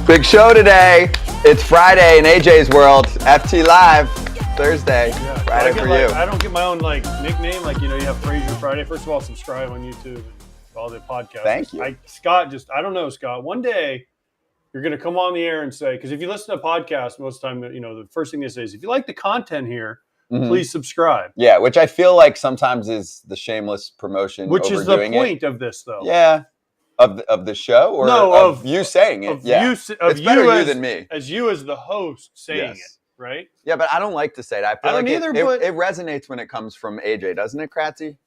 Big show today. It's Friday in AJ's world. FT Live, Thursday. Yeah. Friday for you. I don't get my own nickname. You have Fraser Friday. First of all, subscribe on YouTube and all the podcasts. Thank you. I don't know, Scott. One day you're going to come on the air and say, because if you listen to podcasts, most of the time, the first thing they say is, if you like the content here, please subscribe. Yeah, which I feel like sometimes is the shameless promotion. Which is the point of this, though. Yeah. Of the show, or of you saying it? It's better you than me. As you as the host saying it, right? Yeah, but I don't like to say it. I feel like but it resonates when it comes from AJ, doesn't it, Kratzy?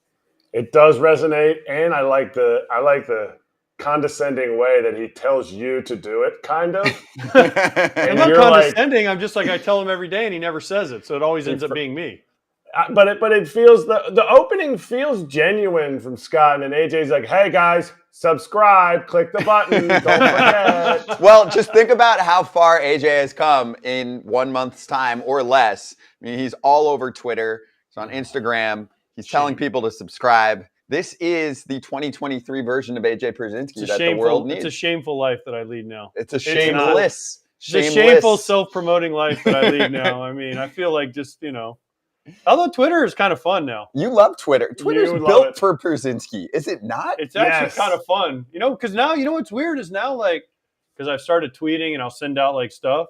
It does resonate, and I like the condescending way that he tells you to do it, kind of. I'm not condescending. I'm just I tell him every day, and he never says it, so it always ends up being me. But it feels the opening feels genuine from Scott, and then AJ's like, "Hey guys, subscribe, click the button, don't forget." Well, just think about how far AJ has come in 1 month's time or less. I mean, he's all over Twitter. He's on Instagram. He's telling people to subscribe. This is the 2023 version of AJ Pierzynski that the world needs. It's a shameful life that I lead now. It's a shameless. It's a shameful, self-promoting life that I lead now. I mean, I feel like although Twitter is kind of fun now. You love Twitter. Twitter's built for Pierzynski, is it not? It's actually kind of fun, because now, what's weird is now, because I've started tweeting and I'll send out stuff.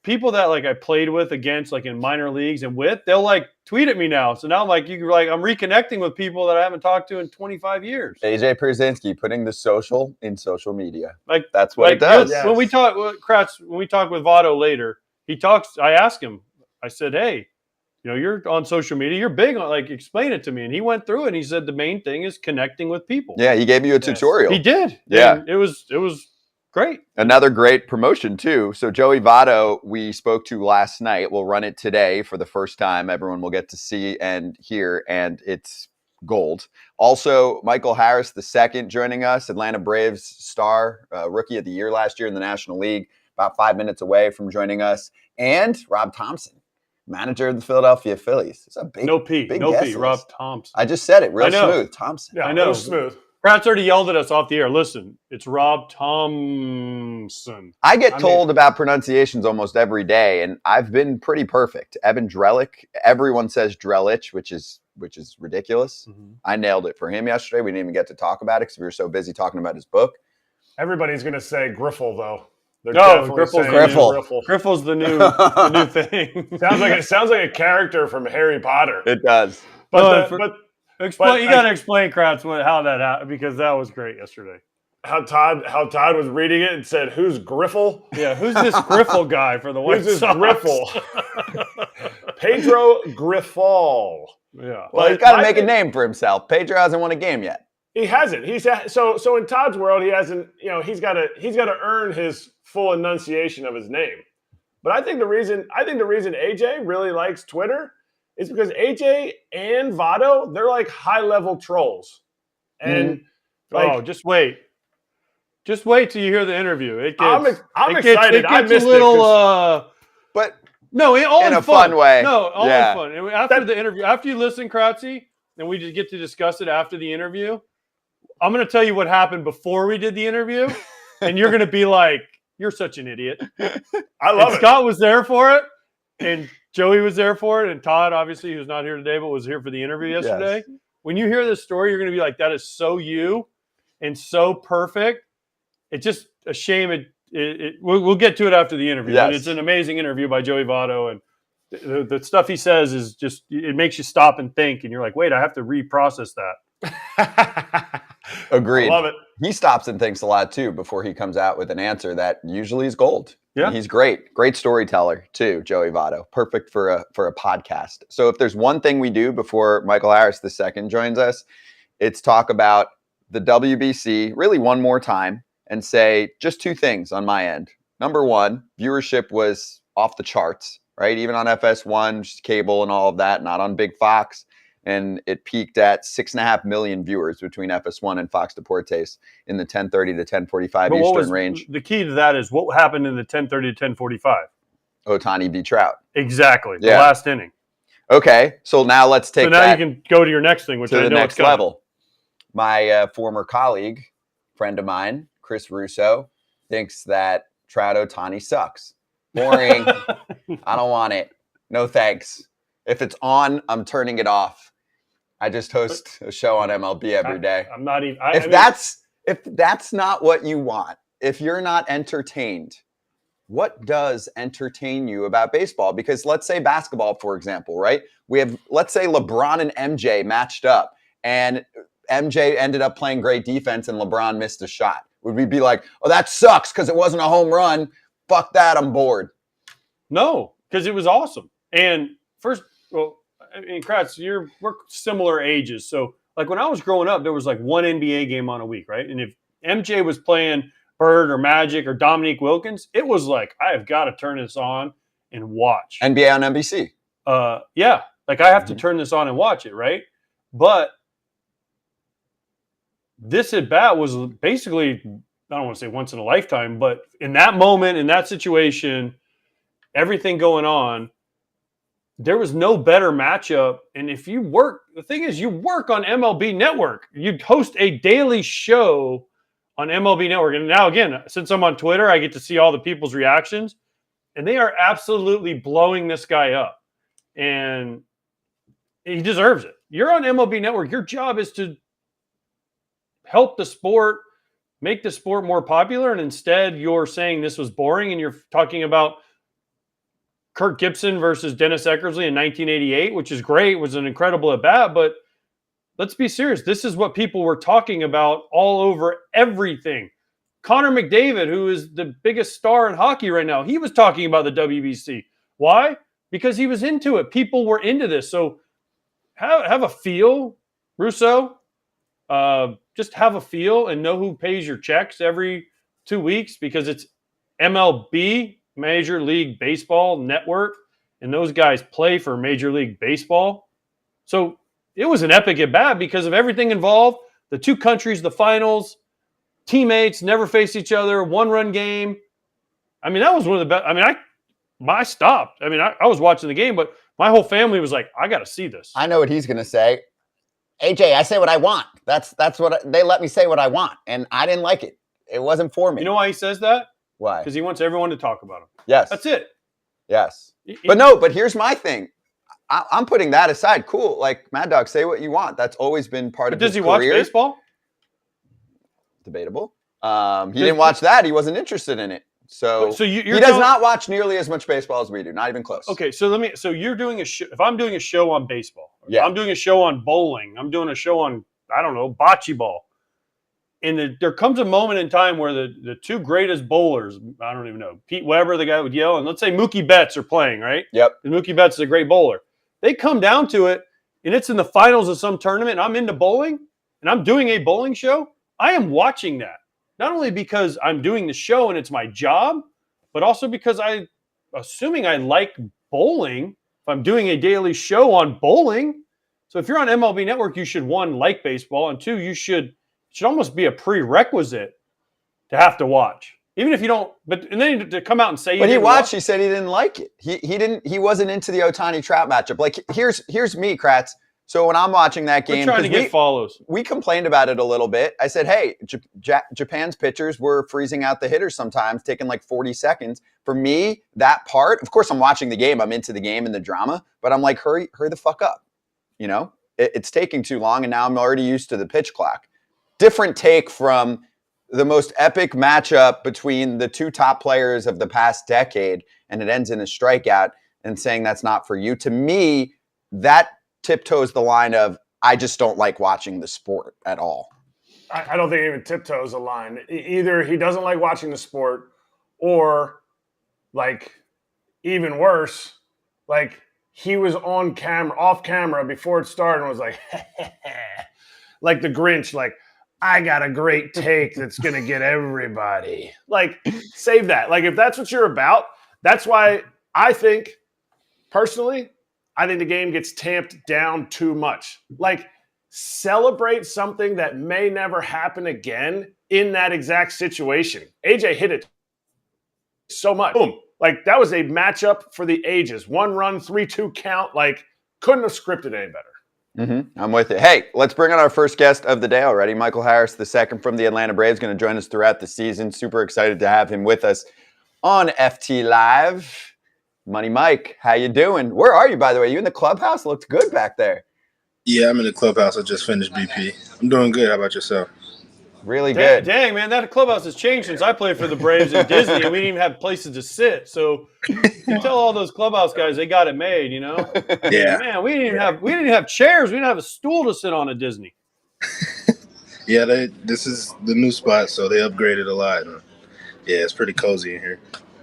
People that I played with against, in minor leagues and they'll tweet at me now. So now I'm I'm reconnecting with people that I haven't talked to in 25 years. AJ Pierzynski putting the social in social media. That's what it does. When we talk, Kratz, when we talk with Votto later, I asked him, I said, hey, you're on social media. You're big on explain it to me. And he went through it and he said the main thing is connecting with people. Yeah, he gave you a tutorial. He did. Yeah. And it was great. Another great promotion too. So Joey Votto, we spoke to last night. We'll run it today for the first time. Everyone will get to see and hear, and it's gold. Also, Michael Harris II joining us, Atlanta Braves star, rookie of the year last year in the National League, about 5 minutes away from joining us, and Rob Thomson, manager of the Philadelphia Phillies. It's a big guest Rob list. Thomson. I just said it real smooth. Thomson. Yeah, I know. real smooth. Pratt's already yelled at us off the air. Listen, it's Rob Thomson. I get told about pronunciations almost every day, and I've been pretty perfect. Evan Drellich. Everyone says Drellich, which is ridiculous. Mm-hmm. I nailed it for him yesterday. We didn't even get to talk about it because we were so busy talking about his book. Everybody's going to say Griffle, though. Griffle. Griffle's the new thing. Sounds like a character from Harry Potter. It does. You got to explain, Kratz, how that happened, because that was great yesterday. How Todd was reading it and said, "Who's Griffle?" Yeah, who's this Griffle guy for the White Sox? Griffle? Pedro Griffal. Yeah. Well, he's got to make a name for himself. Pedro hasn't won a game yet. He hasn't. So in Todd's world, he hasn't. He's got to earn his full enunciation of his name. But I think the reason AJ really likes Twitter is because AJ and Votto, they're high-level trolls. And just wait. Just wait till you hear the interview. I'm excited. I missed it. But no, all in a fun way. No, all in fun. And after the interview, after you listen, Kratzy, and we just get to discuss it after the interview, I'm going to tell you what happened before we did the interview, and you're going to be like, you're such an idiot. I love it. Scott was there for it, and Joey was there for it, and Todd, obviously, who's not here today, but was here for the interview yesterday. Yes. When you hear this story, you're going to be like, that is so you and so perfect. It's just a shame. We'll get to it after the interview. Yes. But it's an amazing interview by Joey Votto, and the stuff he says is just, it makes you stop and think, and you're like, wait, I have to reprocess that. Agreed. I love it. He stops and thinks a lot too before he comes out with an answer that usually is gold. Yeah, and he's great storyteller too, Joey Votto. Perfect for a podcast. So if there's one thing we do before Michael Harris II joins us, it's talk about the WBC really one more time and say just two things on my end. Number one, viewership was off the charts, right? Even on FS1, just cable and all of that, not on Big Fox. And it peaked at 6.5 million viewers between FS1 and Fox Deportes in the 10:30 to 10:45 Eastern range. The key to that is what happened in the 10:30 to 10:45. Ohtani beat Trout. Exactly. Yeah. The last inning. Okay, so now let's take that. So now you can go to your next thing, which to I the know next level. My former colleague, friend of mine, Chris Russo, thinks that Trout Ohtani sucks. Boring. I don't want it. No thanks. If it's on, I'm turning it off. I just host a show on MLB every day. I'm not even. If that's not what you want, if you're not entertained, what does entertain you about baseball? Because let's say basketball, for example, right? Let's say LeBron and MJ matched up, and MJ ended up playing great defense, and LeBron missed a shot. Would we be like, oh, that sucks because it wasn't a home run? Fuck that, I'm bored. No, because it was awesome. And first, well, I mean, Kratz, we're similar ages. So, like, when I was growing up, there was like one NBA game on a week, right? And if MJ was playing Bird or Magic or Dominique Wilkins, it was like, I have got to turn this on and watch. NBA on NBC. Yeah. Like, I have to turn this on and watch it, right? But this at bat was basically, I don't want to say once in a lifetime, but in that moment, in that situation, everything going on, there was no better matchup. And if you work, the thing is, you work on MLB Network. You host a daily show on MLB Network. And now, again, since I'm on Twitter, I get to see all the people's reactions. And they are absolutely blowing this guy up. And he deserves it. You're on MLB Network. Your job is to help the sport, make the sport more popular. And instead, you're saying this was boring. And you're talking about Kirk Gibson versus Dennis Eckersley in 1988, which is great, was an incredible at-bat, but let's be serious. This is what people were talking about all over everything. Connor McDavid, who is the biggest star in hockey right now, he was talking about the WBC. Why? Because he was into it. People were into this. So have a feel, Russo. Just have a feel and know who pays your checks every 2 weeks, because it's MLB, Major League Baseball Network, and those guys play for Major League Baseball. So it was an epic at bat because of everything involved. The two countries, the finals, teammates, never faced each other, one-run game. I mean, that was one of the best. I mean, I stopped. I mean, I was watching the game, but my whole family was like, I got to see this. I know what he's going to say. AJ, I say what I want. That's what they let me say what I want, and I didn't like it. It wasn't for me. You know why he says that? Why? Because he wants everyone to talk about him. Yes. That's it. Yes. But here's my thing. I'm putting that aside. Cool. Like, Mad Dog, say what you want. That's always been part of his career. Does he watch baseball? Debatable. He didn't watch that. He wasn't interested in it. So he does not watch nearly as much baseball as we do. Not even close. Okay, so you're doing a show. If I'm doing a show on baseball, yeah. I'm doing a show on bowling, I'm doing a show on, I don't know, bocce ball. And there comes a moment in time where the two greatest bowlers, I don't even know, Pete Weber, the guy would yell, and let's say Mookie Betts are playing, right? Yep. And Mookie Betts is a great bowler. They come down to it, and it's in the finals of some tournament, and I'm into bowling, and I'm doing a bowling show. I am watching that. Not only because I'm doing the show and it's my job, but also because assuming I like bowling, if I'm doing a daily show on bowling. So if you're on MLB Network, you should, one, like baseball, and two, it should almost be a prerequisite to have to watch. Even if you don't, and then to come out and say he watched, he said he didn't like it. He wasn't into the Ohtani Trout matchup. Like, here's me, Kratz. So when I'm watching that game, we're trying to get follows. We complained about it a little bit. I said, hey, Japan's pitchers were freezing out the hitters sometimes, taking like 40 seconds. For me, that part, of course, I'm watching the game. I'm into the game and the drama, but I'm like, hurry the fuck up. You know, it's taking too long, and now I'm already used to the pitch clock. Different take from the most epic matchup between the two top players of the past decade, and it ends in a strikeout, and saying that's not for you. To me, that tiptoes the line of, I just don't like watching the sport at all. I don't think it even tiptoes the line. Either he doesn't like watching the sport, or, like, even worse, like, he was off camera before it started and was like, like the Grinch, like, I got a great take that's going to get everybody. Like, save that. Like, if that's what you're about, that's why I think, personally, I think the game gets tamped down too much. Like, celebrate something that may never happen again in that exact situation. AJ hit it so much. Boom. Like, that was a matchup for the ages. 1 run, 3-2 count. Like, couldn't have scripted any better. Mm-hmm. I'm with you. Hey, let's bring on our first guest of the day already. Michael Harris, the second from the Atlanta Braves, going to join us throughout the season. Super excited to have him with us. on FT Live. Money Mike, how you doing? Where are you, by the way? You in the clubhouse? Looked good back there. Yeah, I'm in the clubhouse. I just finished BP. I'm doing good. How about yourself? Really good. Dang, man, that clubhouse has changed since I played for the Braves and Disney, and we didn't even have places to sit. So you tell all those clubhouse guys they got it made, you know? Yeah. Man, we didn't even have chairs. We didn't have a stool to sit on at Disney. Yeah, this is the new spot, so they upgraded a lot. Yeah, it's pretty cozy in here.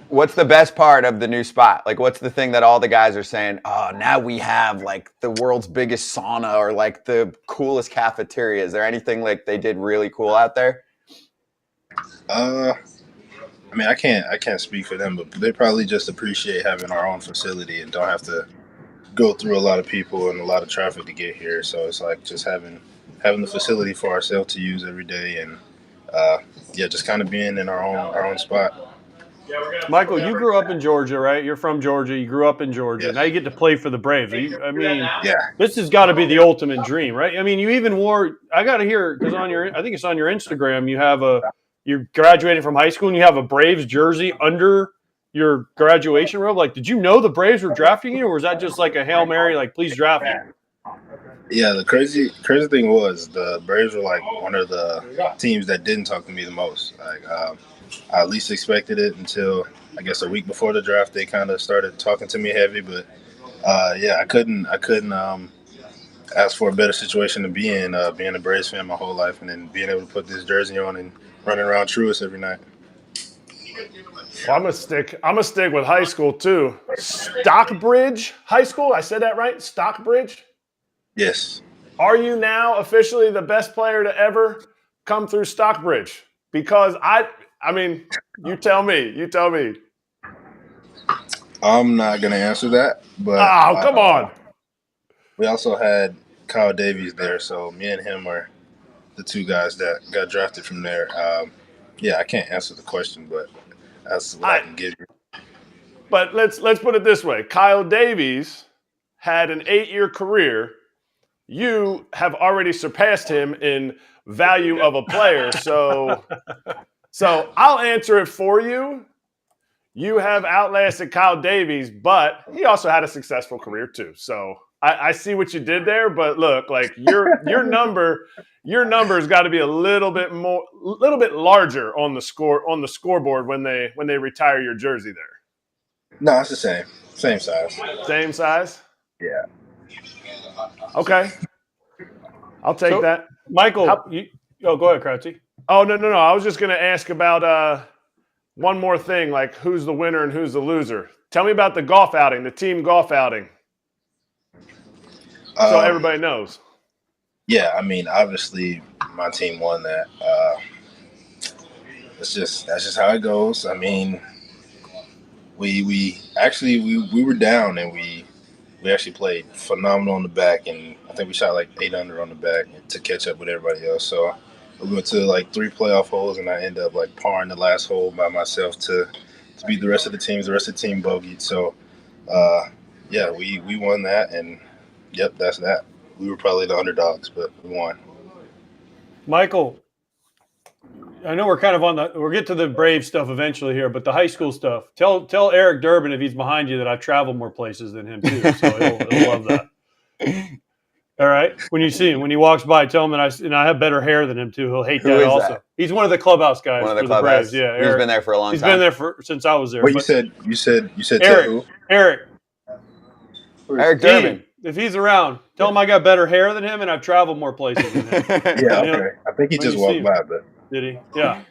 What's the best part of the new spot? Like, what's the thing that all the guys are saying, oh, now we have, like, the world's biggest sauna or, like, the coolest cafeteria? Is there anything, like, they did really cool out there? I mean, I can't speak for them, but they probably just appreciate having our own facility and don't have to go through a lot of people and a lot of traffic to get here. So it's like just having the facility for ourselves to use every day and, just kind of being in our own spot. Michael, you grew up in Georgia, right? You're from Georgia. You grew up in Georgia. Yes. Now you get to play for the Braves. This has got to be the ultimate dream, right? I mean, you even wore – I got to hear because I think it's on your Instagram, you're graduating from high school and you have a Braves jersey under your graduation robe. Like, did you know the Braves were drafting you, or was that just like a Hail Mary, like, please draft me? Yeah, the crazy thing was the Braves were like one of the teams that didn't talk to me the most. Like, I at least expected it until I guess a week before the draft. They kind of started talking to me heavy, but I couldn't ask for a better situation to be in. Being a Braves fan my whole life, and then being able to put this jersey on and running around Truist every night. Well, I'm gonna stick with high school too. Stockbridge High School. I said that right? Stockbridge. Yes. Are you now officially the best player to ever come through Stockbridge? Because I mean, you tell me. I'm not going to answer that, but come on. We also had Kyle Davies there, so me and him are the two guys that got drafted from there. I can't answer the question, but that's what I can give you. But let's put it this way. Kyle Davies had an 8-year career. You have already surpassed him in value of a player. So I'll answer it for you. You have outlasted Kyle Davies, but he also had a successful career too. So I see what you did there, but look, like your number's got to be a little bit larger on the scoreboard when they retire your jersey there. No, it's the same size. Same size? Yeah. Okay. I'll take that. Michael, go ahead, Kratzy. Oh, no. I was just going to ask about one more thing, like who's the winner and who's the loser. Tell me about the golf outing, the team golf outing, so everybody knows. Yeah, I mean, obviously my team won that. That's just how it goes. I mean, we were down and we actually played phenomenal on the back, and I think we shot like 8 under on the back to catch up with everybody else. So we went to like 3 playoff holes, and I ended up like parring the last hole by myself to beat the rest of the teams. The rest of the team bogeyed. So we won that, and yep, that's that. We were probably the underdogs, but we won. Michael, I know we're kind of we'll get to the Brave stuff eventually here, but the high school stuff. Tell Eric Durbin, if he's behind you, that I've traveled more places than him too, so he'll love that. All right, when you see him, when he walks by, tell him that I have better hair than him too. He'll hate that also. That? He's one of the clubhouse guys. One of the clubhouse. Braves. Yeah, Eric. He's been there for a long time. He's been there since I was there. Wait, you said Eric. who? Eric Durbin. If he's around, tell him I got better hair than him and I've traveled more places than him. Yeah, okay. I think he just walked by, but did he? Yeah.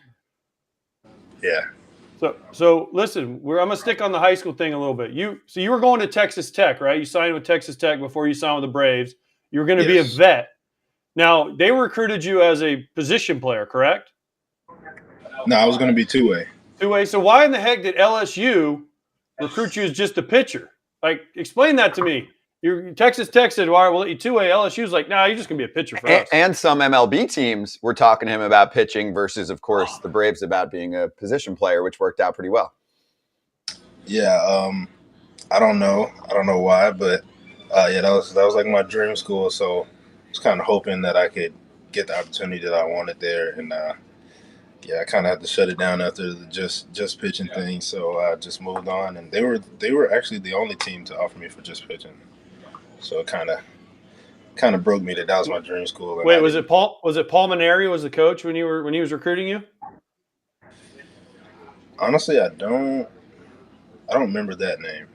Yeah. So listen, I'm gonna stick on the high school thing a little bit. You were going to Texas Tech, right? You signed with Texas Tech before you signed with the Braves. You were going to be a vet. Now they recruited you as a position player, correct? No, I was going to be two-way. Two-way. So why in the heck did LSU recruit you as just a pitcher? Like, explain that to me. Texas Tech said, "All right, we'll let you two-way." LSU's like, "Nah, you're just gonna be a pitcher for us." And some MLB teams were talking to him about pitching versus, of course, the Braves about being a position player, which worked out pretty well. Yeah, I don't know why, but that was like my dream school. So I was kind of hoping that I could get the opportunity that I wanted there, and I kind of had to shut it down after the just pitching thing. So I just moved on, and they were actually the only team to offer me for just pitching. So it kind of broke me that was my dream school. Wait, was it Paul Maneri was the coach when he was recruiting you? Honestly, I don't remember that name.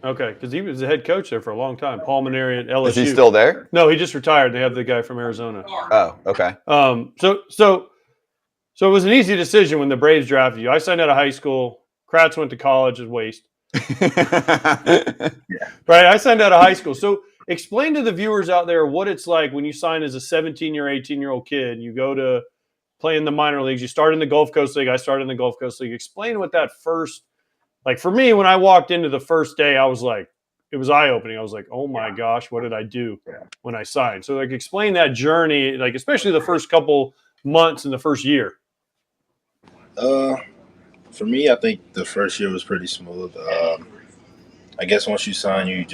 Okay, because he was the head coach there for a long time. Paul Maneri at LSU. Is he still there? No, he just retired. They have the guy from Arizona. Oh, okay. So it was an easy decision when the Braves drafted you. I signed out of high school. Kratz went to college as waste. Right? I signed out of high school. So explain to the viewers out there what it's like when you sign as a 17-year, 18-year-old kid. You go to play in the minor leagues. You start in the Gulf Coast League. I started in the Gulf Coast League. Explain what that first – like for me, when I walked into the first day, I was like – it was eye-opening. I was like, oh, my gosh, what did I do when I signed? So, like, explain that journey, like especially the first couple months in the first year. For me, I think the first year was pretty smooth. I guess once you sign, you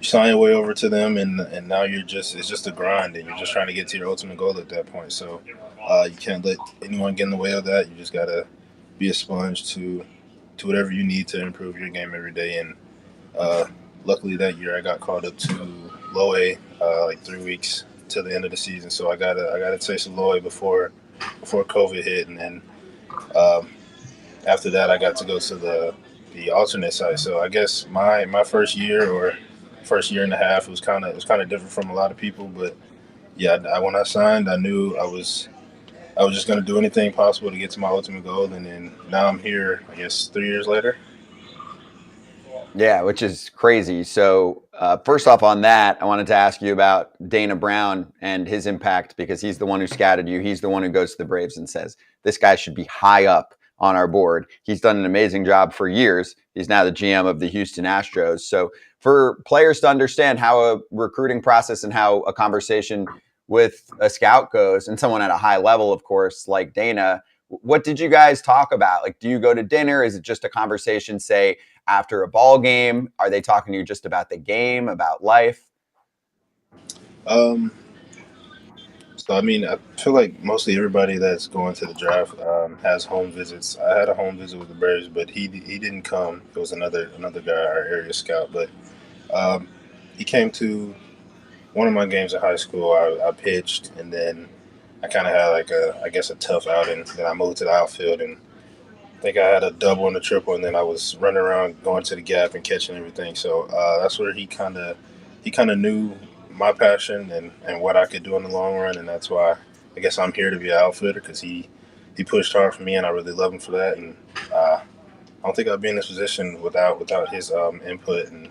sign your way over to them, and now it's just a grind, and you're just trying to get to your ultimate goal at that point. So you can't let anyone get in the way of that. You just gotta be a sponge to whatever you need to improve your game every day. And luckily that year I got called up to low A like 3 weeks to the end of the season. So I got a taste of low A before COVID hit, and then after that I got to go to the alternate site. So I guess my first year or first year and a half was kind of different from a lot of people. But yeah, when I signed, I knew I was just going to do anything possible to get to my ultimate goal. And then now I'm here, I guess 3 years later. Yeah, which is crazy. So first off on that, I wanted to ask you about Dana Brown and his impact, because he's the one who scouted you. He's the one who goes to the Braves and says, this guy should be high up on our board. He's done an amazing job for years. He's now the GM of the Houston Astros. So for players to understand how a recruiting process and how a conversation with a scout goes, and someone at a high level, of course, like Dana, what did you guys talk about? Like, do you go to dinner? Is it just a conversation, say, after a ball game? Are they talking to you just about the game, about life? So, I mean, I feel like mostly everybody that's going to the draft has home visits. I had a home visit with the Braves, but he didn't come. It was another guy, our area scout. But he came to one of my games in high school. I pitched, and then I kind of had a tough outing. Then I moved to the outfield, and I think I had a double and a triple, and then I was running around going to the gap and catching everything. So that's where he kind of knew my passion and what I could do in the long run, and that's why I guess I'm here to be an outfielder, because he pushed hard for me, and I really love him for that. And I don't think I'd be in this position without his input and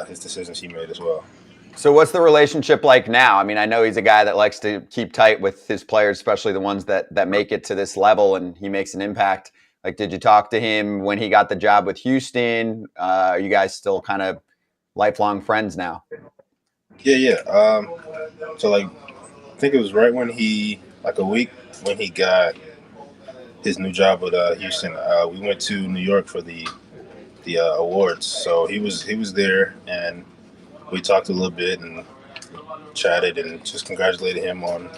his decisions he made as well. So what's the relationship like now? I mean, I know he's a guy that likes to keep tight with his players, especially the ones that make it to this level, and he makes an impact. Like, did you talk to him when he got the job with Houston? Are you guys still kind of lifelong friends now? Yeah. So I think it was right when a week when he got his new job with Houston. We went to New York for the awards. So he was there, and we talked a little bit and chatted and just congratulated him on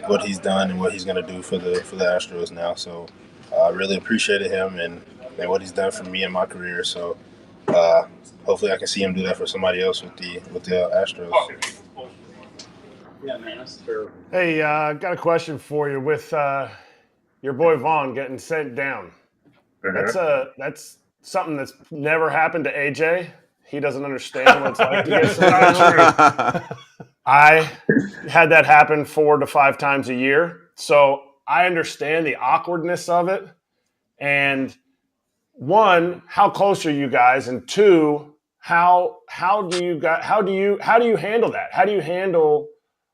what he's done and what he's going to do for the Astros now. So I really appreciated him and what he's done for me in my career. So hopefully I can see him do that for somebody else with the Astros. Yeah, man, that's true. Hey, I've got a question for you. With your boy Vaughn getting sent down, that's something that's never happened to AJ. He doesn't understand what it's like to get sent down. I had that happen 4 to 5 times a year, so I understand the awkwardness of it. And one, how close are you guys? And two, how do you handle that? How do you handle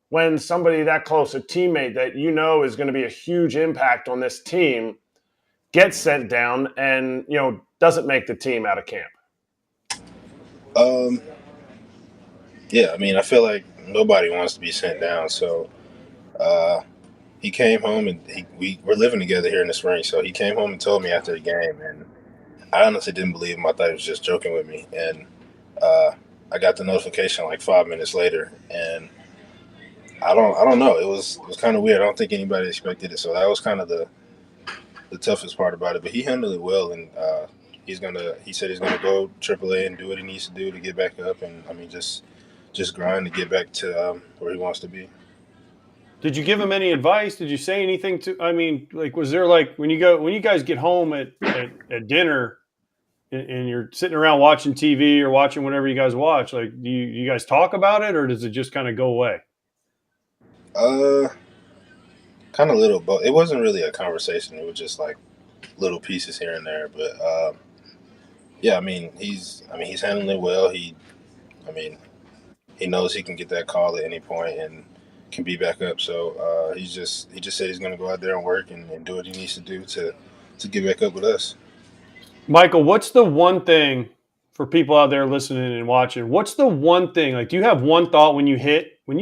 when somebody that close, a teammate that you know is going to be a huge impact on this team, gets sent down and doesn't make the team out of camp? Yeah, I mean, I feel like nobody wants to be sent down. So he came home, and we're living together here in the spring. So he came home and told me after the game, and I honestly didn't believe him. I thought he was just joking with me. And I got the notification like 5 minutes later, and I don't know. It was kind of weird. I don't think anybody expected it. So that was kind of the toughest part about it. But he handled it well, and he said he's gonna go AAA and do what he needs to do to get back up, and I mean just grind to get back to where he wants to be. Did you give him any advice? Did you say anything to? I mean, like, was there like when you guys get home at dinner and you're sitting around watching TV or watching whatever you guys watch? Like, do you guys talk about it, or does it just kind of go away? Kind of little, but it wasn't really a conversation. It was just like little pieces here and there. But yeah, I mean, he's handling it well. He knows he can get that call at any point and can be back up. So he just said he's going to go out there and work and do what he needs to do to get back up with us. Michael, what's the one thing for people out there listening and watching? What's the one thing? Like, do you have one thought when you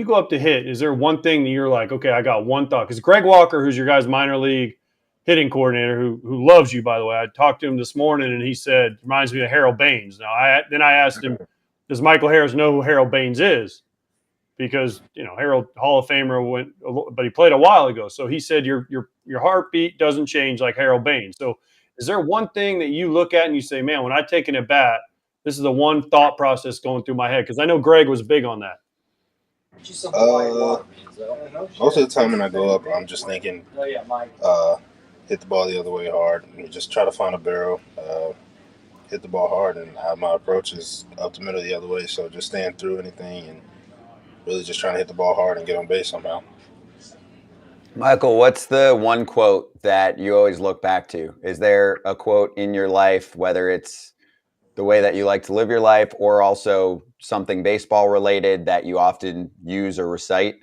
go up to hit? Is there one thing that you're like, okay, I got one thought? Because Greg Walker, who's your guys' minor league hitting coordinator, who loves you, by the way, I talked to him this morning and he said, reminds me of Harold Baines. Now, I asked him, does Michael Harris know who Harold Baines is? Because, Harold, Hall of Famer, but he played a while ago. So he said your heartbeat doesn't change like Harold Baines. So is there one thing that you look at and you say, man, when I take an at bat, this is the one thought process going through my head? Because I know Greg was big on that. Most of the time when I go up, I'm just thinking, hit the ball the other way hard, and just try to find a barrel, hit the ball hard, and my approach is up the middle the other way. So just staying through anything and really just trying to hit the ball hard and get on base somehow. Michael, what's the one quote that you always look back to? Is there a quote in your life, whether it's the way that you like to live your life or also something baseball related that you often use or recite?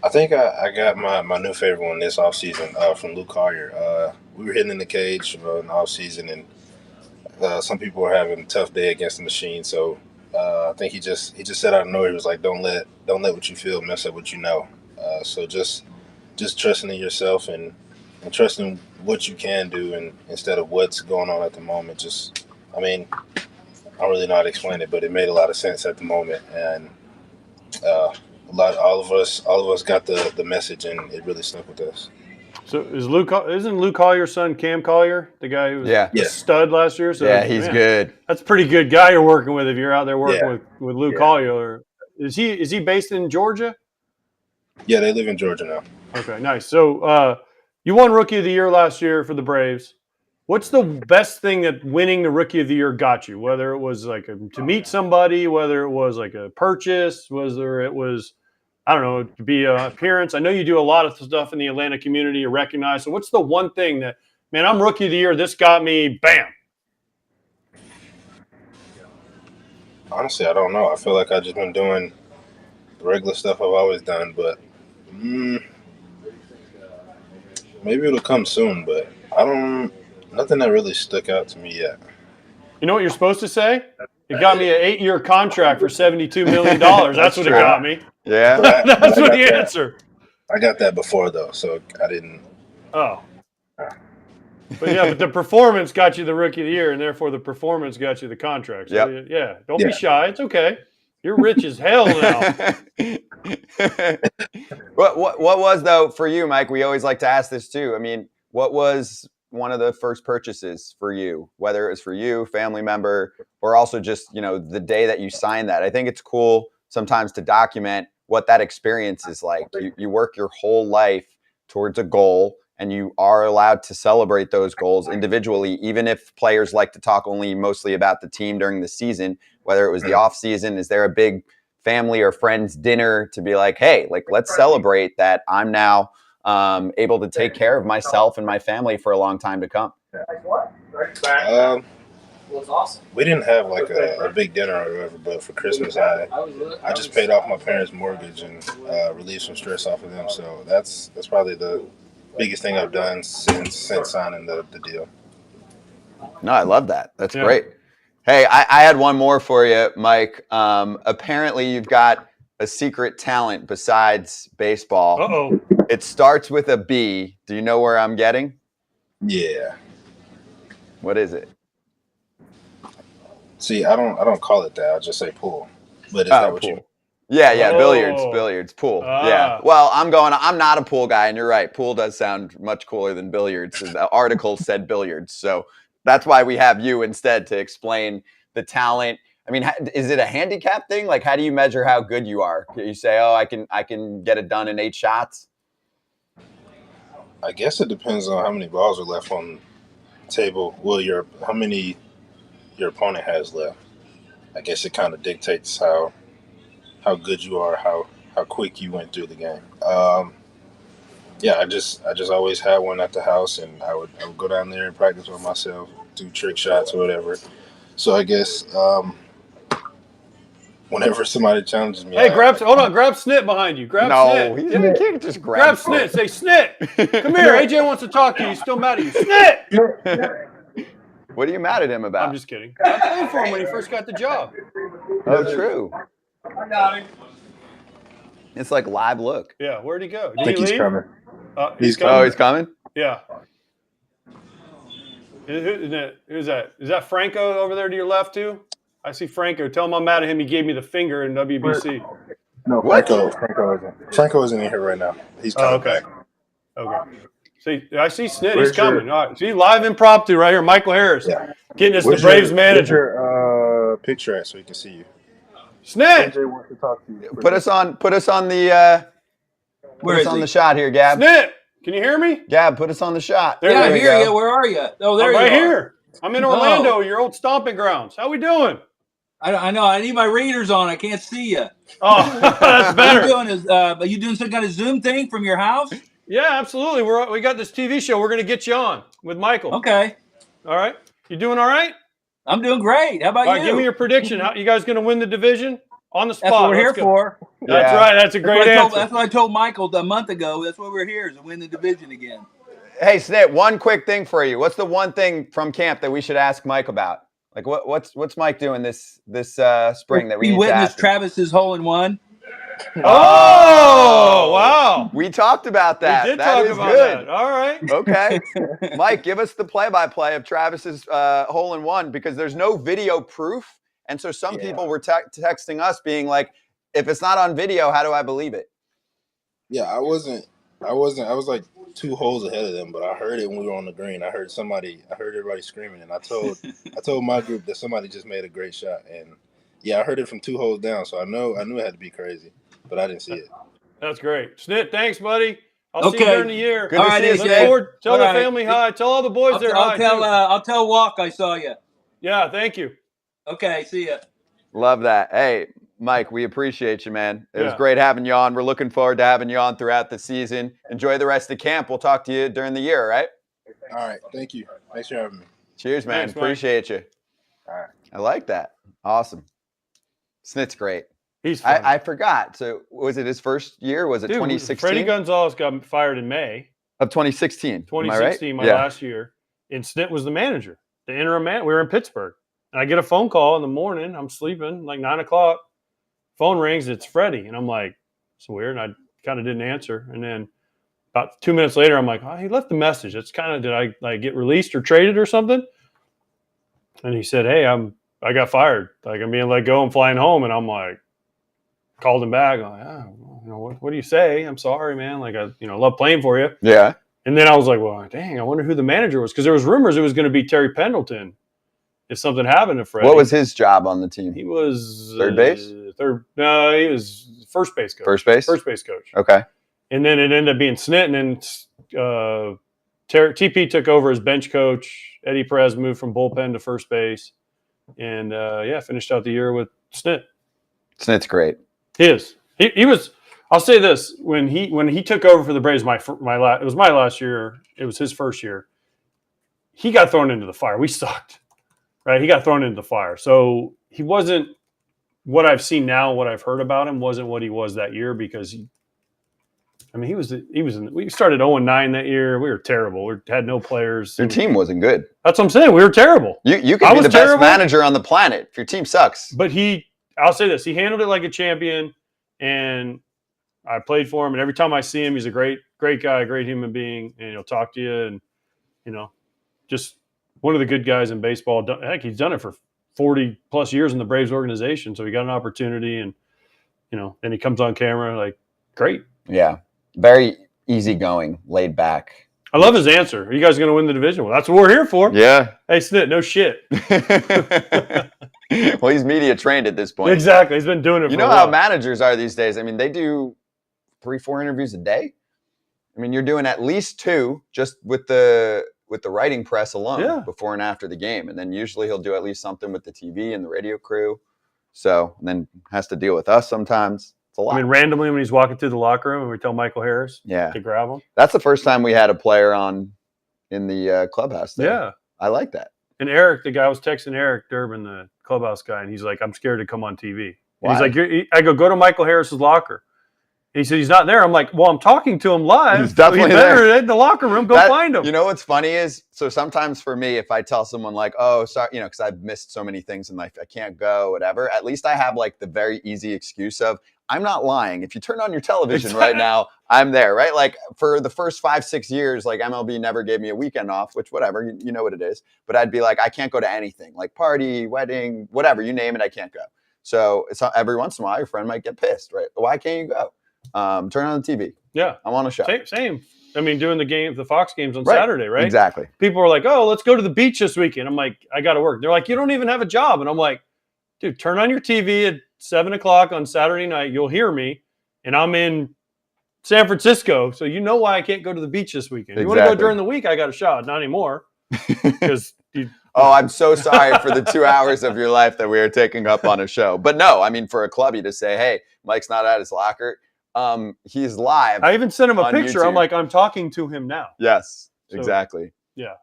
I think I got my new favorite one this offseason from Luke Collier. We were hitting in the cage in the offseason, and some people were having a tough day against the machine. So I think he just said out of nowhere, he was like, don't let what you feel mess up what you know. So just trusting in yourself and trusting what you can do, and instead of what's going on at the moment. I don't really know how to explain it, but it made a lot of sense at the moment, and all of us got the message, and it really stuck with us. So isn't Luke Collier's son Cam Collier the guy who was a stud last year? So yeah, he's good. That's a pretty good guy you're working with if you're out there working with Luke Collier. Is he based in Georgia? Yeah, they live in Georgia now. Okay, nice. So you won Rookie of the Year last year for the Braves. What's the best thing that winning the Rookie of the Year got you? Whether it was like to meet somebody, whether it was like a purchase, whether it was, I don't know, to be an appearance. I know you do a lot of stuff in the Atlanta community you recognize. So what's the one thing that, man, I'm Rookie of the Year, this got me, bam? Honestly, I don't know. I feel like I've just been doing the regular stuff I've always done, but maybe it'll come soon, but nothing that really stuck out to me yet. You know what you're supposed to say? It got me an 8-year contract for $72 million. That's what it got me. Yeah. That's what the answer. I got that before, though, so I didn't. Oh. But the performance got you the Rookie of the Year, and therefore the performance got you the contract. So don't be shy. It's okay. You're rich as hell now. What was, though, for you, Mike? We always like to ask this, too. I mean, what was one of the first purchases for you, whether it was for you, family member, or also just, the day that you signed that? I think it's cool sometimes to document what that experience is like. You work your whole life towards a goal, and you are allowed to celebrate those goals individually, even if players like to talk mostly about the team during the season, whether it was the off season. Is there a big family or friends dinner to be like, hey, let's celebrate that I'm now able to take care of myself and my family for a long time to come? We didn't have like a big dinner or whatever, but for Christmas I just paid off my parents' mortgage and relieved some stress off of them. So that's probably the biggest thing I've done since signing the deal. No, I love that. That's great. Hey, I had one more for you, Mike. Apparently you've got a secret talent besides baseball. Uh-oh. It starts with a B. Do you know where I'm getting? Yeah. What is it? See, I don't call it that. I just say pool. But is that what pool. you? Yeah, Oh. billiards, pool. Yeah. Well, I'm not a pool guy, and you're right. Pool does sound much cooler than billiards. The article said billiards, so that's why we have you instead to explain the talent. I mean, is it a handicap thing? Like, how do you measure how good you are? You say, "Oh, I can get it done in 8 shots." I guess it depends on how many balls are left on the table. Well, how many your opponent has left. I guess it kind of dictates how good you are, how quick you went through the game. Yeah, I just always had one at the house, and I would go down there and practice with myself, do trick shots or whatever. So I guess whenever somebody challenges me, hey, grab Snit behind you. Grab Snit. You can't just grab Snit. Say, Snit, come here. AJ wants to talk to you. He's still mad at you. Snit! What are you mad at him about? I'm just kidding. I played for him when he first got the job. Oh, true. I got him. It's like live look. Yeah, where'd he go? I think he's coming. He's coming. Oh, he's coming? Yeah. Who's that? Is that Franco over there to your left, too? I see Franco. Tell him I'm mad at him. He gave me the finger in WBC. No, Franco isn't in here right now. He's coming back. Okay. See, I see Snit. He's coming. All right. See, live impromptu right here. Michael Harris getting us the Braves manager. Where's your picture at so he can see you? Snit. AJ wants to talk to you. Put us on the the shot here, Gab. Snit. Can you hear me? Gab, put us on the shot. There I hear you. Where are you? Oh, there you are. Right here. I'm in Orlando, your old stomping grounds. How we doing? I know. I need my readers on. I can't see you. Oh, that's better. Are you doing some kind of Zoom thing from your house? Yeah, absolutely. We got this TV show. We're going to get you on with Michael. Okay. All right. You doing all right? I'm doing great. How about you? All right, give me your prediction. How you guys going to win the division? On the spot. That's what we're here for. That's right. That's a great answer. That's what I told Michael a month ago. That's what we're here, is to win the division again. Hey, Snit, one quick thing for you. What's the one thing from camp that we should ask Mike about? Like, what's Mike doing this spring that we need to witnessed ask him? Travis's hole-in-one. Oh, wow. We talked about that. We did that talk is about good. that. All right. Okay. Mike, give us the play-by-play of Travis's hole-in-one, because there's no video proof. And so some people were texting us being like, if it's not on video, how do I believe it? Yeah, I was like 2 holes ahead of them, but I heard it when we were on the green. I heard everybody screaming, and I told my group that somebody just made a great shot. And yeah, I heard it from 2 holes down, so I knew it had to be crazy, but I didn't see it. That's great. Snit, thanks, buddy. I'll see you during the year. Good to see you, AJ. Tell the family hi. Tell all the boys they're hi. I'll tell Walk I saw you. Yeah, thank you. Okay, see ya. Love that. Hey, Mike, we appreciate you, man. It was great having you on. We're looking forward to having you on throughout the season. Enjoy the rest of camp. We'll talk to you during the year, all right? All right. Thank you. Thanks for having me. Cheers, man. Thanks, appreciate you. All right. I like that. Awesome. Snit's great. He's fun. I forgot. So was it his first year? Was it 2016? Freddie Gonzalez got fired in May. Of 2016. 2016, my last year. And Snit was the manager, the interim man. We were in Pittsburgh. And I get a phone call in the morning. I'm sleeping, like 9 o'clock. Phone rings. It's Freddie. And I'm like, it's weird. And I kind of didn't answer. And then about 2 minutes later, I'm like, oh, he left a message. It's kind of, did I like get released or traded or something? And he said, hey, I got fired. Like, I'm being let go. I'm flying home. And I'm like, called him back. I'm like, what do you say? I'm sorry, man. Like, I love playing for you. Yeah. And then I was like, well, dang, I wonder who the manager was. Because there was rumors it was going to be Terry Pendleton if something happened to Freddie. What was his job on the team? He was third base? No, he was first base coach. First base? First base coach. Okay. And then it ended up being Snit. And then TP took over as bench coach. Eddie Perez moved from bullpen to first base. And, finished out the year with Snit. Snit's great. He was. I'll say this: when he took over for the Braves, it was my last year. It was his first year. He got thrown into the fire. We sucked, right? He got thrown into the fire. So he wasn't what I've seen now. What I've heard about him wasn't what he was that year, because we started 0-9 that year. We were terrible. We had no players. Your team wasn't good. That's what I'm saying. We were terrible. You could be the best manager on the planet if your team sucks. But I'll say this: he handled it like a champion, and I played for him. And every time I see him, he's a great guy, a great human being, and he'll talk to you. And just one of the good guys in baseball. Heck, he's done it for 40 plus years in the Braves organization. So he got an opportunity, and and he comes on camera like, great. Yeah, very easygoing, laid back. I love his answer. Are you guys going to win the division? Well, that's what we're here for. Yeah. Hey, Snit, no shit. Well, he's media trained at this point. Exactly. He's been doing it You for a know while. how managers are these days. I mean, they do 3-4 interviews a day. I mean, you're doing at least 2 just with the writing press alone before and after the game. And then usually he'll do at least something with the TV and the radio crew. So then has to deal with us sometimes. It's a lot. I mean, randomly when he's walking through the locker room and we tell Michael Harris to grab him. That's the first time we had a player on in the clubhouse there. Yeah. I like that. And Eric, the guy, I was texting Eric Durbin, the clubhouse guy, and he's like, I'm scared to come on TV. And he's like, I go to Michael Harris's locker. And he said, he's not there. I'm like, well, I'm talking to him live. He's definitely there. In the locker room. Go find him. You know what's funny is, so sometimes for me, if I tell someone like, oh, sorry, because I've missed so many things in life, I can't go, whatever, at least I have like the very easy excuse of, I'm not lying. If you turn on your television right now, I'm there, right? Like for the first 5-6 years, like MLB never gave me a weekend off, which whatever, you know what it is. But I'd be like, I can't go to anything, like party, wedding, whatever, you name it, I can't go. So it's every once in a while, your friend might get pissed, right? Why can't you go? Turn on the TV. Yeah. I'm on a show. Same. I mean, doing the Fox games on Saturday, right? Exactly. People are like, oh, let's go to the beach this weekend. I'm like, I got to work. They're like, you don't even have a job. And I'm like, dude, turn on your TV at 7 o'clock on Saturday night. You'll hear me. And I'm in San Francisco. So you know why I can't go to the beach this weekend. You want to go during the week? I got a shot. Not anymore. Because I'm so sorry for the 2 hours of your life that we are taking up on a show. But no, I mean, for a clubby to say, hey, Mike's not at his locker. He's live. I even sent him a picture. YouTube. I'm like, I'm talking to him now. Yes, exactly. Yeah.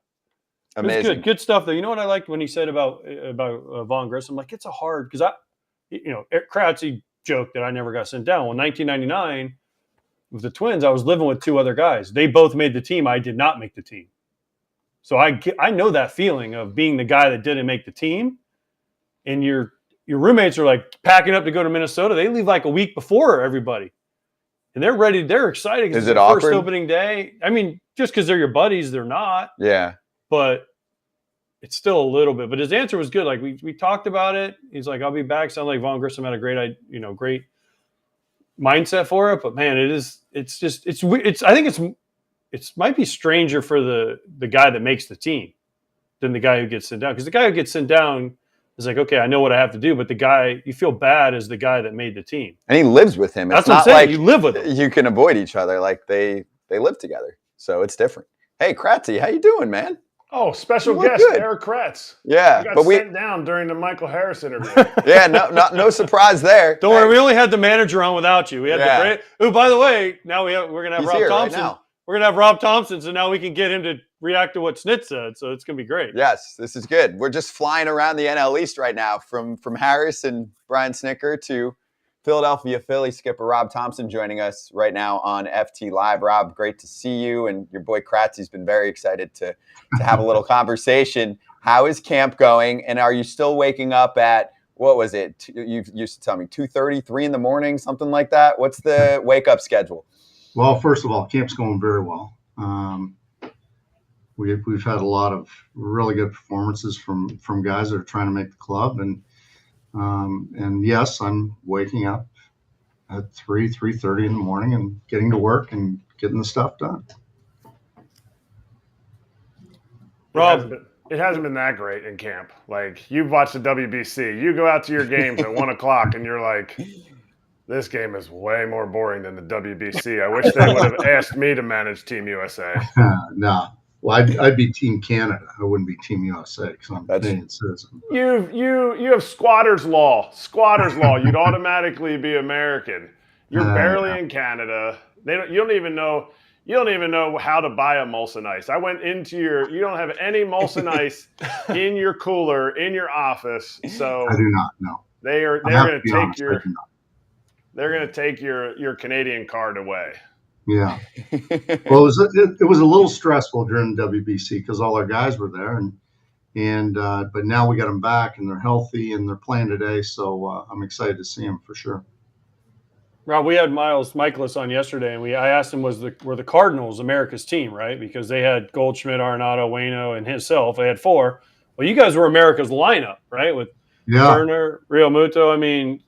Amazing. Good stuff though. You know what I liked when he said about Vaughn Grissom? Like, it's a hard, because Eric Kratzy joked that I never got sent down. Well, in 1999 with the Twins, I was living with 2 other guys. They both made the team. I did not make the team. So I know that feeling of being the guy that didn't make the team, and your roommates are like packing up to go to Minnesota. They leave like a week before everybody. And they're ready. They're excited. Is it awkward? First opening day. I mean, just because they're your buddies, they're not. Yeah. But it's still a little bit. But his answer was good. Like we talked about it. He's like, I'll be back. Sounds like Vaughn Grissom had a great mindset for it. But man, I think it might be stranger for the guy that makes the team than the guy who gets sent down. Because the guy who gets sent down is like, okay, I know what I have to do, but the guy, you feel bad as the guy that made the team. And he lives with him. That's it's what not I'm saying. like You live with him. You can avoid each other. Like they live together. So it's different. Hey, Kratzy, how you doing, man? Oh, special You look guest, good. Eric Kratz. Yeah. Got sent down during the Michael Harris interview. Yeah, no surprise there. Don't worry, we only had the manager on without you. We had the great. Oh, by the way, now we're gonna have He's Rob here Thomson. right now. We're gonna have Rob Thomson, so now we can get him to react to what Snit said. So it's gonna be great. Yes, this is good. We're just flying around the NL East right now, from Harris and Brian Snitker to Philadelphia Phillies skipper Rob Thomson joining us right now on FT Live. Rob, great to see you, and your boy Kratzy's been very excited to have a little conversation. How is camp going, and are you still waking up at, what was it? You used to tell me 2:30, 3 in the morning, something like that. What's the wake up schedule? Well, first of all, camp's going very well. We've had a lot of really good performances from guys that are trying to make the club, and yes, I'm waking up at 3:30 in the morning and getting to work and getting the stuff done. Rob, it hasn't been that great in camp. Like, you've watched the WBC. You go out to your games at 1 o'clock and you're like, this game is way more boring than the WBC. I wish they would have asked me to manage Team USA. No. Well, I'd be Team Canada. I wouldn't be Team USA because I'm a Canadian citizen. You have squatters law. Squatters law. You'd automatically be American. You're barely in Canada. You don't even know how to buy a Molson Ice. I went into you don't have any Molson Ice in your cooler in your office. So I do not know. They're going to take your Canadian card away. Yeah. Well, it was a little stressful during the WBC because all our guys were there, but now we got them back and they're healthy and they're playing today. So I'm excited to see them for sure. Rob, we had Michaelis on yesterday, and I asked him, were the Cardinals America's team, right? Because they had Goldschmidt, Arenado, Waino, and himself. They had 4. Well, you guys were America's lineup, right? With Turner, Real Muto. I mean,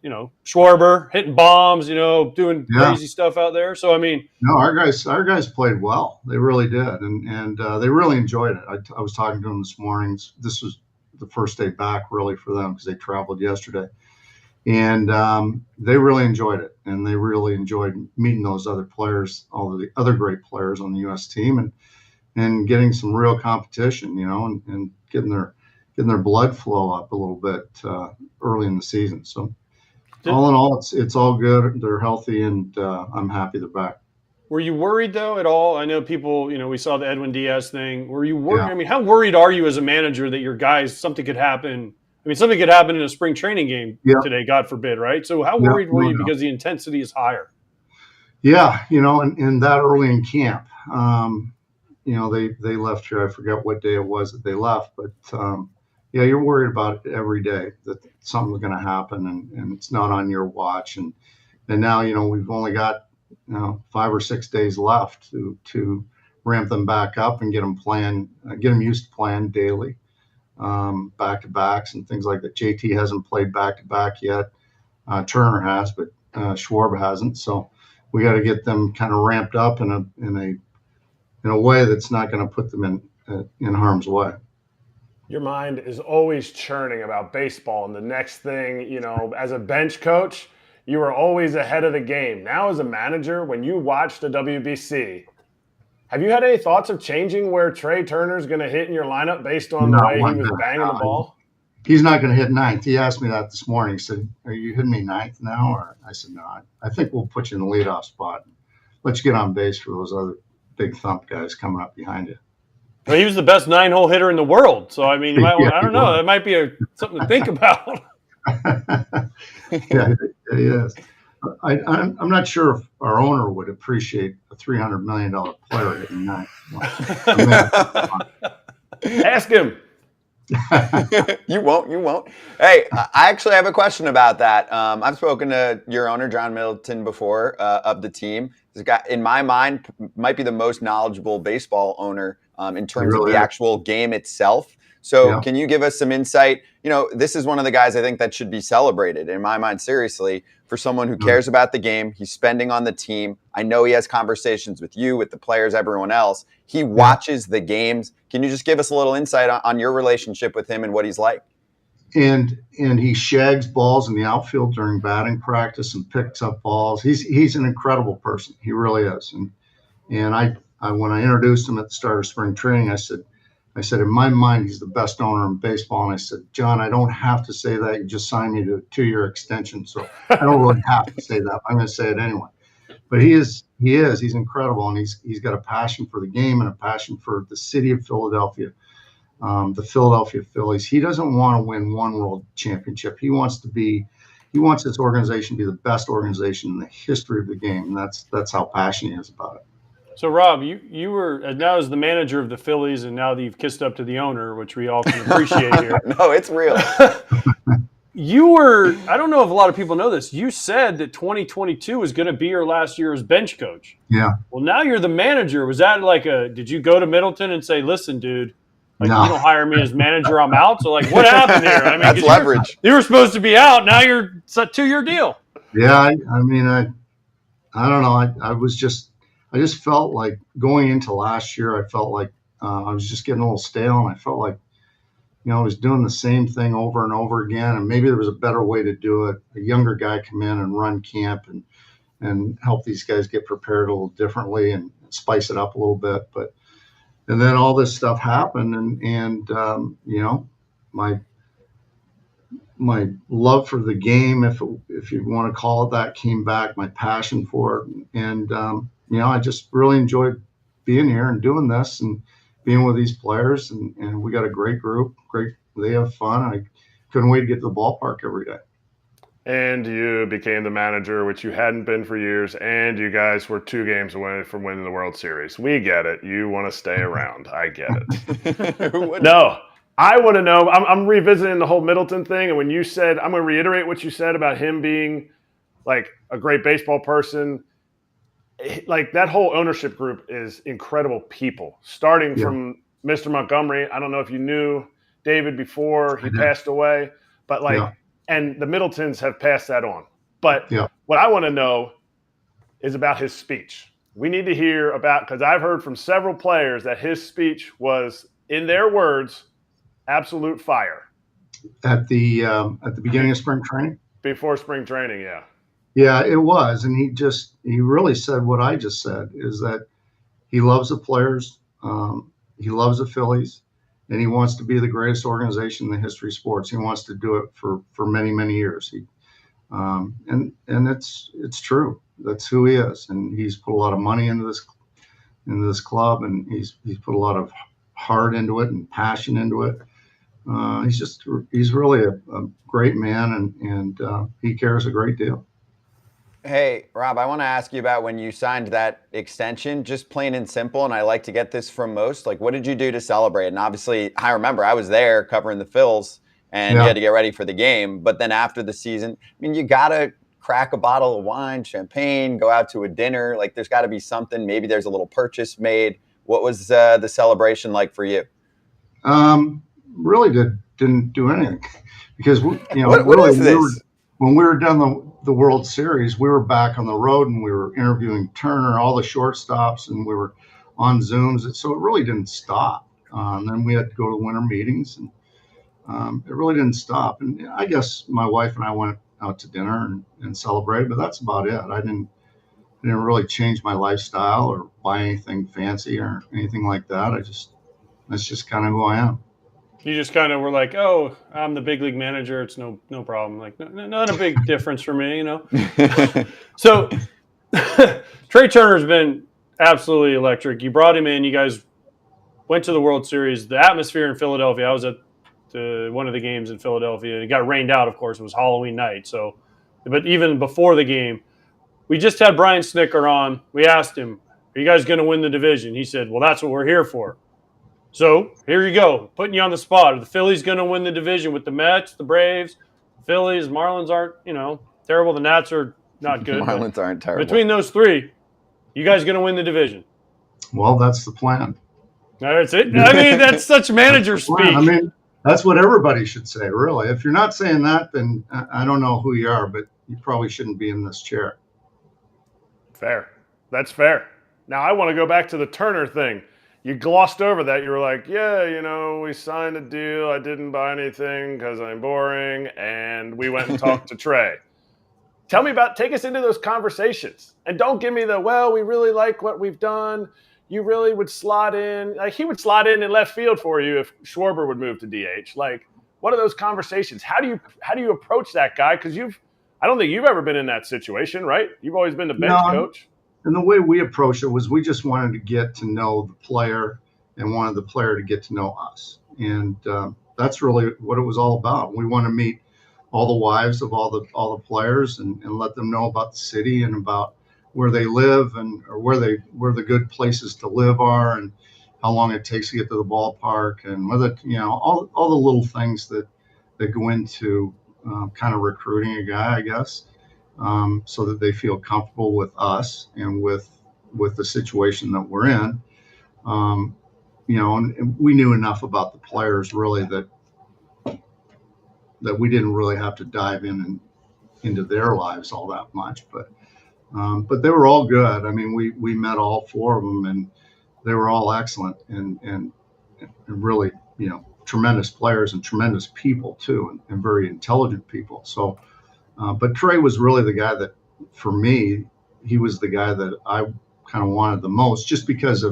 Schwarber hitting bombs, doing crazy stuff out there. So, I mean, no, our guys played well. They really did, and they really enjoyed it. I was talking to them this morning. This was the first day back, really, for them because they traveled yesterday. And they really enjoyed it, and they really enjoyed meeting those other players, all of the other great players on the U.S. team, and getting some real competition, and getting their blood flow up a little bit early in the season. So, all in all, it's all good. They're healthy, and I'm happy they're back. Were you worried though at all? I know people, we saw the Edwin Diaz thing. Were you worried? Yeah. I mean, how worried are you as a manager that your guys, something could happen? I mean, something could happen in a spring training game today, God forbid, right? So how worried were you because the intensity is higher? Yeah, and that early in camp, they left here. I forget what day it was that they left, but you're worried about it every day that something's going to happen, and it's not on your watch. And now, we've only got 5 or 6 days left to ramp them back up and get them used to playing daily. Back-to-backs and things like that. JT hasn't played back-to-back yet. Turner has, but Schwarber hasn't. So we got to get them kind of ramped up in a way that's not going to put them in harm's way. Your mind is always churning about baseball, and the next thing, as a bench coach, you were always ahead of the game. Now, as a manager, when you watch the WBC, have you had any thoughts of changing where Trey Turner's going to hit in your lineup based on the way he was banging the ball? He's not going to hit ninth. He asked me that this morning. He said, "Are you hitting me ninth now?" Or I said, "No, I think we'll put you in the leadoff spot. Let you get on base for those other big thump guys coming up behind you." Well, he was the best 9-hole hitter in the world. So, I mean, you might I don't know. That might be something to think about. Yeah, he is. I'm not sure if our owner would appreciate a $300 million player hitting ninth. Ask him. You won't. Hey, I actually have a question about that. I've spoken to your owner, John Middleton, before of the team. This guy, in my mind, might be the most knowledgeable baseball owner in terms of the actual game itself. So can you give us some insight? This is one of the guys I think that should be celebrated, in my mind, seriously, for someone who cares about the game. He's spending on the team. I know he has conversations with you, with the players, everyone else. He watches the games. Can you just give us a little insight on your relationship with him and what he's like? And he shags balls in the outfield during batting practice and picks up balls. He's an incredible person. He really is. And I when I introduced him at the start of spring training, I said, in my mind, he's the best owner in baseball. And I said, John, I don't have to say that. You just signed me to a 2-year extension. So I don't really have to say that. I'm going to say it anyway. But he's incredible. And he's got a passion for the game and a passion for the city of Philadelphia, the Philadelphia Phillies. He doesn't want to win one world championship. He wants this organization to be the best organization in the history of the game. And that's how passionate he is about it. So, Rob, you were now as the manager of the Phillies, and now that you've kissed up to the owner, which we all can appreciate here. No, it's real. You were, I don't know if a lot of people know this, you said that 2022 was going to be your last year as bench coach. Yeah. Well, now you're the manager. Was that did you go to Middleton and say, listen, dude, no. You don't hire me as manager, I'm out? So, what happened here? I mean, that's leverage. You were supposed to be out. Now it's a 2-year deal. Yeah, I don't know. I just felt like going into last year, I felt like I was just getting a little stale, and I felt like, I was doing the same thing over and over again, and maybe there was a better way to do it. A younger guy come in and run camp and help these guys get prepared a little differently and spice it up a little bit. And then all this stuff happened, and my love for the game, if you want to call it that, came back. My passion for it, and I just really enjoyed being here and doing this and being with these players. And we got a great group. They have fun. I couldn't wait to get to the ballpark every day. And you became the manager, which you hadn't been for years, and you guys were 2 games away from winning the World Series. We get it. You want to stay around. I get it. No, I want to know. I'm revisiting the whole Middleton thing, and when you said, I'm going to reiterate what you said about him being like a great baseball person. Like that whole ownership group is incredible people, starting from Mr. Montgomery. I don't know if you knew David before he passed away, but and the Middletons have passed that on. But what I want to know is about his speech. We need to hear about, because I've heard from several players that his speech was, in their words, absolute fire. At the beginning of spring training? Before spring training, yeah. Yeah, it was. And he really said what I just said, is that he loves the players, he loves the Phillies, and he wants to be the greatest organization in the history of sports. He wants to do it for many, many years. And it's true. That's who he is. And he's put a lot of money into this club, and he's put a lot of heart into it and passion into it. He's really a great man, and he cares a great deal. Hey, Rob, I want to ask you about when you signed that extension, just plain and simple, and I like to get this from most. Like, what did you do to celebrate? And obviously, I remember I was there covering the Phils, and you had to get ready for the game. But then after the season, I mean, you got to crack a bottle of wine, champagne, go out to a dinner. Like, there's got to be something. Maybe there's a little purchase made. What was the celebration like for you? Really didn't do anything because, what is this? When we were done the World Series, we were back on the road and we were interviewing Turner, all the shortstops, and we were on Zooms. So it really didn't stop. Then we had to go to winter meetings, and it really didn't stop. And I guess my wife and I went out to dinner and celebrated, but that's about it. I didn't really change my lifestyle or buy anything fancy or anything like that. That's just kind of who I am. You just kind of were like, oh, I'm the big league manager. It's no problem. Like, not a big difference for me, So Trey Turner's been absolutely electric. You brought him in. You guys went to the World Series. The atmosphere in Philadelphia, I was at one of the games in Philadelphia. It got rained out, of course. It was Halloween night. So, but even before the game, we just had Brian Snitker on. We asked him, are you guys going to win the division? He said, well, that's what we're here for. So here you go, putting you on the spot. Are the Phillies going to win the division with the Mets, the Braves, Phillies? Marlins aren't, terrible. The Nats are not good. Marlins aren't terrible. Between those three, you guys going to win the division? Well, that's the plan. That's it. I mean, that's such manager speak. I mean, that's what everybody should say, really. If you're not saying that, then I don't know who you are, but you probably shouldn't be in this chair. Fair. That's fair. Now I want to go back to the Turner thing. You glossed over that. You were like, yeah, we signed a deal. I didn't buy anything because I'm boring. And we went and talked to Trey. Take us into those conversations. And don't give me we really like what we've done. You really would slot in. Like, he would slot in left field for you if Schwarber would move to DH. Like, what are those conversations? How do you approach that guy? Because I don't think you've ever been in that situation, right? You've always been the bench coach. And the way we approached it was we just wanted to get to know the player and wanted the player to get to know us. And that's really what it was all about. We want to meet all the wives of all the players and let them know about the city and about where they live and or where the good places to live are and how long it takes to get to the ballpark and whether, all the little things that go into kind of recruiting a guy, I guess. So that they feel comfortable with us and with the situation that we're in, and we knew enough about the players really that we didn't really have to dive into their lives all that much, but they were all good. I mean, we met all four of them and they were all excellent and really, tremendous players and tremendous people too, and very intelligent people. So. But Trey was really the guy that, for me, he was the guy that I kind of wanted the most just because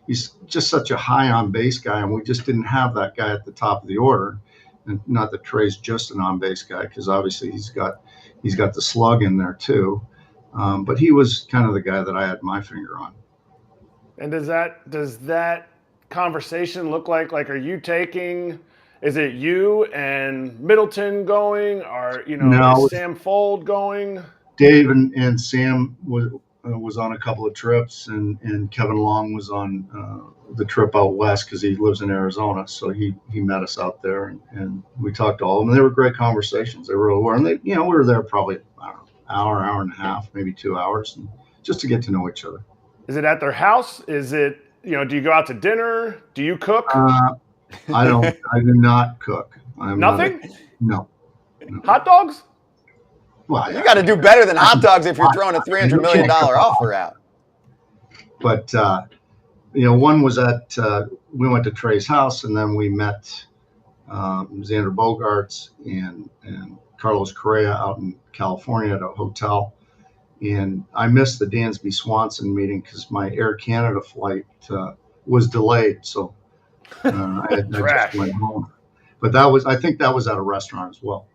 he's just such a high on base guy. And we just didn't have that guy at the top of the order. And not that Trey's just an on base guy, because obviously he's got the slug in there too. But he was kind of the guy that I had my finger on. And does that conversation look like are you taking... Is it you and Middleton going, or is Sam Fold going? Dave and Sam was on a couple of trips, and Kevin Long was on the trip out west because he lives in Arizona. So he met us out there, and we talked to all of them. And they were great conversations. They really were, and we were there probably hour and a half, maybe 2 hours, and just to get to know each other. Is it at their house? Is it, do you go out to dinner? Do you cook? I do not cook. Nothing? No. Hot dogs? Well, You got to do better than hot dogs if you're throwing a $300 million offer out. But, one was we went to Trey's house, and then we met Xander Bogaerts and Carlos Correa out in California at a hotel. And I missed the Dansby Swanson meeting because my Air Canada flight was delayed. So I just went home. But I think that was at a restaurant as well.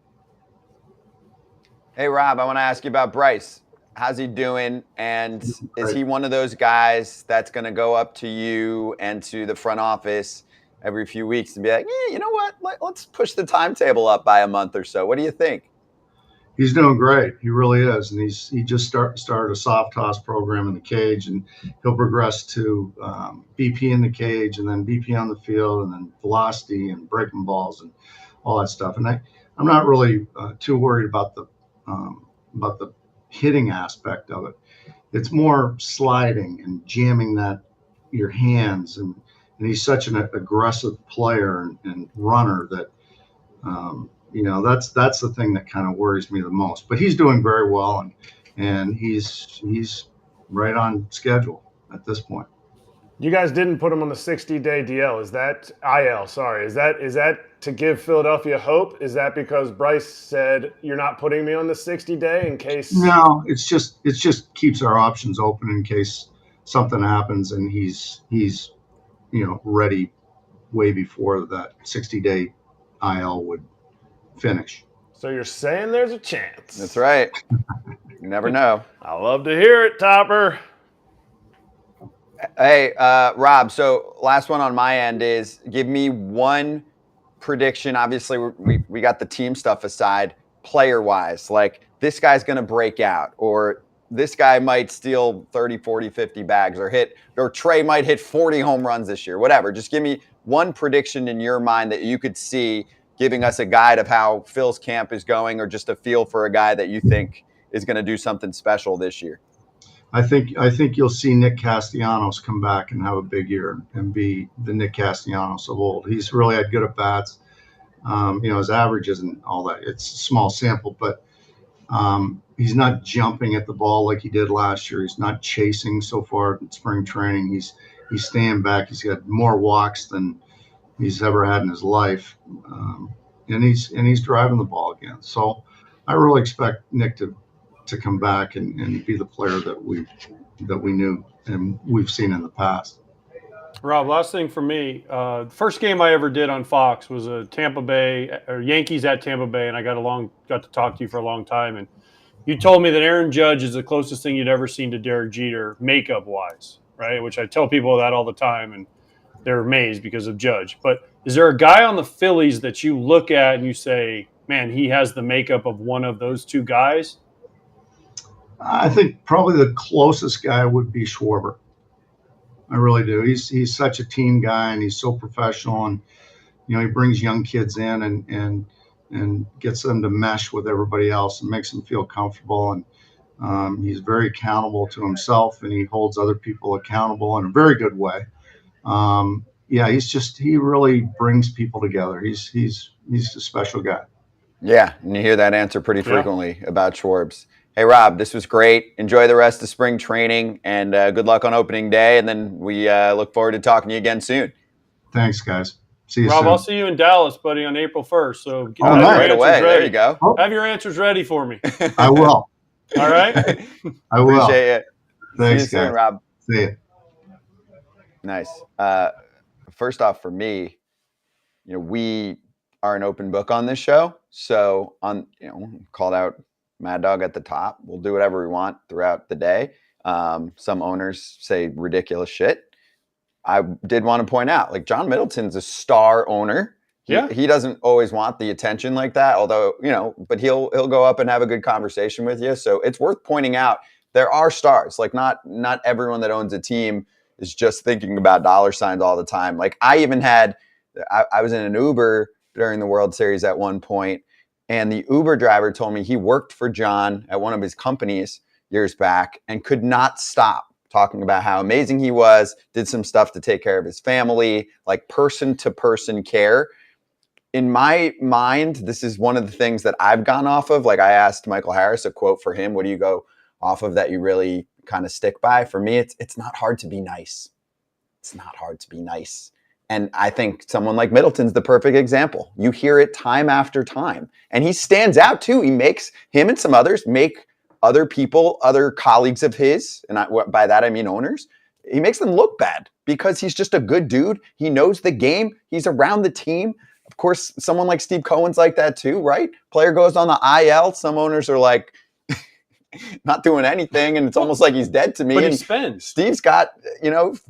Hey, Rob, I want to ask you about Bryce. How's he doing? And is he one of those guys that's going to go up to you and to the front office every few weeks and be like, you know what? Let's push the timetable up by a month or so. What do you think? He's doing great. He really is. And he just started a soft toss program in the cage, and he'll progress to BP in the cage, and then BP on the field, and then velocity and breaking balls and all that stuff. And I'm not really too worried about the hitting aspect of it. It's more sliding and jamming your hands, and he's such an aggressive player and runner that that's the thing that kind of worries me the most. But he's doing very well, and he's right on schedule at this point. You guys didn't put him on the 60-day DL. Is that IL? Sorry. Is that to give Philadelphia hope? Is that because Bryce said you're not putting me on the 60-day in case? No, it's just keeps our options open in case something happens, and he's ready way before that 60-day IL would finish. So you're saying there's a chance? That's right. You never know. I love to hear it, Topper. Hey, Rob, so last one on my end is give me one prediction. Obviously, we got the team stuff aside, player-wise. Like, this guy's going to break out, or this guy might steal 30, 40, 50 bags, or Trey might hit 40 home runs this year, whatever. Just give me one prediction in your mind that you could see giving us a guide of how Phil's camp is going, or just a feel for a guy that you think is going to do something special this year. I think you'll see Nick Castellanos come back and have a big year and be the Nick Castellanos of old. He's really had good at bats. His average isn't all that. It's a small sample, but he's not jumping at the ball like he did last year. He's not chasing so far in spring training. He's staying back. He's got more walks than he's ever had in his life, and he's driving the ball again. So I really expect Nick to come back and be the player that we knew and we've seen in the past. Rob, last thing for me, the first game I ever did on Fox was a Yankees at Tampa Bay, and I got to talk to you for a long time, and you told me that Aaron Judge is the closest thing you'd ever seen to Derek Jeter makeup wise, right? Which I tell people that all the time, and they're amazed because of Judge. But is there a guy on the Phillies that you look at and you say, man, he has the makeup of one of those two guys? I think probably the closest guy would be Schwarber. I really do. He's such a team guy, and he's so professional, and he brings young kids in and gets them to mesh with everybody else and makes them feel comfortable. And he's very accountable to himself, and he holds other people accountable in a very good way. He really brings people together. He's a special guy. Yeah, and you hear that answer pretty frequently about Schwarbs. Hey, Rob, this was great. Enjoy the rest of spring training, and good luck on opening day. And then we look forward to talking to you again soon. Thanks, guys. See you Rob, soon. I'll see you in Dallas, buddy, on April 1st. So right away. There you go. Have your answers ready for me. I will. All right? I will. Appreciate it. Thanks, see you soon, guys. Rob. See you. Nice. First off, for me, we are an open book on this show. So called out Mad Dog at the top. We'll do whatever we want throughout the day. Some owners say ridiculous shit. I did want to point out, John Middleton's a star owner. He doesn't always want the attention like that, although, but he'll go up and have a good conversation with you. So it's worth pointing out there are stars. Not everyone that owns a team is just thinking about dollar signs all the time. I even had, I was in an Uber during the World Series at one point, And the Uber driver told me he worked for John at one of his companies years back and could not stop talking about how amazing he was, did some stuff to take care of his family, like person-to-person care. In my mind, this is one of the things that I've gone off of. Like I asked Michael Harris a quote for him. What do you go off of that you really kind of stick by? For me, it's not hard to be nice. It's not hard to be nice. And I think someone like Middleton's the perfect example. You hear it time after time. And he stands out too. Him and some others make other people, other colleagues of his, and by that I mean owners, he makes them look bad because he's just a good dude. He knows the game. He's around the team. Of course, someone like Steve Cohen's like that too, right? Player goes on the IL. Some owners are like, not doing anything, and it's almost like he's dead to me. But he and spends. Steve's got,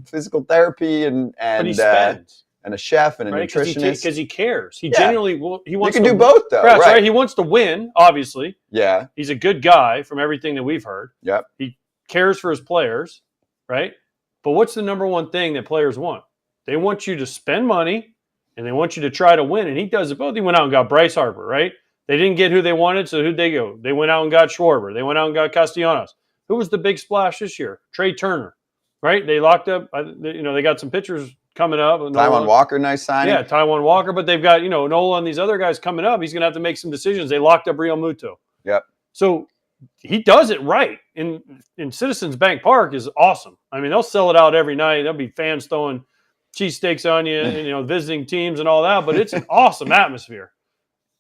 physical therapy and he spends. And a chef and a right? nutritionist. Because he cares. He genuinely he wants you to can do both, though. Right. He wants to win, obviously. Yeah. He's a good guy from everything that we've heard. Yep. He cares for his players, right? But what's the number one thing that players want? They want you to spend money, and they want you to try to win, and he does it both. He went out and got Bryce Harper, right? They didn't get who they wanted, so who'd they go? They went out and got Schwarber. They went out and got Castellanos. Who was the big splash this year? Trey Turner, right? They locked up, they got some pitchers coming up. Taijuan Walker, nice signing. Yeah, Taijuan Walker, but they've got, Nola and these other guys coming up. He's going to have to make some decisions. They locked up Real Muto. Yep. So he does it right. In Citizens Bank Park is awesome. I mean, they'll sell it out every night. There'll be fans throwing cheesesteaks on you and, visiting teams and all that, but it's an awesome atmosphere.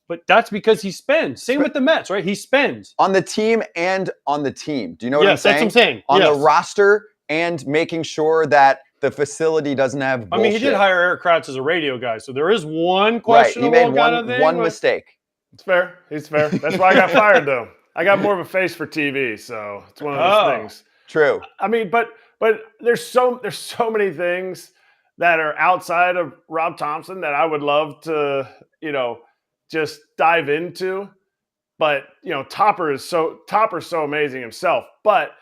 But that's because he spends. Same with the Mets, right? He spends. On the team and on the team. Do you know what I'm saying? Yes, that's what I'm saying. On the roster and making sure that the facility doesn't have bullshit. I mean, he did hire Eric Kratz as a radio guy, so there is one questionable right. He made kind of thing. one mistake. It's fair. He's fair. That's why I got fired, though. I got more of a face for TV, so it's one of those things. True. I mean, but there's so many things that are outside of Rob Thomson that I would love to, just dive into. But, Topper's so amazing himself. But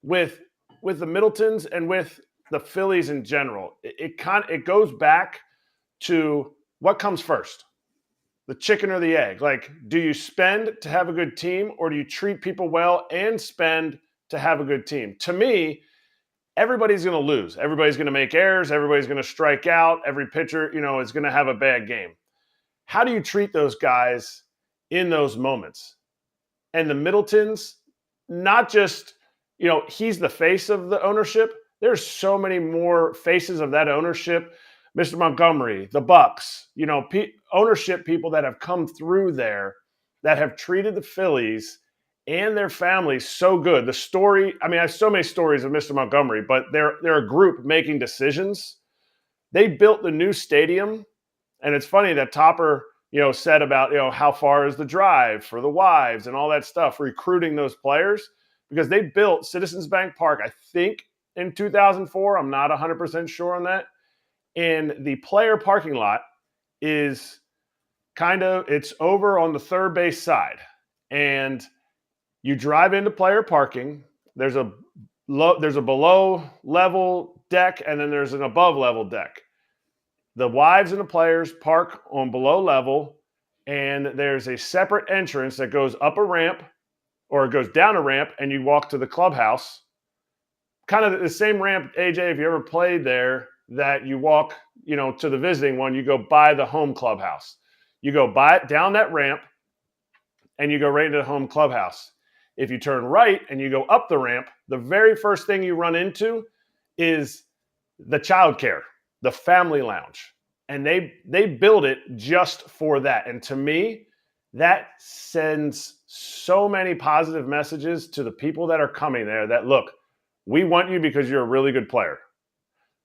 with the Middletons and with the Phillies in general, it goes back to what comes first, the chicken or the egg. Like, do you spend to have a good team, or do you treat people well and spend to have a good team? To me, everybody's going to lose. Everybody's going to make errors. Everybody's going to strike out. Every pitcher, is going to have a bad game. How do you treat those guys in those moments? And the Middletons, not just, he's the face of the ownership. There's so many more faces of that ownership. Mr. Montgomery, the Bucks, ownership people that have come through there that have treated the Phillies and their families so good. The story, I have so many stories of Mr. Montgomery, but they're a group making decisions. They built the new stadium, and it's funny that Topper, said about, how far is the drive for the wives and all that stuff, recruiting those players, because they built Citizens Bank Park, I think, in 2004. I'm not 100% sure on that. And the player parking lot is it's over on the third base side. And you drive into player parking. There's a below level deck, and then there's an above level deck. The wives and the players park on below level, and there's a separate entrance that goes up a ramp, or it goes down a ramp, and you walk to the clubhouse. Kind of the same ramp, AJ, if you ever played there, that you walk, to the visiting one, you go by the home clubhouse. You go down that ramp, and you go right into the home clubhouse. If you turn right and you go up the ramp, the very first thing you run into is the childcare, the family lounge. And they build it just for that. And to me, that sends so many positive messages to the people that are coming there that, look, we want you because you're a really good player.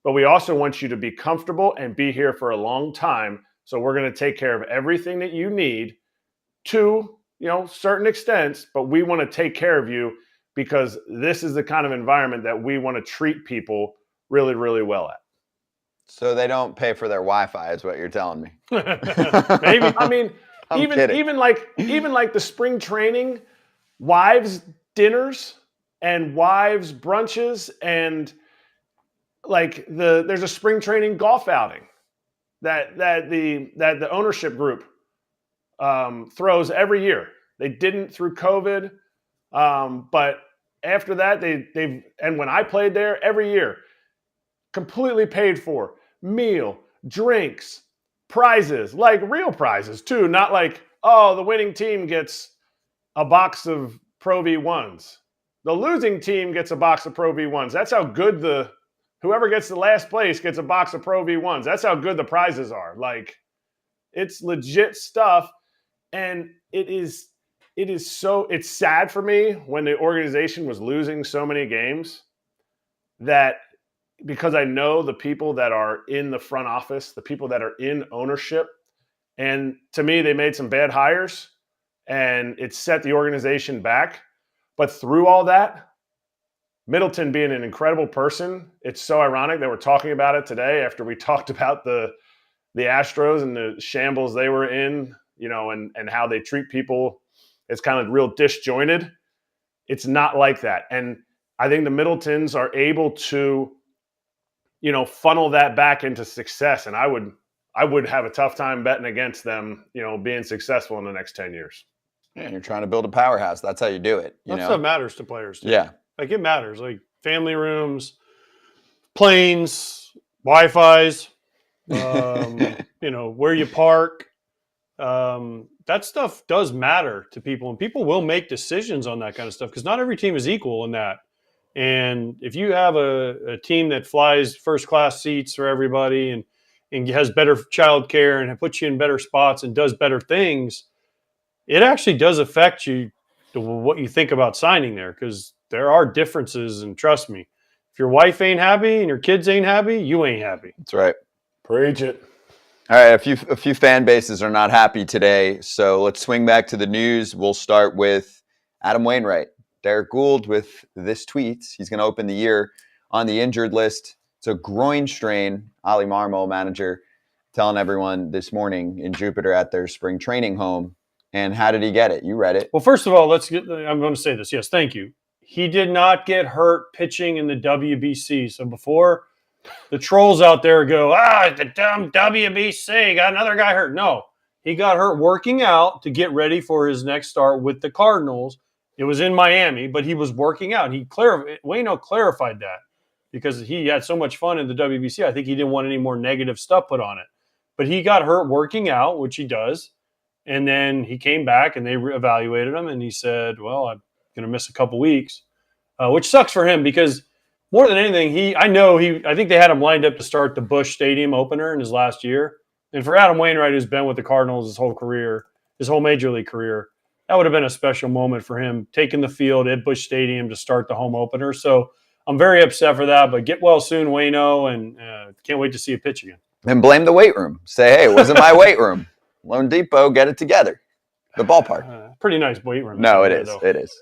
But we also want you to be comfortable and be here for a long time. So we're going to take care of everything that you need to, certain extents, but we want to take care of you because this is the kind of environment that we want to treat people really, really well at. So they don't pay for their Wi-Fi is what you're telling me. Maybe. Even like the spring training wives dinners and wives brunches, and like there's a spring training golf outing that the ownership group throws every year. They didn't through COVID, but after that, and when I played there, every year, completely paid for, meal, drinks, prizes, like real prizes too, not like, oh, the winning team gets a box of Pro V1s. The losing team gets a box of Pro V1s. That's how good whoever gets the last place gets a box of Pro V1s. That's how good the prizes are. Like, it's legit stuff. And it's sad for me when the organization was losing so many games that, because I know the people that are in the front office, the people that are in ownership, and to me, they made some bad hires and it set the organization back. But through all that, Middleton being an incredible person, it's so ironic that we're talking about it today after we talked about the Astros and the shambles they were in, and how they treat people. It's kind of real disjointed. It's not like that. And I think the Middletons are able to, funnel that back into success. And I would have a tough time betting against them, being successful in the next 10 years. Yeah, you're trying to build a powerhouse. That's how you do it. That's what matters to players too. Yeah. Like, it matters. Like, family rooms, planes, Wi-Fi's, where you park. That stuff does matter to people, and people will make decisions on that kind of stuff because not every team is equal in that. And if you have a team that flies first class seats for everybody and has better childcare and puts you in better spots and does better things, it actually does affect you to what you think about signing there, because there are differences. And trust me, if your wife ain't happy and your kids ain't happy, you ain't happy. That's right. Preach it. All right, a few fan bases are not happy today, so let's swing back to the news. We'll start with Adam Wainwright. Derek Gould with this tweet. He's going to open the year on the injured list. It's a groin strain. Ali Marmol, manager, telling everyone this morning in Jupiter at their spring training home. And how did he get it? You read it. Well, first of all, I'm going to say this. Yes, thank you. He did not get hurt pitching in the WBC. So before the trolls out there go, the dumb WBC, got another guy hurt. No, he got hurt working out to get ready for his next start with the Cardinals. It was in Miami, but he was working out. Waino clarified that because he had so much fun in the WBC. I think he didn't want any more negative stuff put on it. But he got hurt working out, which he does. And then he came back and they evaluated him, and he said, well, I'm going to miss a couple weeks, which sucks for him because more than anything, I think they had him lined up to start the Busch Stadium opener in his last year. And for Adam Wainwright, who's been with the Cardinals his whole career, his whole major league career, that would have been a special moment for him, taking the field at Busch Stadium to start the home opener. So I'm very upset for that, but get well soon, Waino, and can't wait to see you pitch again. And blame the weight room. Say, hey, it wasn't my weight room. Lone Depot, get it together. The ballpark. Pretty nice weight room. No, it is. Though. It is.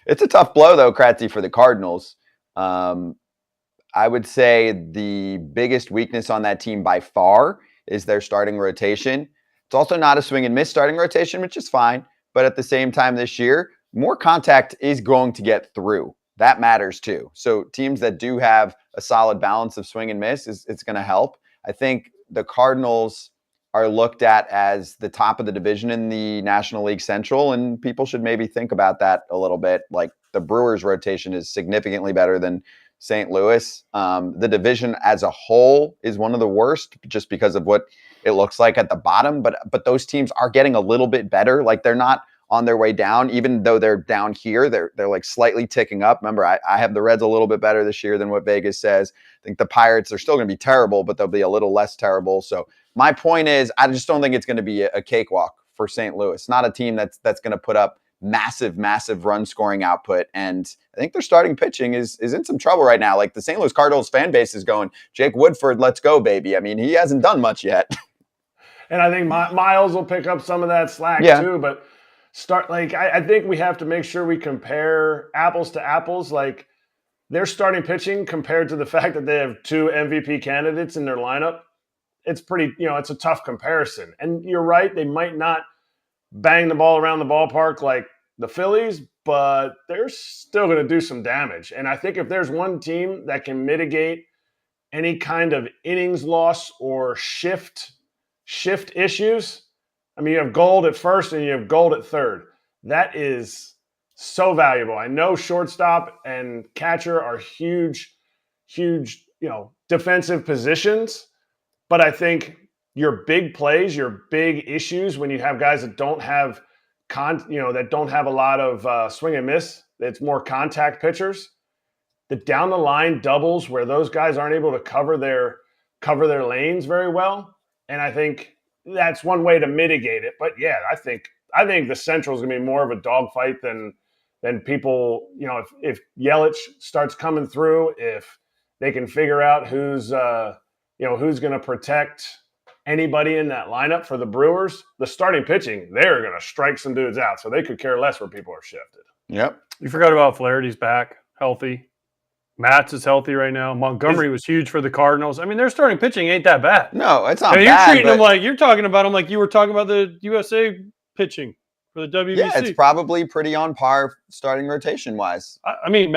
It's a tough blow, though, Kratzy, for the Cardinals. I would say the biggest weakness on that team by far is their starting rotation. It's also not a swing and miss starting rotation, which is fine. But at the same time this year, more contact is going to get through. That matters, too. So teams that do have a solid balance of swing and miss, it's going to help. I think the Cardinals are looked at as the top of the division in the National League Central, and people should maybe think about that a little bit. Like, the Brewers' rotation is significantly better than St. Louis. The division as a whole is one of the worst just because of what it looks like at the bottom, but those teams are getting a little bit better. Like, they're not on their way down, even though they're down here, they're like slightly ticking up. Remember, I have the Reds a little bit better this year than what Vegas says. I think the Pirates are still going to be terrible, but they'll be a little less terrible. So my point is, I just don't think it's going to be a cakewalk for St. Louis. Not a team that's going to put up massive run scoring output. And I think their starting pitching is in some trouble right now. Like, the St. Louis Cardinals fan base is going, Jake Woodford, let's go, baby. I mean, he hasn't done much yet. And I think Miles will pick up some of that slack too, but I think we have to make sure we compare apples to apples. Like, their starting pitching compared to the fact that they have two MVP candidates in their lineup, it's pretty, it's a tough comparison. And you're right, they might not bang the ball around the ballpark like the Phillies, but they're still going to do some damage. And I think if there's one team that can mitigate any kind of innings loss or shift shift issues, I mean, you have Gold at first and you have Gold at third. That is so valuable. I know shortstop and catcher are huge, defensive positions, but I think your big plays, your big issues when you have guys that don't have that don't have a lot of swing and miss, it's more contact pitchers. The down the line doubles where those guys aren't able to cover their lanes very well, and I think that's one way to mitigate it. But yeah, I think the Central is going to be more of a dogfight than people. If Yelich starts coming through, if they can figure out who's going to protect anybody in that lineup for the Brewers, the starting pitching, they're going to strike some dudes out. So they could care less where people are shifted. Yep. You forgot about Flaherty's back, healthy. Matz is healthy right now. Montgomery was huge for the Cardinals. I mean, their starting pitching ain't that bad. No, it's not You're bad. treating them like you're talking about them like you were talking about the USA pitching for the WBC. Yeah, it's probably pretty on par starting rotation wise. I mean,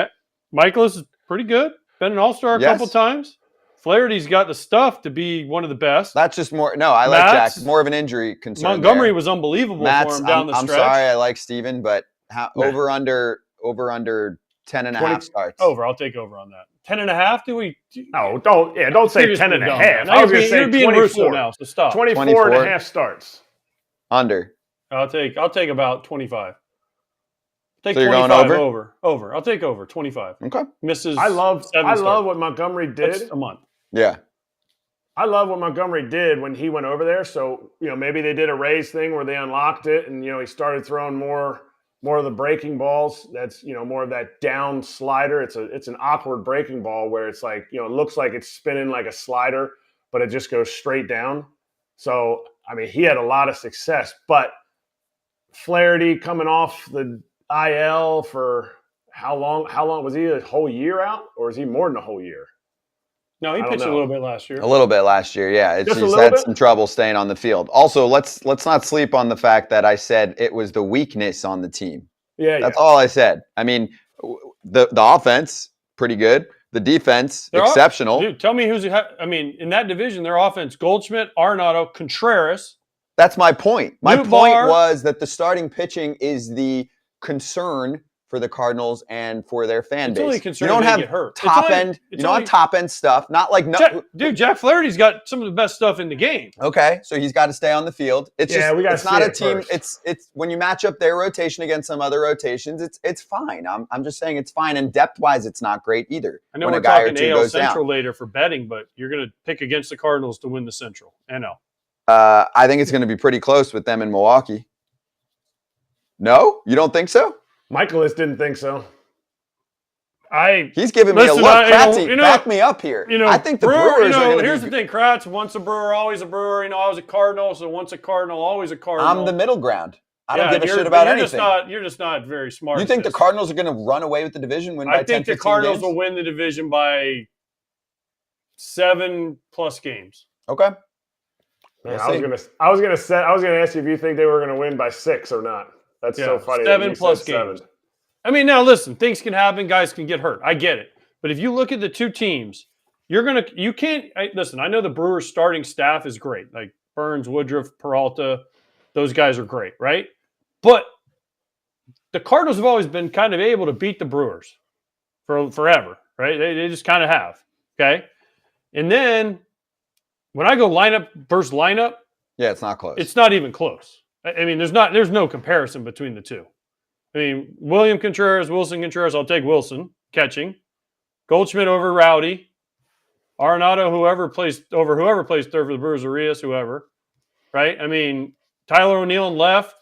Michaelis is pretty good. Been an all-star a couple times. Flaherty's got the stuff to be one of the best. That's just more. No, I like Jack. More of an injury concern. Montgomery was unbelievable for him down the stretch. I'm sorry, I like Steven, but over under 10.5 starts. Over. I'll take over on that. 10.5? Do we? No, don't say 10.5. I was going to say 24 now, so stop. 24 and a half starts. Under. I'll take about 25. Take so you're 25 going over? Over. I'll take over 25. Okay. Misses. I love what Montgomery did. That's a month. Yeah. I love what Montgomery did when he went over there. So, maybe they did a Rays thing where they unlocked it and, he started throwing more of the breaking balls. That's, more of that down slider. It's an awkward breaking ball where it's like, it looks like it's spinning like a slider, but it just goes straight down. So, I mean, he had a lot of success, but Flaherty coming off the IL for how long? How long was he? A whole year out, or is he more than a whole year? No, he pitched a little bit last year. A little bit last year, yeah. He's had some trouble staying on the field. Also, let's not sleep on the fact that I said it was the weakness on the team. Yeah, that's all I said. I mean, the offense pretty good. The defense exceptional. Dude, tell me who's. I mean, in that division, their offense: Goldschmidt, Arenado, Contreras. That's my point. My point was that the starting pitching is the concern for the Cardinals and for their fan base. You don't have top end. You don't have top end stuff. Not like Jack Flaherty's got some of the best stuff in the game. Okay, so he's got to stay on the field. It's it's not a team. First. It's when you match up their rotation against some other rotations, it's fine. I'm just saying it's fine. And depth wise, it's not great either. I know we're talking AL Central later for betting, but you're going to pick against the Cardinals to win the Central. NL. I think it's going to be pretty close with them in Milwaukee. No, you don't think so? Michaelis didn't think so. He's giving me a look. Kratzy, back me up here. I think the Brewers are going to. Here's the thing, Kratz. Once a Brewer, always a Brewer. I was a Cardinal, so once a Cardinal, always a Cardinal. I'm the middle ground. I don't give a shit about anything. You're just not very smart. You think the Cardinals are going to run away with the division? Win by 10, 15 games? I think the Cardinals will win the division by 7+ games. Okay. Man, I was gonna ask you if you think they were gonna win by 6 or not. That's so funny. 7+ games. 7. I mean, now listen, things can happen. Guys can get hurt. I get it. But if you look at the two teams, listen, I know the Brewers starting staff is great. Like Burns, Woodruff, Peralta, those guys are great, right? But the Cardinals have always been kind of able to beat the Brewers forever, right? They just kind of have, okay? And then when I go lineup versus lineup, yeah, it's not close. It's not even close. I mean, there's no comparison between the two. I mean, Wilson Contreras, I'll take Wilson catching. Goldschmidt over Rowdy. Arenado, whoever plays third for the Brewers, Urias, whoever. Right? I mean, Tyler O'Neill in left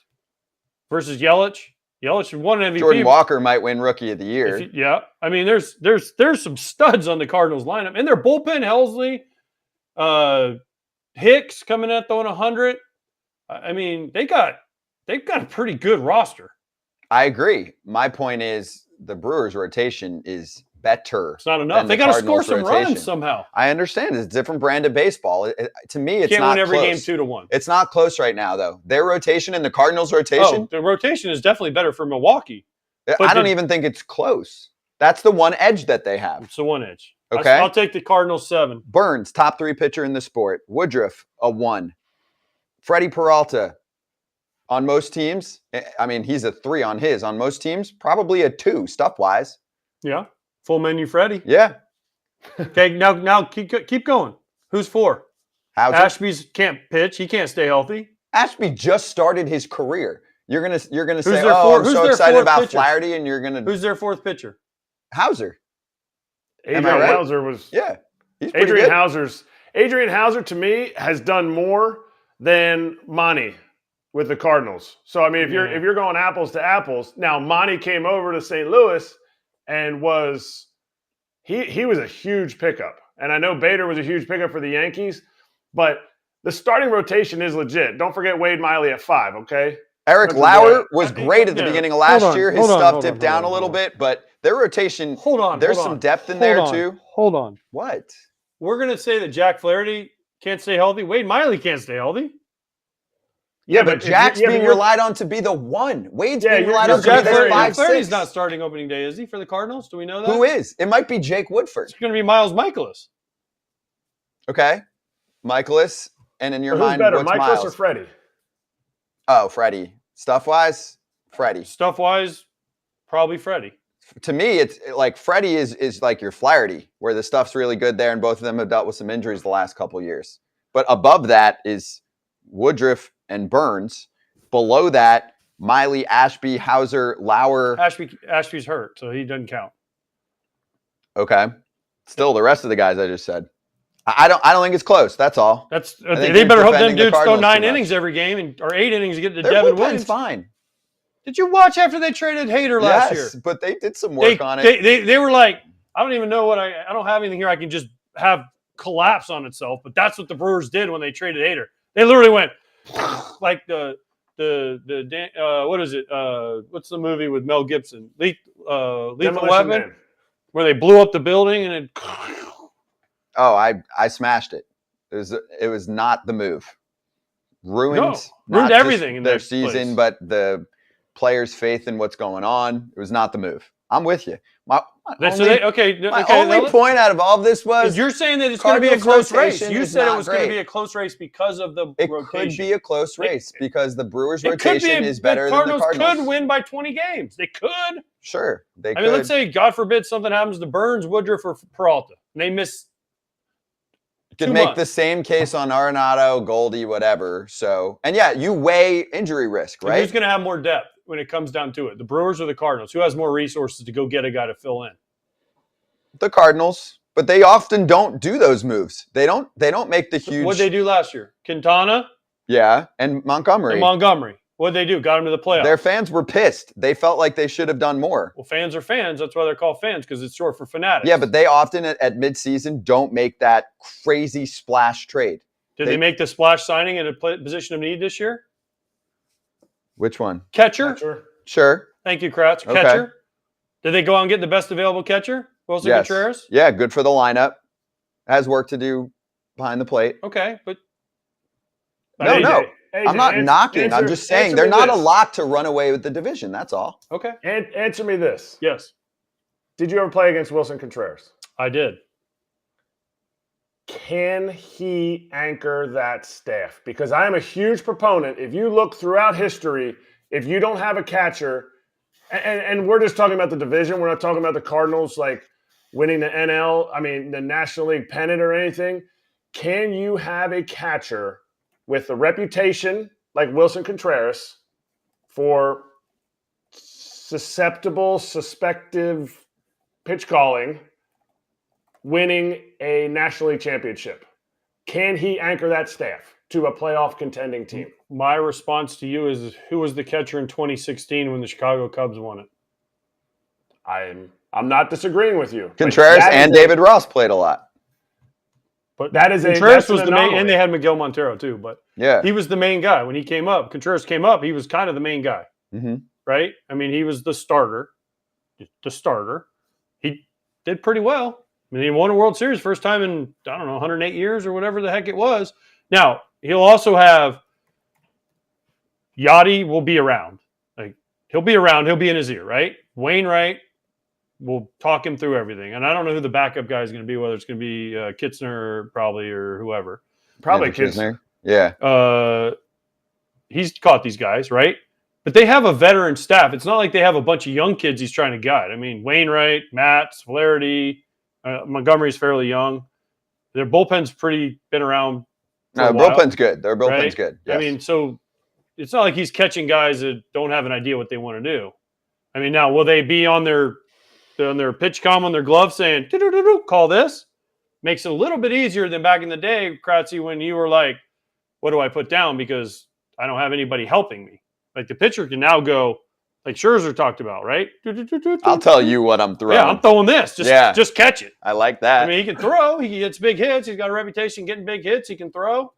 versus Yelich. Yelich won an MVP. Jordan Walker might win Rookie of the Year. Yeah. I mean, there's some studs on the Cardinals lineup. And their bullpen, Helsley, Hicks coming out throwing 100. I mean, they've got a pretty good roster. I agree. My point is the Brewers' rotation is better. It's not enough. They got to score some runs somehow. I understand. It's a different brand of baseball. To me, it's not close. Can't win every game 2-1. It's not close right now, though. Their rotation and the Cardinals' rotation. The rotation is definitely better for Milwaukee. I don't even think it's close. That's the one edge that they have. It's the one edge. Okay. I'll take the Cardinals 7. Burns, top 3 pitcher in the sport. Woodruff, a 1. Freddie Peralta on most teams. I mean, he's a 3 on his. On most teams, probably a 2 stuff-wise. Yeah. Full menu Freddie. Yeah. Okay, now keep going. Who's 4? Hauser. Ashby's can't pitch. He can't stay healthy. Ashby just started his career. You're gonna say, their "Oh, I'm who's so their excited fourth about pitcher? Flaherty," and you're gonna Who's their 4th pitcher? Hauser. Adrian right? Hauser was. Yeah, he's pretty Adrian good. Adrian Hauser to me has done more than Monty with the Cardinals. So I mean, if you're going apples to apples, now Monty came over to St. Louis and was he was a huge pickup, and I know Bader was a huge pickup for the Yankees, but the starting rotation is legit. Don't forget Wade Miley at 5. Okay. Eric Lauer was great at the beginning of last year. His stuff dipped down a little bit, but their rotation. There's some depth in there too. Hold on. What? We're gonna say that Jack Flaherty can't stay healthy. Wade Miley can't stay healthy. Yeah, but Jack's being relied on to be the 1. Wade's being relied on to be the 5, 6. Flaherty's not starting opening day, is he, for the Cardinals? Do we know that? Who is? It might be Jake Woodford. It's going to be Miles Michaelis. Okay. Michaelis. And in your mind, better, what's Michaelis Miles? or Freddie? Oh, Freddie. Stuff-wise, Freddie. Stuff-wise, probably Freddie. To me, it's like Freddie is like your Flaherty, where the stuff's really good there, and both of them have dealt with some injuries the last couple of years. But above that is Woodruff and Burns. Below that, Miley, Ashby, Hauser, Lauer. Ashby's hurt, so he doesn't count. Okay. Still, the rest of the guys I just said. I don't think it's close. That's all. They better hope them dudes throw 9 innings every game or 8 innings to get to Devin Williams. Fine. Did you watch after they traded Hader last year? Yes, but they did some work on it. They were like, I don't even know what I don't have anything here. I can just have collapse on itself. But that's what the Brewers did when they traded Hader. They literally went like the what is it? What's the movie with Mel Gibson? Lethal Weapon, Man. Where they blew up the building and it. Oh, I smashed it. It was not the move. Ruined everything in their season, but the players' faith in what's going on. It was not the move. I'm with you. My only point out of all of this was you're saying that it's going to be a close race. You said it was going to be a close race because of the rotation. It could be a close race because the Brewers' rotation is better than the Cardinals. Could win by 20 games. They could. Sure, they could. I mean, let's say, God forbid, something happens to Burns, Woodruff, or Peralta, and they miss. Could make the same case on Arenado, Goldie, whatever. So, and yeah, you weigh injury risk, right? Who's going to have more depth when it comes down to it? The Brewers or the Cardinals? Who has more resources to go get a guy to fill in? The Cardinals, but they often don't do those moves. They don't make the huge. What did they do last year? Quintana? Yeah, and Montgomery. What did they do? Got him to the playoffs. Their fans were pissed. They felt like they should have done more. Well, fans are fans. That's why they're called fans, because it's short for fanatics. Yeah, but they often at midseason don't make that crazy splash trade. Did they make the splash signing at a position of need this year? Which one? Catcher. Sure. Thank you, Kratz. Okay. Catcher. Did they go out and get the best available catcher? Wilson Contreras? Yeah, good for the lineup. Has work to do behind the plate. Okay, but no. AJ, I'm not knocking. I'm just saying they're not a lock to run away with the division. That's all. Okay. And answer me this. Yes. Did you ever play against Wilson Contreras? I did. Can he anchor that staff? Because I am a huge proponent. If you look throughout history, if you don't have a catcher, and we're just talking about the division, we're not talking about the Cardinals like winning the the National League pennant or anything. Can you have a catcher with a reputation like Wilson Contreras for suspective pitch calling, winning a National League championship? Can he anchor that staff to a playoff contending team? My response to you is, who was the catcher in 2016 when the Chicago Cubs won it? I'm not disagreeing with you. Contreras and David Ross played a lot. But Contreras was the main, and they had Miguel Montero too. But yeah, he was the main guy when he came up. Contreras came up; he was kind of the main guy, right? I mean, he was the starter. He did pretty well. I mean, he won a World Series first time in 108 years or whatever the heck it was. Now he'll also have Yachty will be around. Like he'll be around. He'll be in his ear, right? Wainwright. We'll talk him through everything. And I don't know who the backup guy is going to be, whether it's going to be Kitzner probably or whoever. Probably Kitzner. Yeah. he's caught these guys, right? But they have a veteran staff. It's not like they have a bunch of young kids he's trying to guide. I mean, Wainwright, Matz, Flaherty, Montgomery's fairly young. Their bullpen's been around. No, bullpen's good. Their bullpen's right? good. Yes. I mean, so it's not like he's catching guys that don't have an idea what they want to do. I mean, now will they be on their pitch comm on their glove saying, call this? Makes it a little bit easier than back in the day, Kratzy, when you were like, what do I put down? Because I don't have anybody helping me. Like the pitcher can now go, like Scherzer talked about, right? I'll tell you what I'm throwing. Yeah, I'm throwing this. Just catch it. I like that. I mean, he can throw. He gets big hits. He's got a reputation getting big hits. He can throw.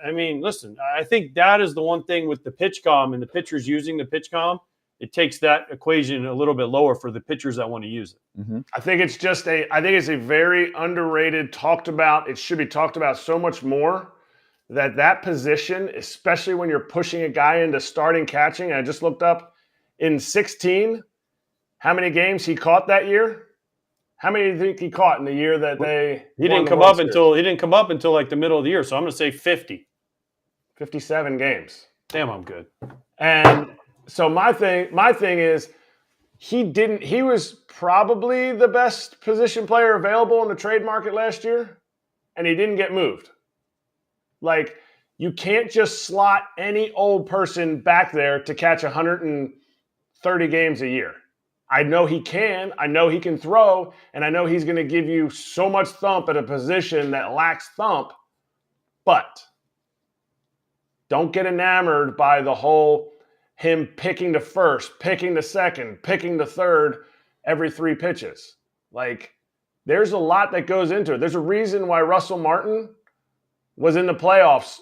I mean, listen, I think that is the one thing with the pitch comm and the pitchers using the pitch comm. It takes that equation a little bit lower for the pitchers that want to use it. Mm-hmm. I think it's a very underrated, talked about. It should be talked about so much more. That position, especially when you're pushing a guy into starting catching. I just looked up in 16, how many games he caught that year? How many do you think he caught in the year that he didn't come up until like the middle of the year. So I'm going to say 50. 57 games. Damn, I'm good. And so my thing is he was probably the best position player available in the trade market last year, and he didn't get moved. Like, you can't just slot any old person back there to catch 130 games a year. I know he can. I know he can throw, and I know he's going to give you so much thump at a position that lacks thump. But don't get enamored by the whole him picking the first, picking the second, picking the third every 3 pitches. Like, there's a lot that goes into it. There's a reason why Russell Martin was in the playoffs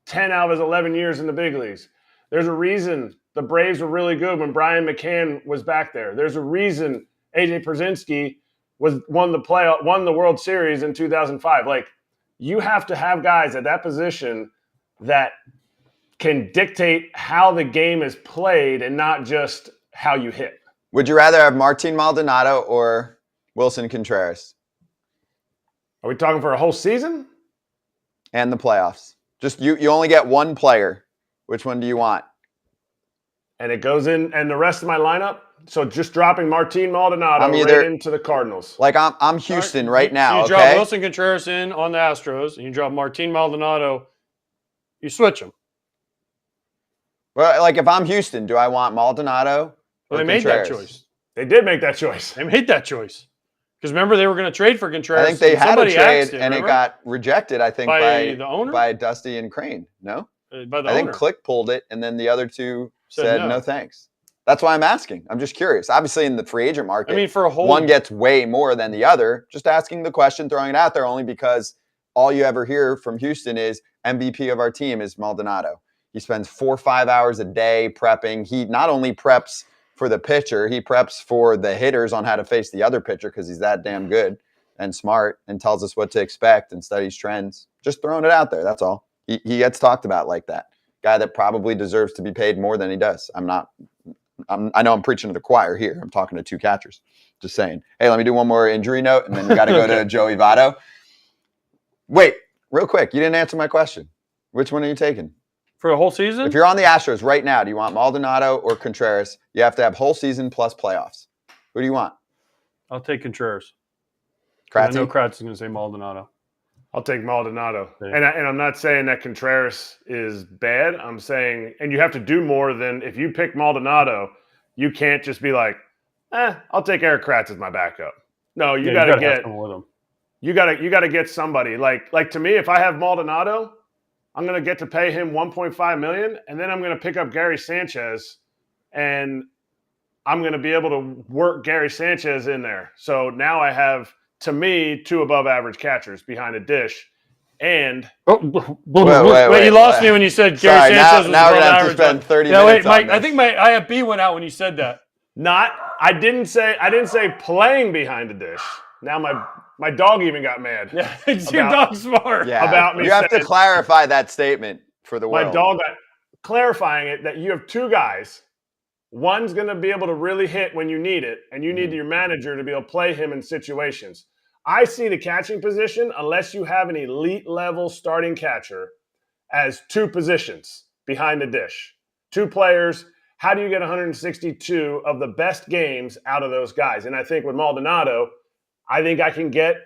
10 out of his 11 years in the big leagues. There's a reason the Braves were really good when Brian McCann was back there. There's a reason A.J. Pierzynski won the World Series in 2005. Like, you have to have guys at that position that can dictate how the game is played and not just how you hit. Would you rather have Martin Maldonado or Wilson Contreras? Are we talking for a whole season? And the playoffs. Just you only get one player. Which one do you want? And it goes in, and the rest of my lineup. So just dropping Martin Maldonado right into the Cardinals. Like I'm Houston right now. You drop Wilson Contreras in on the Astros, and you drop Martin Maldonado. You switch them. Well, like if I'm Houston, do I want Maldonado? Well, they made that choice. They did make that choice. They made that choice. Because remember, they were going to trade for Contreras. I think they had a trade, and it got rejected, I think, by the owner? By Dusty and Crane. No? By the I think owner. Click pulled it, and then the other two said no thanks. That's why I'm asking. I'm just curious. Obviously, in the free agent market, I mean, for a whole one gets way more than the other. Just asking the question, throwing it out there, only because all you ever hear from Houston is MVP of our team is Maldonado. He spends 4 or 5 hours a day prepping. He not only preps for the pitcher, he preps for the hitters on how to face the other pitcher because he's that damn good and smart and tells us what to expect and studies trends. Just throwing it out there. That's all. He gets talked about like that. Guy that probably deserves to be paid more than he does. I know I'm preaching to the choir here. I'm talking to 2 catchers. Just saying. Hey, let me do one more injury note, and then we got to go to Joey Votto. Wait, real quick. You didn't answer my question. Which one are you taking? For a whole season? If you're on the Astros right now, do you want Maldonado or Contreras? You have to have whole season plus playoffs. Who do you want? I'll take Contreras. Kratzy? I know Kratz is going to say Maldonado. I'll take Maldonado. Yeah. And I'm not saying that Contreras is bad. I'm saying, and you have to do more than if you pick Maldonado, you can't just be like, I'll take Erik Kratz as my backup. No, you got to get with him. You got to get somebody. Like to me, if I have Maldonado, I'm going to get to pay him $1.5 million, and then I'm going to pick up Gary Sanchez, and I'm going to be able to work Gary Sanchez in there. So now I have, to me, 2 above-average catchers behind a dish. And wait, you lost me when you said Gary Sanchez was now above we're going to have average. to spend 30 minutes wait, Mike. on this. I think my IFB went out when you said that. I didn't say playing behind the dish. Now my dog even got mad. Yeah, your dog's smart. Yeah. About me. You have to clarify that statement for the world. My dog got clarifying it that you have 2 guys. One's going to be able to really hit when you need it, and you need your manager to be able to play him in situations. I see the catching position, unless you have an elite level starting catcher, as 2 positions behind the dish. 2 players. How do you get 162 of the best games out of those guys? And I think with Maldonado, I think I can get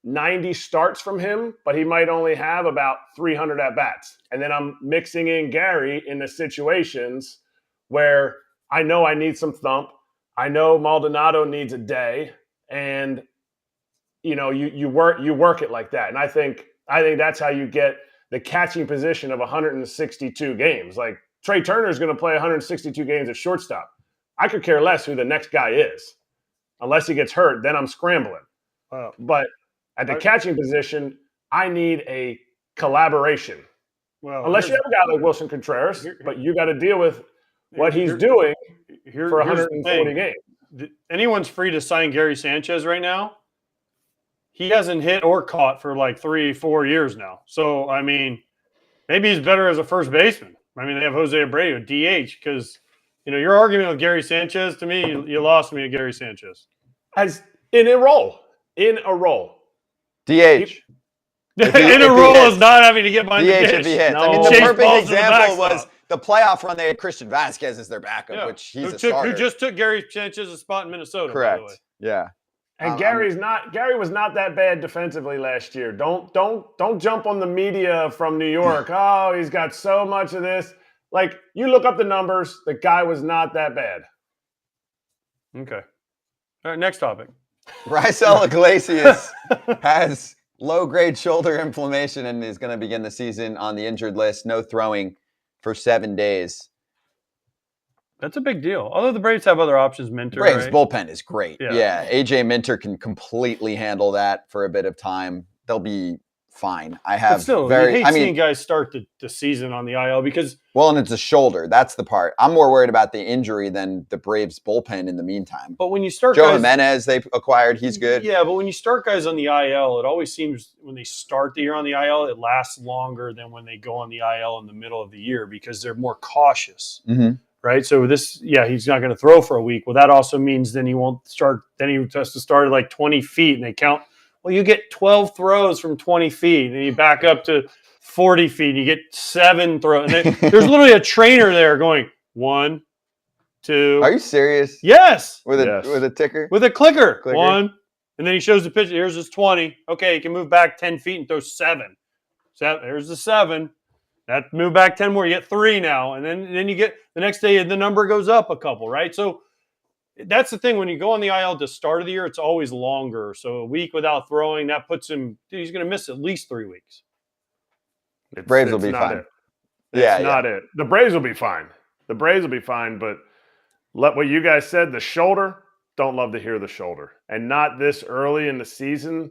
90 starts from him, but he might only have about 300 at-bats. And then I'm mixing in Gary in the situations where I know I need some thump. I know Maldonado needs a day, and you work it like that. And I think that's how you get the catching position of 162 games. Like Trey Turner is going to play 162 games at shortstop. I could care less who the next guy is, unless he gets hurt. Then I'm scrambling. But at the catching position, I need a collaboration. Well, unless you have a guy like Wilson Contreras, but you got to deal with what he's doing for 140 games. Anyone's free to sign Gary Sanchez right now. He hasn't hit or caught for like 3-4 years now. So, I mean, maybe he's better as a first baseman. I mean, they have Jose Abreu, DH, because, your argument with Gary Sanchez, to me, you lost me at Gary Sanchez. As in a role. DH. In a role is not having to get behind the dish. If he hits. No. I mean, the Chase perfect balls to the example backstop. was the playoff run. They had Christian Vasquez as their backup, which he's a starter. Who just took Gary Sanchez's spot in Minnesota, Correct. by the way. Yeah. And Gary was not that bad defensively last year. Don't jump on the media from New York. Oh, he's got so much of this. Like, you look up the numbers, the guy was not that bad. Okay. All right, next topic. Raisel Iglesias has low-grade shoulder inflammation and is going to begin the season on the injured list. No throwing for 7 days. That's a big deal. Although the Braves have other options, Minter. Braves right? bullpen is great. Yeah. AJ Minter can completely handle that for a bit of time. They'll be fine. I have hate seeing guys start the season on the IL because and it's a shoulder. That's the part. I'm more worried about the injury than the Braves bullpen in the meantime. But when you start Joe Jimenez, they acquired, he's good. Yeah, but when you start guys on the IL, it always seems when they start the year on the IL, it lasts longer than when they go on the IL in the middle of the year because they're more cautious. Mm-hmm. Right. So he's not going to throw for a week. Well, that also means then he won't start. Then he has to start at like 20 feet and they count. Well, you get 12 throws from 20 feet and you back up to 40 feet and you get 7 throws. And there's literally a trainer there going 1, 2. Are you serious? Yes. With a ticker? With a clicker. 1. And then he shows the pitch. Here's his 20. Okay. He can move back 10 feet and throw 7. So there's the 7. That move back 10 more, you get 3 now. And then you get the next day, the number goes up a couple, right? So that's the thing. When you go on the IL at the start of the year, it's always longer. So a week without throwing, that puts him, he's going to miss at least 3 weeks. Braves will be fine. It's not it. The Braves will be fine. But what you guys said, the shoulder, don't love to hear the shoulder. And not this early in the season.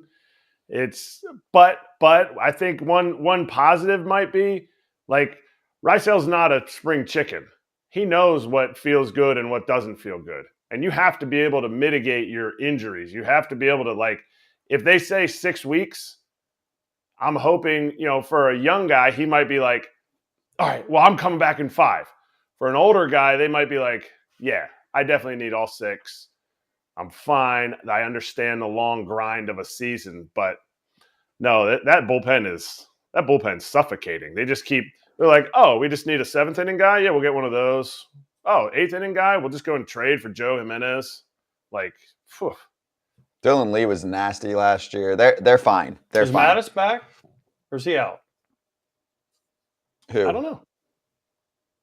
But I think one positive might be, like, Raisel's not a spring chicken. He knows what feels good and what doesn't feel good. And you have to be able to mitigate your injuries. You have to be able to, like, if they say 6 weeks, I'm hoping, for a young guy, he might be like, all right, well, I'm coming back in 5. For an older guy, they might be like, yeah, I definitely need all 6. I'm fine. I understand the long grind of a season, but no, that bullpen's suffocating. They're like, oh, we just need a 7th inning guy. Yeah, we'll get one of those. Oh, 8th inning guy. We'll just go and trade for Joe Jimenez. Like, phew. Dylan Lee was nasty last year. They're fine. Is Mattis back or is he out? Who? I don't know.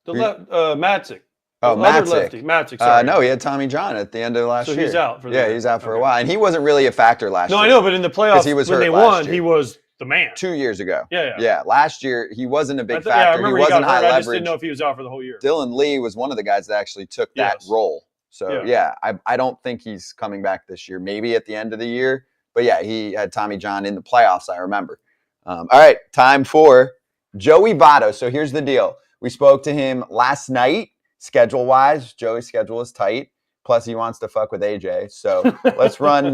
Matzik. Oh, Matzik. Matzik, sorry. No, he had Tommy John at the end of last year. So he's out for the year. He's out for a while. And he wasn't really a factor last year. No, I know, but in the playoffs, when they won, he was the man. 2 years ago. Yeah. Last year, he wasn't a big factor. I remember he wasn't high leverage. I just didn't know if he was out for the whole year. Dylan Lee was one of the guys that actually took that role. So, I don't think he's coming back this year. Maybe at the end of the year. But, he had Tommy John in the playoffs, I remember. All right, time for Joey Votto. So, here's the deal. We spoke to him last night. Schedule-wise, Joey's schedule is tight. Plus, he wants to fuck with AJ. So let's run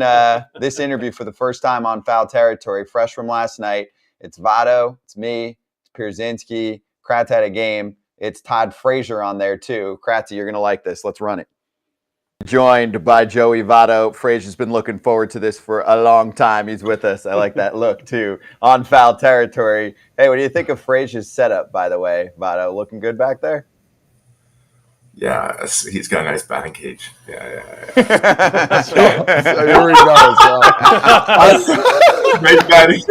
this interview for the first time on Foul Territory, fresh from last night. It's Votto, it's me, it's Pierzynski. Kratz had a game. It's Todd Frazier on there, too. Kratzy, you're going to like this. Let's run it. joined by Joey Votto. Frazier's been looking forward to this for a long time. He's with us. I like that look, too, on foul territory. Hey, what do you think of Frazier's setup, by the way, Votto? Looking good back there? Yeah, he's got a nice batting cage. Yeah. So here he goes. Great batting.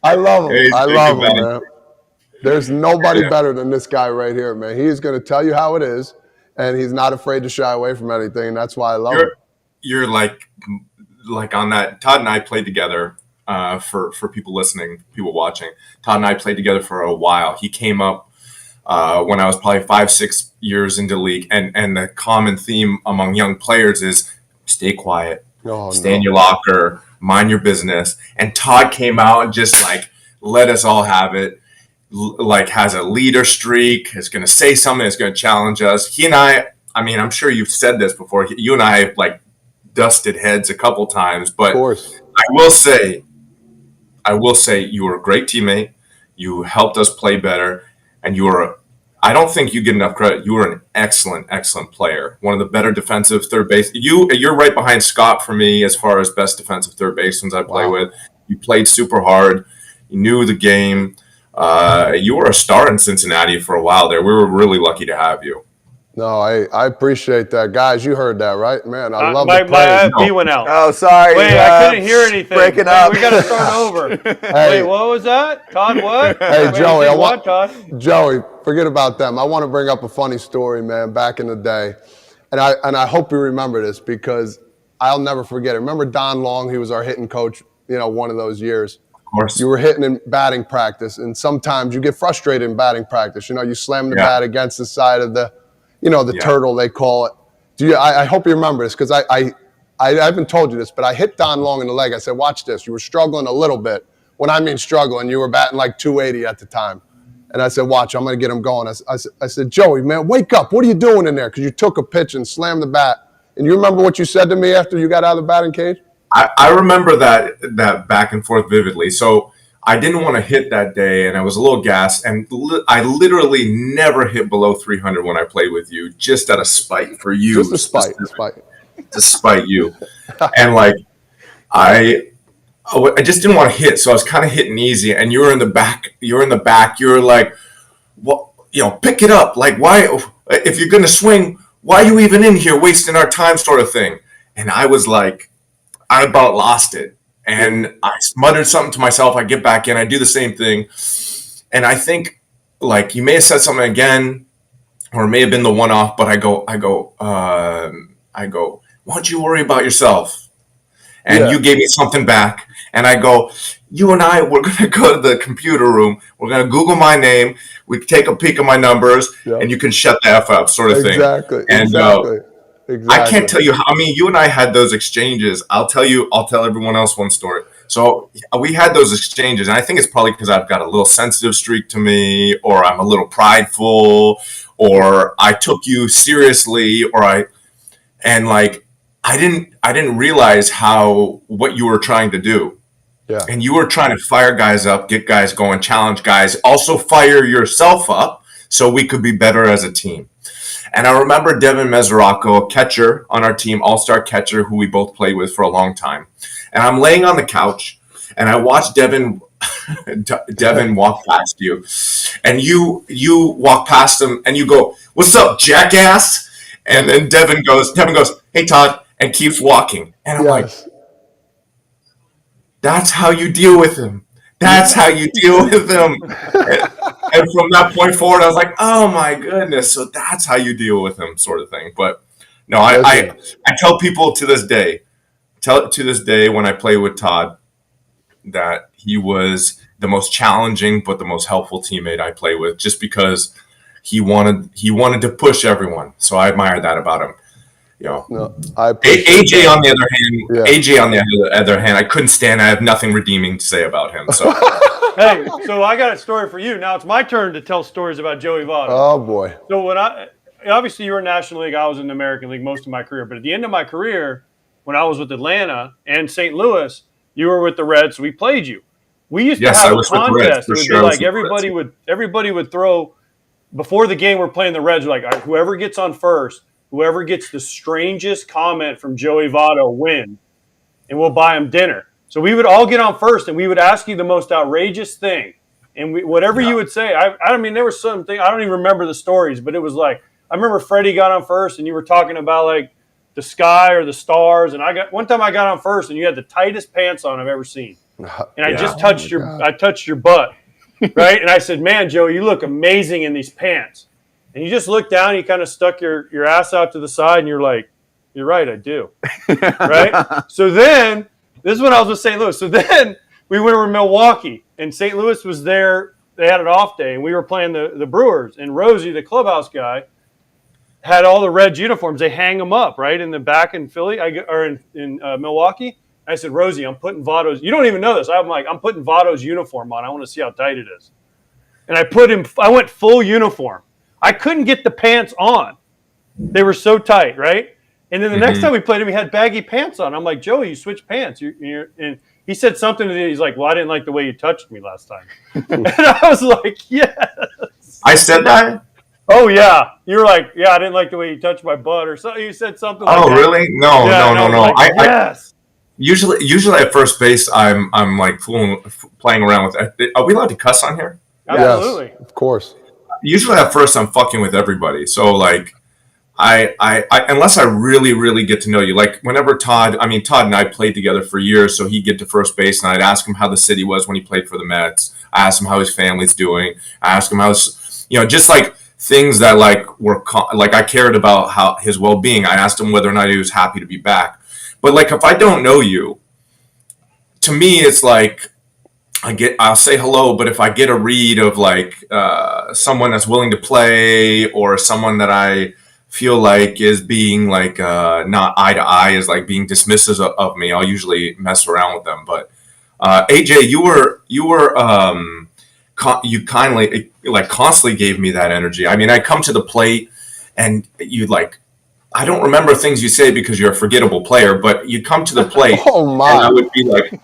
I love him. He's I great love him, batting. man. There's nobody better than this guy right here, man. He's going to tell you how it is, and he's not afraid to shy away from anything, and that's why I love him. You're like on that. Todd and I played together for people listening, people watching. Todd and I played together for a while. He came up when I was probably 5-6 years into the league, and the common theme among young players is stay quiet, stay in your locker, mind your business. And Todd came out and just like let us all have it. Like has a leader streak, is going to say something, is going to challenge us. He and I mean, I'm sure you've said this before. You and I have like dusted heads a couple times, but Of course. I will say you were a great teammate. You helped us play better, and I don't think you get enough credit. You were an excellent, excellent player. One of the better defensive third base. You're right behind Scott for me as far as best defensive third basemans I play with. You played super hard. You knew the game. You were a star in Cincinnati for a while there. We were really lucky to have you. No, I appreciate that. Guys, you heard that, right? Man, I love my the praise. IFB went out. Oh, sorry. Wait, I couldn't hear anything. Breaking Hey, up. we got to start over. Hey. Wait, what was that? Todd, what? Hey, Wait, Joey, say what, Todd? Joey, forget about them. I want to bring up a funny story, man, back in the day. And I hope you remember this because I'll never forget it. Remember Don Long? He was our hitting coach, one of those years. Of course. You were hitting in batting practice, and sometimes you get frustrated in batting practice. You slam the bat against the side of the turtle, they call it. I hope you remember this because I haven't told you this, but I hit Don Long in the leg. I said, watch this. You were struggling a little bit. When I mean struggling, you were batting like 280 at the time. And I said, watch, I'm going to get him going. I said, Joey, man, wake up. What are you doing in there? Because you took a pitch and slammed the bat. And you remember what you said to me after you got out of the batting cage? I remember that back and forth vividly. So I didn't want to hit that day, and I was a little gassed. And I literally never hit below 300 when I played with you, just out of spite for you. Just a spite. To spite you. And like I just didn't want to hit, so I was kind of hitting easy. And you were in the back. You were like, well, pick it up. Like, why? If you're going to swing, why are you even in here wasting our time, sort of thing? And I was like, I about lost it. And I muttered something to myself. I get back in. I do the same thing. And I think, like, you may have said something again, or it may have been the one-off, but I go, why don't you worry about yourself? And you gave me something back. And I go, you and I, we're going to go to the computer room. We're going to Google my name. We can take a peek at my numbers, and you can shut the F up, sort of thing. Exactly. I can't tell you how. I mean, you and I had those exchanges. I'll tell everyone else one story. So we had those exchanges, and I think it's probably because I've got a little sensitive streak to me, or I'm a little prideful, or I took you seriously, I didn't realize what you were trying to do. Yeah. And you were trying to fire guys up, get guys going, challenge guys, also fire yourself up so we could be better as a team. And I remember Devin Mesoraco, a catcher on our team, all-star catcher who we both played with for a long time. And I'm laying on the couch, and I watched Devin walk past you. And you walk past him, and you go, "What's up, jackass?" And then Devin goes, "Hey, Todd," and keeps walking. And I'm like, that's how you deal with him. That's how you deal with him. And from that point forward, I was like, oh, my goodness. So that's how you deal with him, sort of thing. But, no, I tell people to this day when I play with Todd that he was the most challenging but the most helpful teammate I play with just because he wanted to push everyone. So I admire that about him. AJ on the other hand, I couldn't stand. I have nothing redeeming to say about him. So, hey, so I got a story for you. Now it's my turn to tell stories about Joey Votto. Oh boy! So obviously you were in National League, I was in the American League most of my career. But at the end of my career, when I was with Atlanta and St. Louis, you were with the Reds. So we played you. We used to have a contest. It would be like everybody would throw before the game. We're playing the Reds. Like, all right, whoever gets on first, whoever gets the strangest comment from Joey Votto wins, and we'll buy him dinner. So we would all get on first, and we would ask you the most outrageous thing. And whatever you would say, I mean, there was something, I don't even remember the stories, but it was like, I remember Freddie got on first, and you were talking about like the sky or the stars. And one time I got on first, and you had the tightest pants on I've ever seen. And I just touched I touched your butt, right? And I said, man, Joe, you look amazing in these pants. And you just looked down, and you kind of stuck your ass out to the side, and you're like, you're right, I do. Right? So then, this is when I was with St. Louis. So then we went over to Milwaukee, and St. Louis was there. They had an off day, and we were playing the Brewers. And Rosie, the clubhouse guy, had all the Reds uniforms. They hang them up, right, in the back in Philly, or in Milwaukee. I said, Rosie, I'm putting Votto's – you don't even know this. I'm putting Votto's uniform on. I want to see how tight it is. And I went full uniform. I couldn't get the pants on. They were so tight, right? And then the next time we played him, he had baggy pants on. I'm like, Joey, you switched pants. And he said something to me. He's like, well, I didn't like the way you touched me last time. And I was like, yes. I said that? Oh, yeah. You were like, yeah, I didn't like the way you touched my butt or something. You said something like that. Oh, really? No. Like, yes. Usually at first base, I'm like playing around with. Are we allowed to cuss on here? Absolutely. Yes, of course. Usually at first, I'm fucking with everybody. So like, I unless I really, really get to know you, like whenever Todd and I played together for years, so he'd get to first base, and I'd ask him how the city was when he played for the Mets. I asked him how his family's doing. I asked him how his, just like things that like were like I cared about how his well-being. I asked him whether or not he was happy to be back. But like if I don't know you, to me it's like I'll say hello, but if I get a read of like someone that's willing to play or someone that I feel like is being like not eye to eye, is like being dismissive of me, I'll usually mess around with them. But AJ, you kindly like constantly gave me that energy. I mean, I come to the plate and you'd like, I don't remember things you say because you're a forgettable player, but you come to the plate and I would be like,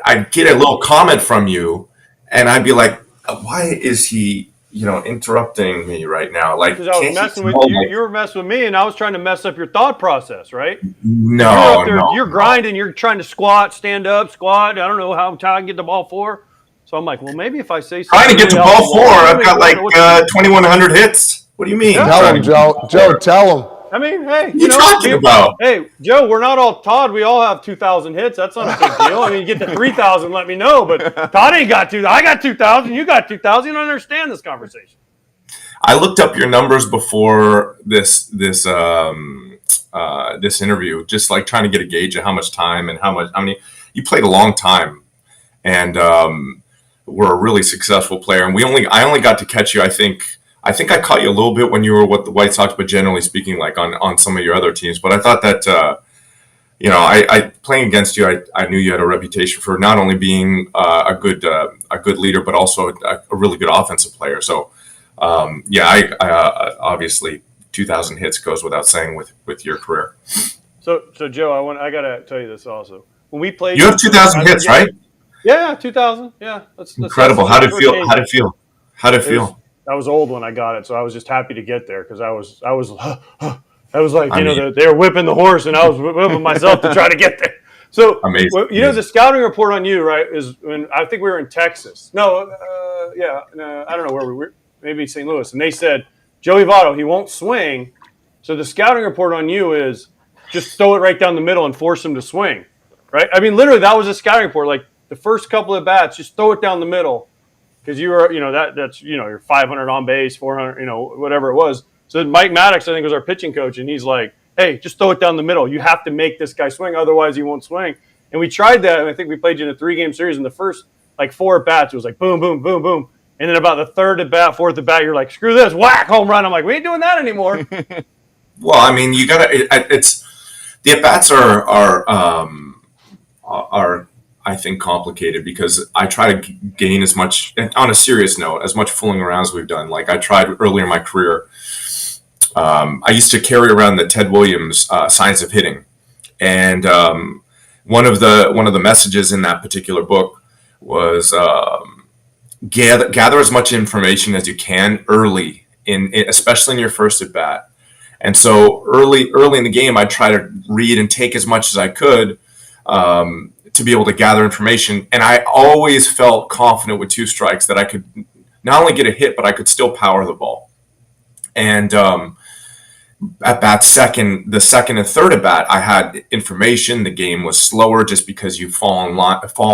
I'd get a little comment from you and I'd be like, why is he, interrupting me right now? Like, because I was messing with you. You were messing with me, and I was trying to mess up your thought process, right? No, you're grinding. You're trying to squat, stand up, squat. I don't know how I can get the ball for. So I'm like, well, maybe if I say something. Trying to get the ball for. I've got like 2,100 hits. What do you mean? Tell him, Joe. Joe, tell him. I mean, hey, what are you talking about? Hey, Joe, we're not all Todd. We all have 2,000 hits. That's not a big deal. I mean, you get to 3,000, let me know. But Todd ain't got 2,000. I got 2,000. You got 2,000. You don't understand this conversation. I looked up your numbers before this interview, just like trying to get a gauge of how much time and how much. I mean, you played a long time, and were a really successful player. And I only got to catch you. I think I caught you a little bit when you were with the White Sox, but generally speaking, like on some of your other teams. But I thought that, I playing against you, I knew you had a reputation for not only being a good leader, but also a really good offensive player. So, I obviously 2,000 hits goes without saying with your career. So Joe, I gotta tell you this also. When we played, you have 2,000 hits, right? Yeah, 2,000. Yeah, that's incredible. How did it feel? How did it feel? I was old when I got it, so I was just happy to get there because I was like, they were whipping the horse, and I was whipping myself to try to get there. So, amazing. The scouting report on you, right, is when I think we were in Texas. No, I don't know where we were, maybe St. Louis, and they said Joey Votto, he won't swing. So the scouting report on you is just throw it right down the middle and force him to swing, right? I mean, literally, that was a scouting report. Like the first couple of bats, just throw it down the middle. Because you were, that's you're 500 on base, 400, whatever it was. So Mike Maddox, I think, was our pitching coach, and he's like, "Hey, just throw it down the middle. You have to make this guy swing, otherwise he won't swing." And we tried that, and I think we played you in a 3-game series. In the first 4 at bats, it was like boom, boom, boom, boom, and then about the 3rd at bat, 4th at bat, you're like, "Screw this, whack, home run." I'm like, "We ain't doing that anymore." Well, I mean, you gotta. It's the at bats are I think complicated because I try to gain as much, on a serious note, as much fooling around as we've done. Like I tried earlier in my career. I used to carry around the Ted Williams Science of Hitting, and one of the messages in that particular book was gather as much information as you can early especially in your first at bat. And so early in the game, I try to read and take as much as I could to be able to gather information. And I always felt confident with 2 strikes that I could not only get a hit, but I could still power the ball. And at the second and third at bat, I had information. The game was slower just because you fall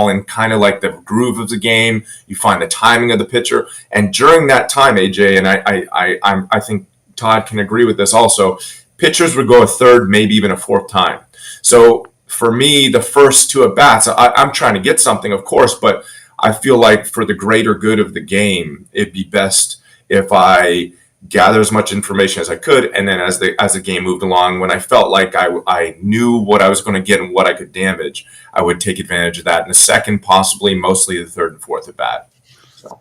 in kind of like the groove of the game. You find the timing of the pitcher. And during that time, AJ, and I think Todd can agree with this also, pitchers would go a third, maybe even a fourth time. So for me, the first 2 at bats, I'm trying to get something, of course, but I feel like for the greater good of the game, it'd be best if I gather as much information as I could, and then as the game moved along, when I felt like I knew what I was going to get and what I could damage, I would take advantage of that in the second, possibly mostly the third and fourth at bat. So.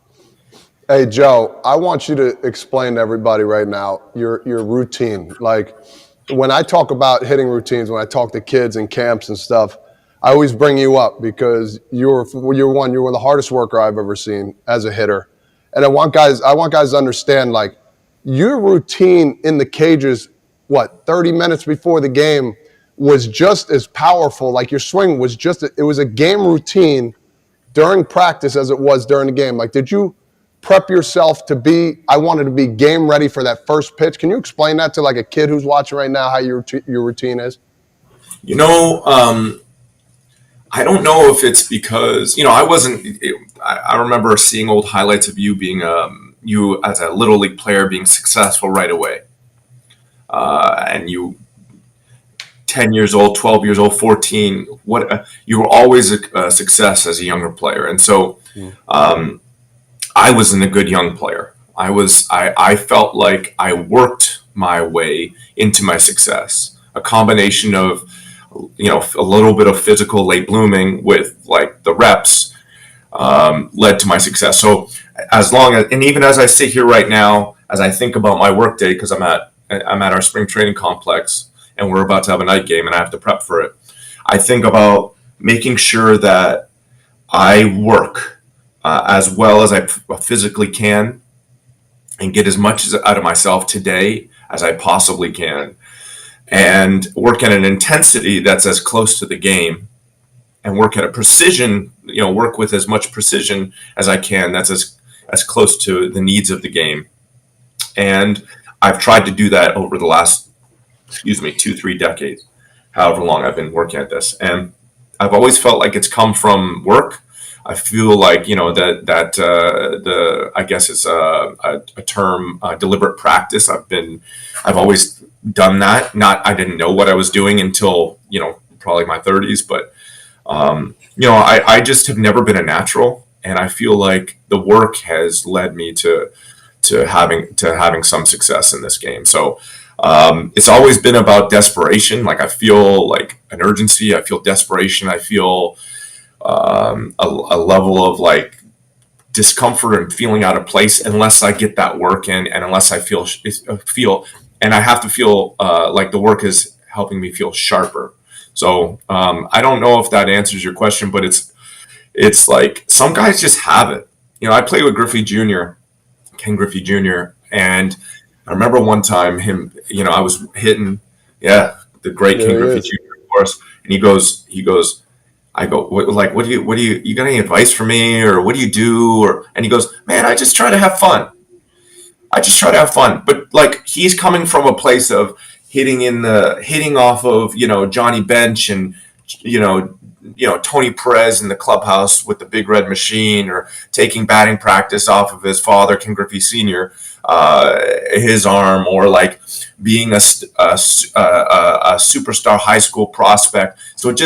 Hey Joe, I want you to explain to everybody right now your routine. Like when I talk about hitting routines, when I talk to kids in camps and stuff, I always bring you up because you're the hardest worker I've ever seen as a hitter, and I want guys to understand like. Your routine in the cages, 30 minutes before the game was just as powerful. Like your swing was it was a game routine during practice as it was during the game. Like, did you prep yourself I wanted to be game ready for that first pitch? Can you explain that to like a kid who's watching right now, how your routine is? I don't know if it's because, I remember seeing old highlights of you being, you as a little league player being successful right away. And you 10 years old, 12 years old, 14, you were always a success as a younger player. And so I wasn't a good young player. I felt like I worked my way into my success, a combination of, a little bit of physical late blooming with like the reps led to my success. So and even as I sit here right now, as I think about my work day, because I'm at our spring training complex and we're about to have a night game and I have to prep for it, I think about making sure that I work as well as I physically can and get as much out of myself today as I possibly can, and work at an intensity that's as close to the game, and work at a precision, work with as much precision as I can that's as close to the needs of the game. And I've tried to do that over the last, 2-3 decades, however long I've been working at this. And I've always felt like it's come from work. I feel like, I guess it's a term, deliberate practice. I've always done that. I didn't know what I was doing until, probably my 30s, but I just have never been a natural, and I feel like the work has led me to having some success in this game. So it's always been about desperation. Like I feel like an urgency. I feel desperation. I feel a level of like discomfort and feeling out of place unless I get that work in, and unless I feel, and I have to feel like the work is helping me feel sharper. So I don't know if that answers your question, but it's like some guys just have it. I played with Ken Griffey Jr. And I remember one time I was hitting, the great Ken Griffey Jr. of course. And he goes, I go, what do you got any advice for me, or what do you do? And he goes, man, I just try to have fun. But like, he's coming from a place of hitting off of, Johnny Bench and, Tony Perez in the clubhouse with the Big Red Machine, or taking batting practice off of his father, Ken Griffey Sr., his arm, or like being a superstar high school prospect. So and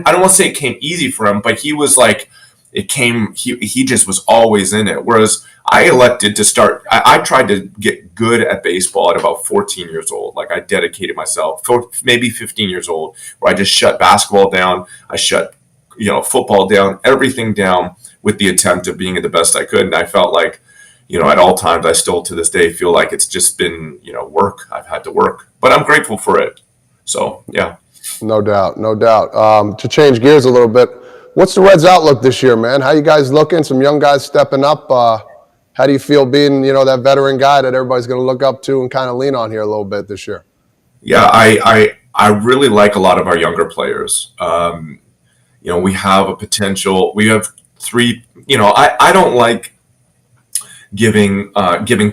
I don't want to say it came easy for him, but he was like, he just was always in it. Whereas I elected to start, I tried to get good at baseball at about 14 years old. Like I dedicated myself, maybe 15 years old, where I just shut basketball down. I shut, football down, everything down, with the attempt of being the best I could. And I felt like, at all times, I still to this day feel like it's just been, work. I've had to work, but I'm grateful for it. So, yeah. No doubt. To change gears a little bit, what's the Reds' outlook this year, man? How you guys looking? Some young guys stepping up. How do you feel being, that veteran guy that everybody's going to look up to and kind of lean on here a little bit this year? Yeah, I really like a lot of our younger players. We have a potential. We have 3. I don't like giving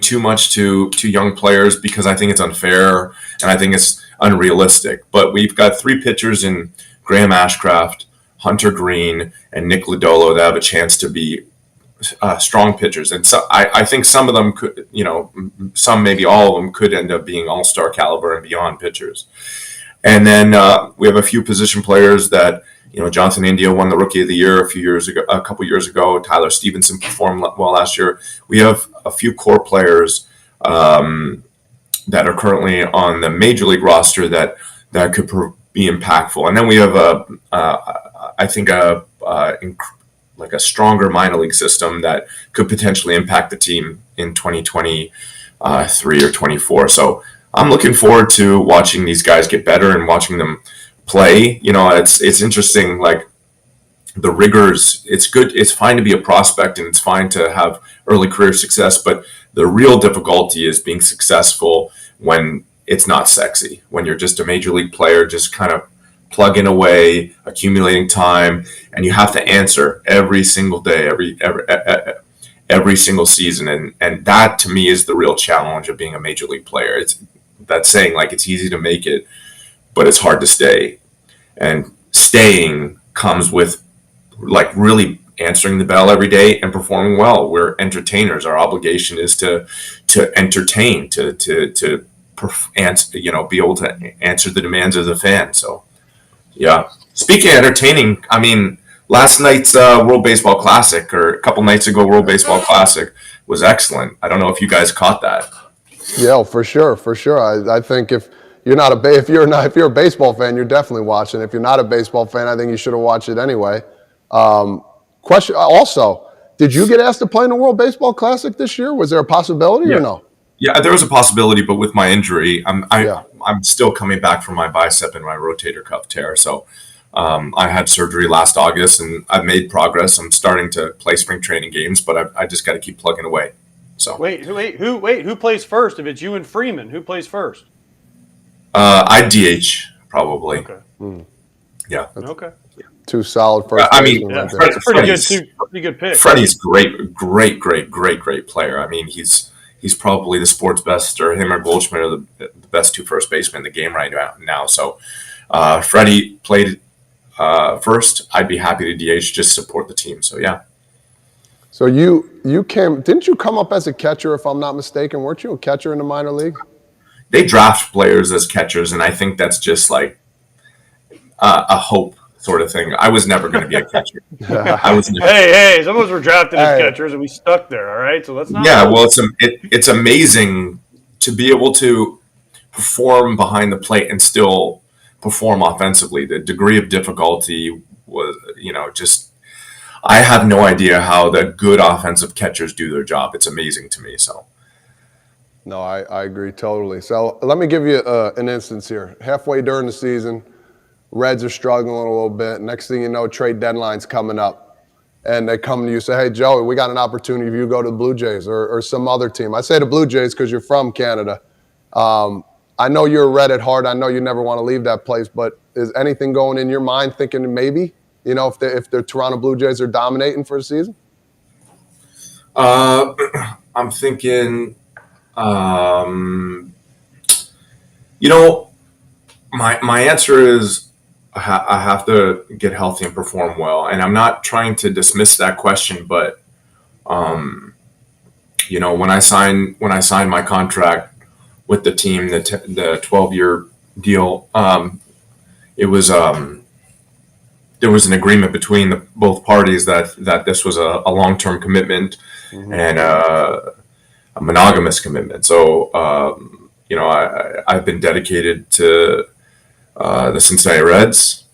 too much to young players because I think it's unfair and I think it's unrealistic. But we've got 3 pitchers in Graham Ashcraft, Hunter Green, and Nick Lodolo that have a chance to be strong pitchers. And so I think some of them could, some, maybe all of them could end up being all-star caliber and beyond pitchers. And then we have a few position players that, Jonathan India won the Rookie of the Year a couple years ago. Tyler Stevenson performed well last year. We have a few core players that are currently on the major league roster that could be impactful. And then we have I think a stronger minor league system that could potentially impact the team in 2023 or 24. So I'm looking forward to watching these guys get better and watching them play. It's interesting, like the rigors. It's good. It's fine to be a prospect and it's fine to have early career success, but the real difficulty is being successful when it's not sexy, when you're just a major league player, just kind of plugging away, accumulating time, and you have to answer every single day, every single season. And that to me is the real challenge of being a major league player. It's that saying, like, it's easy to make it, but it's hard to stay. And staying comes with like really answering the bell every day and performing well. We're entertainers. Our obligation is to entertain, to be able to answer the demands of the fan. So, yeah. Speaking of entertaining, I mean, last night's World Baseball Classic, or a couple nights ago, World Baseball Classic was excellent. I don't know if you guys caught that. Yeah, for sure. I think if you're a baseball fan, you're definitely watching. If you're not a baseball fan, I think you should have watched it anyway. Question also, did you get asked to play in the World Baseball Classic this year? Was there a possibility or no? Yeah, there was a possibility, but with my injury, I'm still coming back from my bicep and my rotator cuff tear. So I had surgery last August, and I've made progress. I'm starting to play spring training games, but I just got to keep plugging away. So wait, who plays first? If it's you and Freeman, who plays first? I DH probably. Okay. Yeah. Okay. Two solid first. I mean, pretty good pick. Freddie's great player. I mean, he's probably the sport's best, or him or Goldschmidt are the best 2 first basemen in the game right now. So Freddie played first. I'd be happy to DH, just support the team. So yeah. So didn't you come up as a catcher, if I'm not mistaken? Weren't you a catcher in the minor league? They draft players as catchers, and I think that's just like a hope sort of thing. I was never going to be a catcher. Hey, some of us were drafted as catchers, and we stuck there. All right, so let's not. Yeah, well, it's amazing to be able to perform behind the plate and still perform offensively. The degree of difficulty was, just. I have no idea how the good offensive catchers do their job. It's amazing to me. So. No, I agree totally. So let me give you an instance here. Halfway during the season, Reds are struggling a little bit. Next thing you know, trade deadline's coming up. And they come to you and say, hey, Joey, we got an opportunity if you go to the Blue Jays or some other team. I say the Blue Jays because you're from Canada. I know you're a Red at heart. I know you never want to leave that place. But is anything going in your mind thinking maybe, if the Toronto Blue Jays are dominating for the season? I'm thinking... my answer is I have to get healthy and perform well, and I'm not trying to dismiss that question, but when I signed my contract with the team, the 12-year deal, it was there was an agreement between both parties that this was a long-term commitment and a monogamous commitment. So, I've been dedicated to the Cincinnati Reds.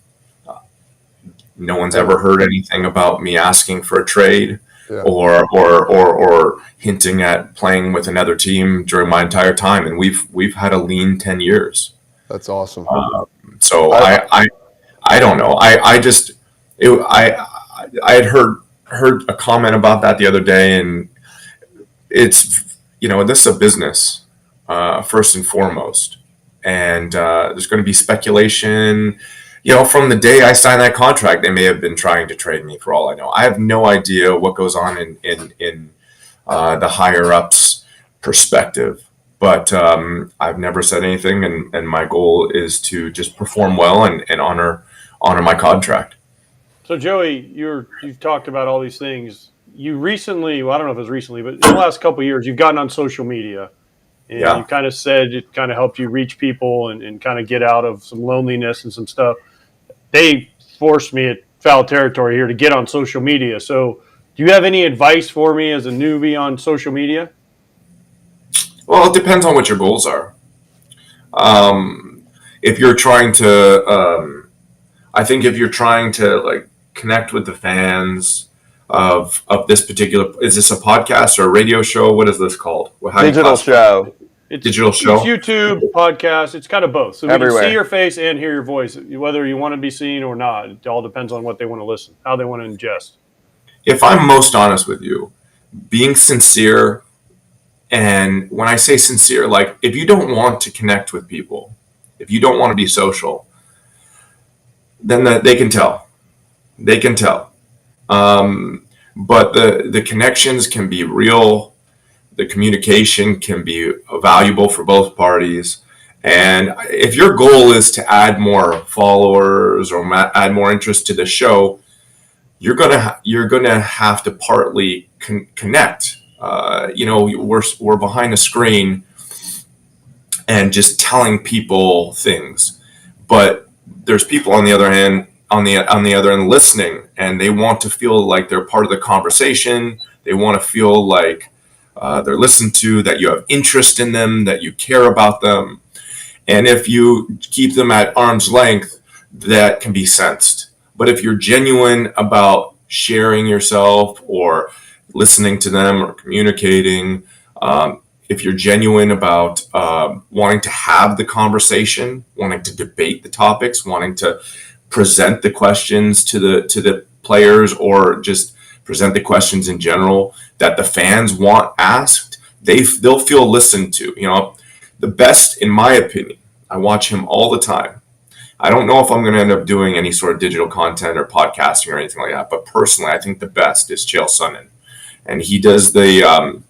No one's ever heard anything about me asking for a trade or hinting at playing with another team during my entire time. And we've had a lean 10 years. That's awesome. So I don't know. I had heard a comment about that the other day, and it's, this is a business, first and foremost. And there's going to be speculation. From the day I signed that contract, they may have been trying to trade me for all I know. I have no idea what goes on in the higher ups perspective. But I've never said anything, and my goal is to just perform well and honor my contract. So Joey, you've talked about all these things. You recently, well, I don't know if it was recently, but in the last couple of years, you've gotten on social media, and you kind of said it kind of helped you reach people and kind of get out of some loneliness and some stuff. They forced me at foul territory here to get on social media. So do you have any advice for me as a newbie on social media? Well, it depends on what your goals are. If you're trying to, I think if you're trying to connect with the fans of this particular, is this a podcast or a radio show? What is this called? Digital show. Digital show. It's YouTube, podcast. It's kind of both. So we Everywhere. can see your face and hear your voice, whether you want to be seen or not. It all depends on what they want to listen, how they want to ingest. If I'm most honest with you, being sincere, and when I say sincere, if you don't want to connect with people, if you don't want to be social, then they can tell. They can tell. But the connections can be real. The communication can be valuable for both parties. And if your goal is to add more followers or add more interest to the show, you're gonna have to partly connect. We're behind a screen and just telling people things, but there's people on the other end, on the other end listening, and they want to feel like they're part of the conversation. They want to feel like they're listened to, that you have interest in them, that you care about them. And if you keep them at arm's length, that can be sensed. But if you're genuine about sharing yourself or listening to them or communicating, if you're genuine about wanting to have the conversation, wanting to debate the topics, wanting to present the questions to the players, or just present the questions in general that the fans want asked, they'll feel listened to. The best, in my opinion, I watch him all the time. I don't know if I'm going to end up doing any sort of digital content or podcasting or anything like that, but personally, I think the best is Chael Sonnen, and he does an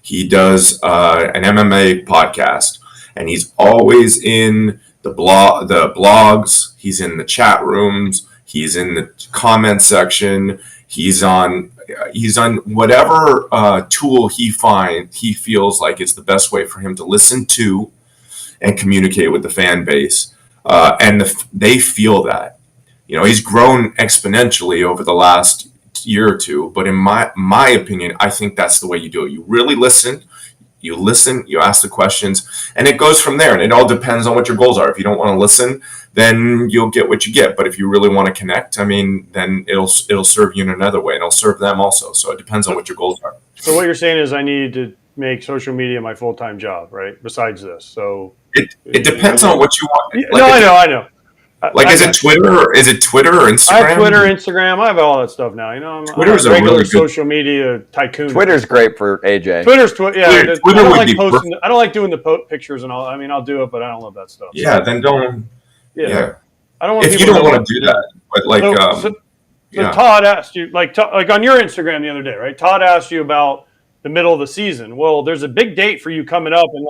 MMA podcast, and he's always in the blogs, he's in the chat rooms, he's in the comment section, he's on whatever tool he feels like it's the best way for him to listen to and communicate with the fan base. And they feel that. He's grown exponentially over the last year or two, but in my opinion, I think that's the way you do it. You really listen, you ask the questions, and it goes from there. And it all depends on what your goals are. If you don't want to listen, then you'll get what you get. But if you really want to connect, then it'll serve you in another way, and it'll serve them also. So it depends on what your goals are. So what you're saying is I need to make social media my full-time job, right? Besides this. So it depends on what you want. I know. Is it Twitter or Instagram? I have Twitter, Instagram. I have all that stuff now. I'm Twitter's a regular really good social media tycoon. Twitter's great for AJ. Twitter. Twitter would be posting. I don't like doing the pictures and all. I'll do it, but I don't love that stuff. Yeah, then don't. Yeah. I don't want. If you don't want to do that, but So Todd asked you, like on your Instagram the other day, right? Todd asked you about the middle of the season. Well, there's a big date for you coming up in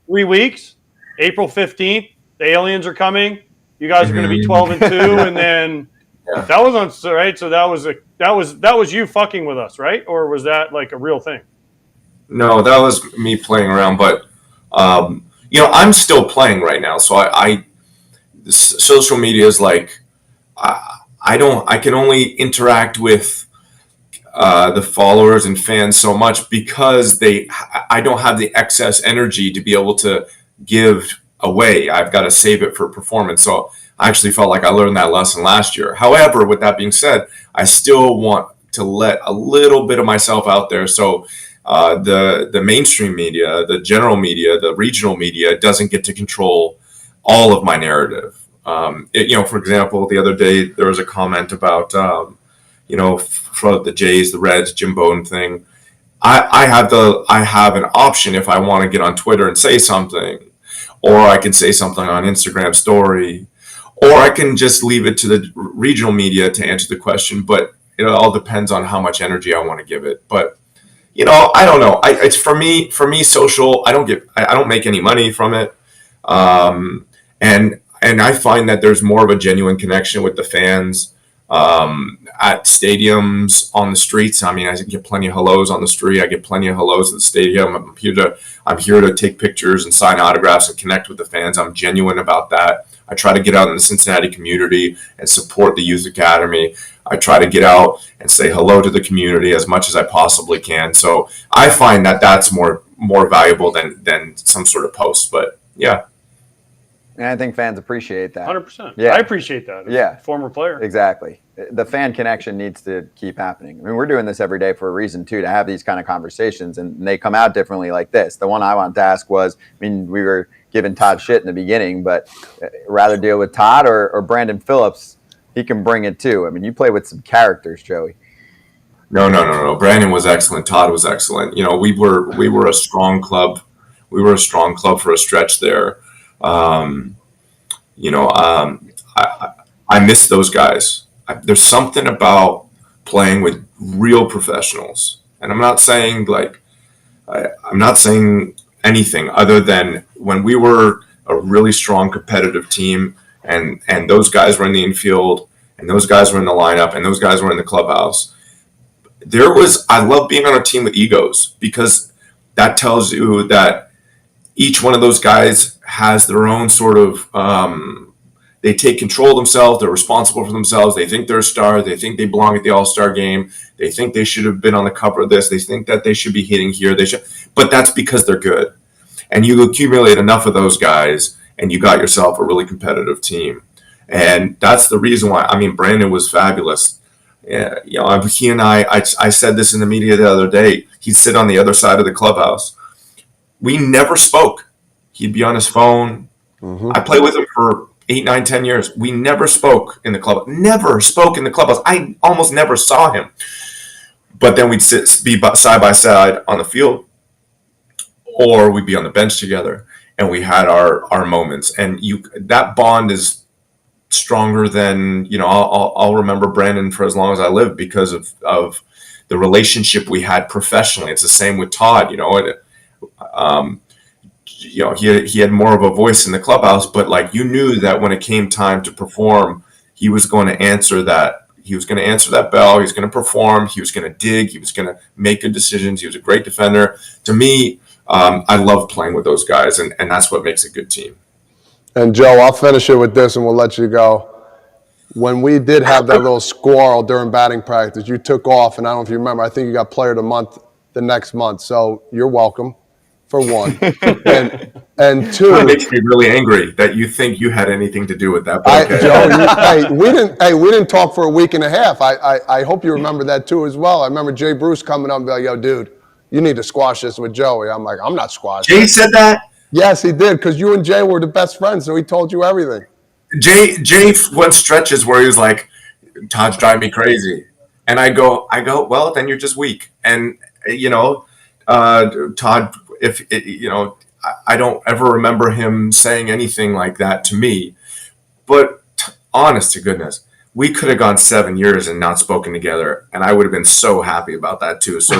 3 weeks. April 15th, the aliens are coming. You guys are going to be 12-2, and then that was on, right. So that was you fucking with us, right? Or was that a real thing? No, that was me playing around. But I'm still playing right now. So I social media is I can only interact with the followers and fans so much because I don't have the excess energy to be able to give away. I've got to save it for performance. So I actually felt like I learned that lesson last year. However, with that being said, I still want to let a little bit of myself out there. So the mainstream media, the general media, the regional media doesn't get to control all of my narrative. For example, the other day there was a comment about, for the Jays, the Reds, Jim Bowden thing. I have an option if I want to get on Twitter and say something, or I can say something on Instagram story, or I can just leave it to the regional media to answer the question. But it all depends on how much energy I want to give it. But I don't know. It's for me, social. I don't make any money from it, and I find that there's more of a genuine connection with the fans at stadiums, on the streets. I mean, I get plenty of hellos on the street. I get plenty of hellos at the stadium. I'm here to take pictures and sign autographs and connect with the fans. I'm genuine about that. I try to get out in the Cincinnati community and support the youth academy. I try to get out and say hello to the community as much as I possibly can. So I find that that's more valuable than some sort of post. But yeah. And I think fans appreciate that. 100%. Yeah. I appreciate that. Yeah. Former player. Exactly. The fan connection needs to keep happening. I mean, we're doing this every day for a reason, too, to have these kind of conversations, and they come out differently like this. The one I wanted to ask was, I mean, we were giving Todd shit in the beginning, but rather deal with Todd or Brandon Phillips. He can bring it, too. I mean, you play with some characters, Joey. No. Brandon was excellent. Todd was excellent. We were a strong club. We were a strong club for a stretch there. I miss those guys. There's something about playing with real professionals, and I'm not saying anything other than when we were a really strong competitive team, and those guys were in the infield, and those guys were in the lineup, and those guys were in the clubhouse. I love being on a team with egos, because that tells you that each one of those guys has their own sort of, they take control of themselves. They're responsible for themselves. They think they're a star. They think they belong at the All-Star game. They think they should have been on the cover of this. They think that they should be hitting here. But that's because they're good. And you accumulate enough of those guys, and you got yourself a really competitive team. And that's the reason why, I mean, Brandon was fabulous. Yeah, he and I said this in the media the other day. He'd sit on the other side of the clubhouse. We never spoke. He'd be on his phone. Mm-hmm. I played with him for 8, 9, 10 years. We never spoke in the club. Never spoke in the clubhouse. I almost never saw him. But then we'd be side by side on the field, or we'd be on the bench together, and we had our moments. And that bond is stronger than I'll remember Brandon for as long as I live because of the relationship we had professionally. It's the same with Todd. He had more of a voice in the clubhouse, but you knew that when it came time to perform, he was going to answer that. He was going to answer that bell. He was going to perform. He was going to dig. He was going to make good decisions. He was a great defender. To me, I love playing with those guys, and that's what makes a good team. And Joe, I'll finish it with this, and we'll let you go. When we did have that little squirrel during batting practice, you took off, and I don't know if you remember, I think you got player of the month the next month. So you're welcome. For one, and two, it makes me really angry that you think you had anything to do with that. Joe, we didn't talk for a week and a half. I hope you remember that too as well. I remember Jay Bruce coming up and be like, "Yo, dude, you need to squash this with Joey." I'm like, "I'm not squashing." Jay said that. Yes, he did, because you and Jay were the best friends, so he told you everything. Jay went stretches where he was like, "Todd's driving me crazy," and I go, "Well, then you're just weak." And Todd. I don't ever remember him saying anything like that to me. But honest to goodness, we could have gone 7 years and not spoken together, and I would have been so happy about that too. So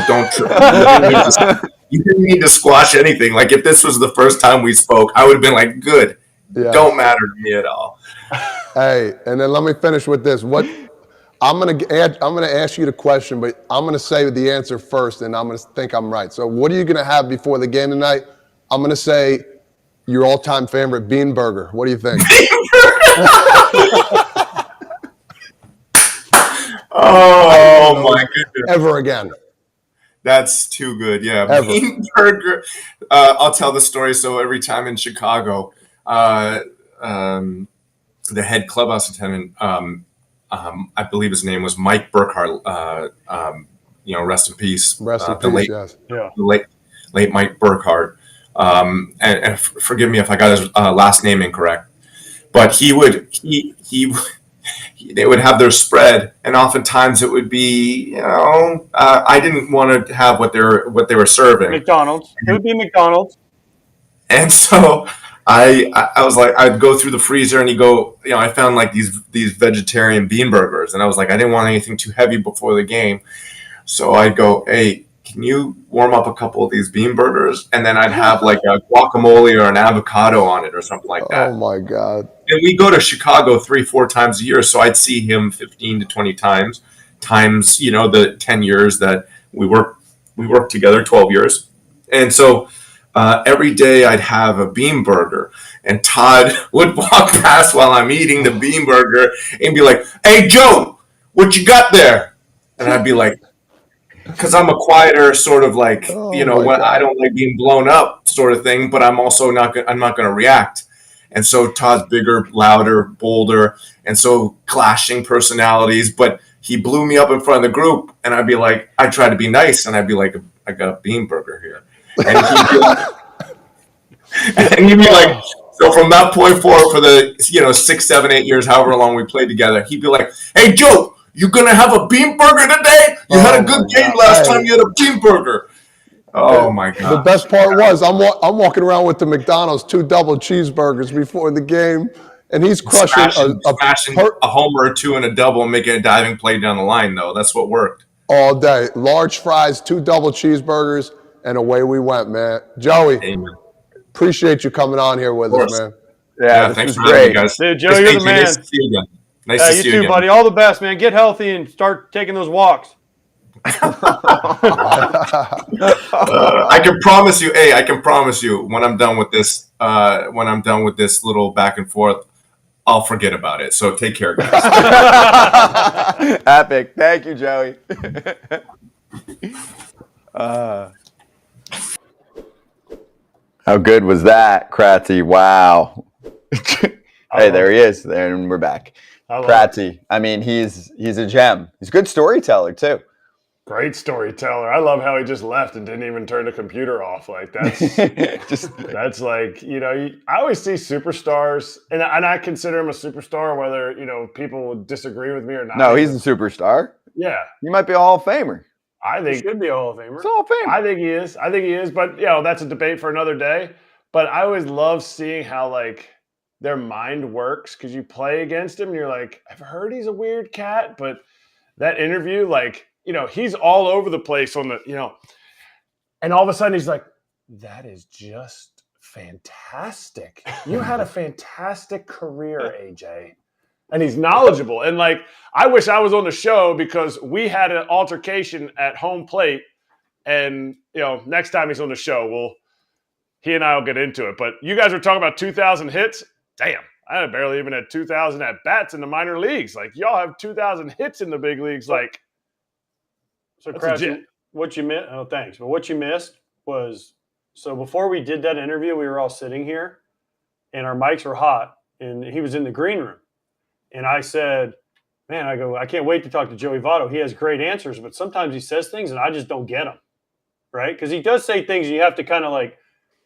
you didn't need to squash anything. Like if this was the first time we spoke, I would have been like, good. Yeah. Don't matter to me at all. Hey, and then let me finish with this. I'm gonna ask you the question, but I'm gonna say the answer first, and I'm gonna think I'm right. So, what are you gonna have before the game tonight? I'm gonna say your all-time favorite bean burger. What do you think? Oh my goodness! Ever again? That's too good. Yeah, ever. Bean burger. I'll tell the story. So every time in Chicago, the head clubhouse attendant. I believe his name was Mike Burkhart. Rest in peace. Rest in peace. Yes. Yeah. The late Mike Burkhart. And forgive me if I got his last name incorrect, but he they would have their spread, and oftentimes it would be, I didn't want to have what they were serving. McDonald's. It would be McDonald's. And so I was like, I'd go through the freezer and I found like these vegetarian bean burgers, and I was like, I didn't want anything too heavy before the game. So I'd go, hey, can you warm up a couple of these bean burgers? And then I'd have like a guacamole or an avocado on it or something like that. Oh my God. And we go to Chicago 3-4 times a year. So I'd see him 15 to 20 times, the 10 years that we worked together, 12 years. And so every day I'd have a bean burger, and Todd would walk past while I'm eating the bean burger and be like, hey, Joe, what you got there? And I'd be like, because I'm a quieter sort of like, I don't like being blown up sort of thing, but I'm also I'm not going to react. And so Todd's bigger, louder, bolder, and so clashing personalities, but he blew me up in front of the group, and I'd be like, I try to be nice, and I'd be like, I got a bean burger here. And he'd be like, so from that point forward for the 6, 7, 8 years, however long we played together, he'd be like, hey, Joe, you gonna have a bean burger today? You had a good game last time you had a bean burger. Oh my God. The best part was I'm walking around with the McDonald's 2 double cheeseburgers before the game, and he's crushing smashing a homer or 2 and a double and making a diving play down the line, though. That's what worked. All day. Large fries, 2 double cheeseburgers, and away we went, man. Joey, Amen. Appreciate you coming on here with us, man. Yeah, thanks this for was having me, great. guys. Dude, Joe, you're the man. Nice to see you again. Nice to see you again, buddy. All the best, man. Get healthy and start taking those walks. I can promise you, when I'm done with this, little back and forth, I'll forget about it. So take care, guys. Epic. Thank you, Joey. How good was that, Kratzy? Wow. Hey, there he is. There, and we're back. Kratzy. I mean, he's a gem. He's a good storyteller too. Great storyteller. I love how he just left and didn't even turn the computer off. Like that's that's like, I always see superstars, and I consider him a superstar, whether people would disagree with me or not. No, he's a superstar. Yeah, he might be a Hall of Famer. I think he should be a Hall of Famer. He's a Hall of Famer. I think he is. But that's a debate for another day. But I always love seeing how like their mind works, because you play against him and you're like, I've heard he's a weird cat, but that interview, like, he's all over the place on the, and all of a sudden he's like, that is just fantastic. You had a fantastic career, AJ. And he's knowledgeable. And like, I wish I was on the show, because we had an altercation at home plate, and, next time he's on the show, he and I will get into it. But you guys were talking about 2,000 hits. Damn, I barely even had 2,000 at bats in the minor leagues. Like, y'all have 2,000 hits in the big leagues. Like, so Kratzy, what you missed? Oh, thanks. But what you missed was, so before we did that interview, we were all sitting here, and our mics were hot, and he was in the green room, and I said, "Man, I can't wait to talk to Joey Votto. He has great answers, but sometimes he says things, and I just don't get them, right? Because he does say things, and you have to kind of like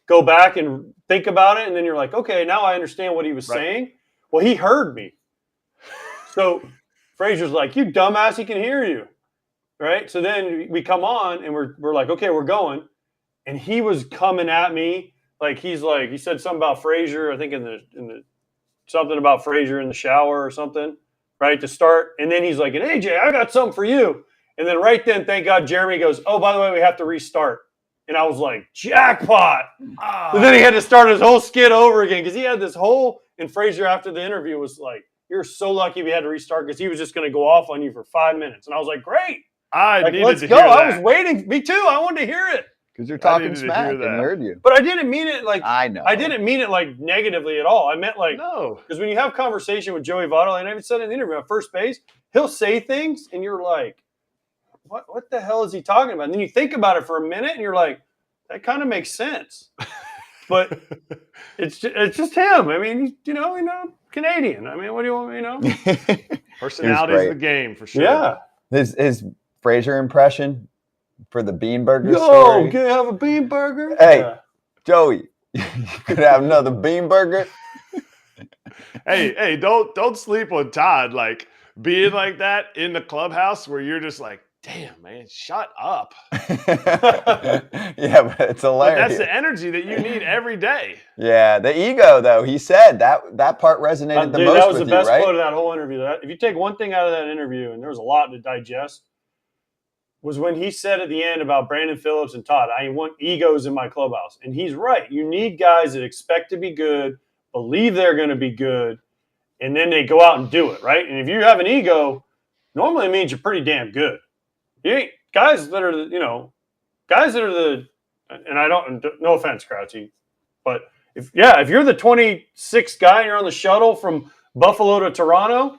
go back and think about it, and then you're like, okay, now I understand what he was saying. Well, he heard me. So Frazier's like, you dumbass, he can hear you, right? So then we come on, and we're like, okay, we're going, and he was coming at me like he said something about Frazier, I think in the something about Frazier in the shower or something, right, to start, and then he's like, and AJ, I got something for you, and then right then, thank God, Jeremy goes, oh, by the way, we have to restart. And I was like, jackpot. So then he had to start his whole skit over again, because he had this whole, and Frazier after the interview was like, you're so lucky we had to restart, because he was just going to go off on you for 5 minutes. And I was like, great. Let's go. I was waiting. Me too. I wanted to hear it. Because you're talking smack and heard you. But I didn't mean it like, I know. I didn't mean it like negatively at all. I meant like, no. Because when you have conversation with Joey Votto, and I even said in the interview at first base, he'll say things and you're like, what the hell is he talking about? And then you think about it for a minute and you're like, that kind of makes sense. But it's just him. I mean, Canadian. I mean, what do you want, Personality is the game for sure. Yeah. His Frazier impression for the bean burger story. Can I have a bean burger? Hey, Joey, you could have another bean burger. hey, don't sleep on Todd. Like being like that in the clubhouse where you're just like, damn, man, shut up. Yeah, but it's hilarious. But that's the energy that you need every day. Yeah, the ego, though. He said that part resonated the most that was with the best you, right? quote of that whole interview. If you take one thing out of that interview, and there was a lot to digest, was when he said at the end about Brandon Phillips and Todd, I want egos in my clubhouse. And he's right. You need guys that expect to be good, believe they're going to be good, and then they go out and do it, right? And if you have an ego, normally it means you're pretty damn good. You ain't guys that are the, and I don't, no offense, Crouchy, but if you're the 26th guy and you're on the shuttle from Buffalo to Toronto,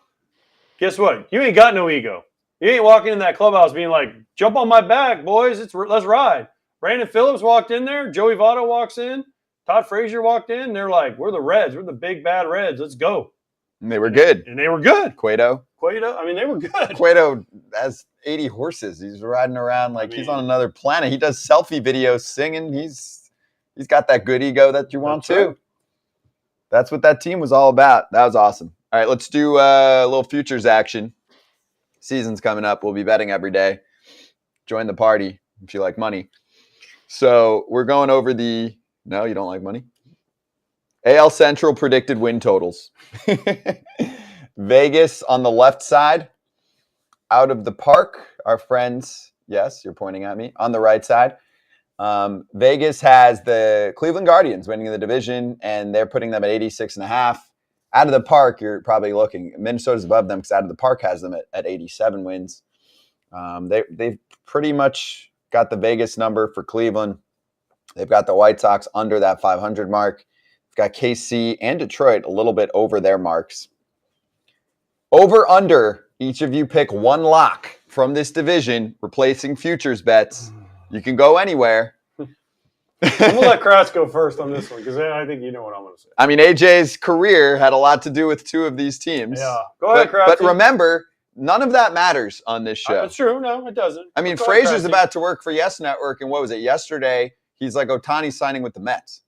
guess what? You ain't got no ego. You ain't walking in that clubhouse being like, jump on my back, boys. Let's ride. Brandon Phillips walked in there. Joey Votto walks in. Todd Frazier walked in. They're like, we're the Reds. We're the big, bad Reds. Let's go. And they were good. And they were good. Cueto. I mean, they were good. Cueto has 80 horses. He's riding around like he's on another planet. He does selfie videos singing. He's got that good ego that you want too. That's what that team was all about. That was awesome. All right, let's do a little futures action. Season's coming up. We'll be betting every day. Join the party if you like money. So we're going over no, you don't like money? AL Central predicted win totals. Vegas on the left side. Out of the park, our friends, yes, you're pointing at me, on the right side. Vegas has the Cleveland Guardians winning the division, and they're putting them at 86.5. Out of the park, you're probably looking. Minnesota's above them because Out of the Park has them at 87 wins. They've pretty much got the Vegas number for Cleveland. They've got the White Sox under that 500 mark. They've got KC and Detroit a little bit over their marks. Over under, each of you pick one lock from this division, replacing futures bets. You can go anywhere. I'm going to let Kratz go first on this one because I think you know what I'm going to say. I mean, AJ's career had a lot to do with two of these teams. Yeah. Go ahead, Kratz. But remember, none of that matters on this show. That's true. No, it doesn't. I mean, Frazier's about to work for Yes Network, and what was it, yesterday? He's like, Ohtani signing with the Mets.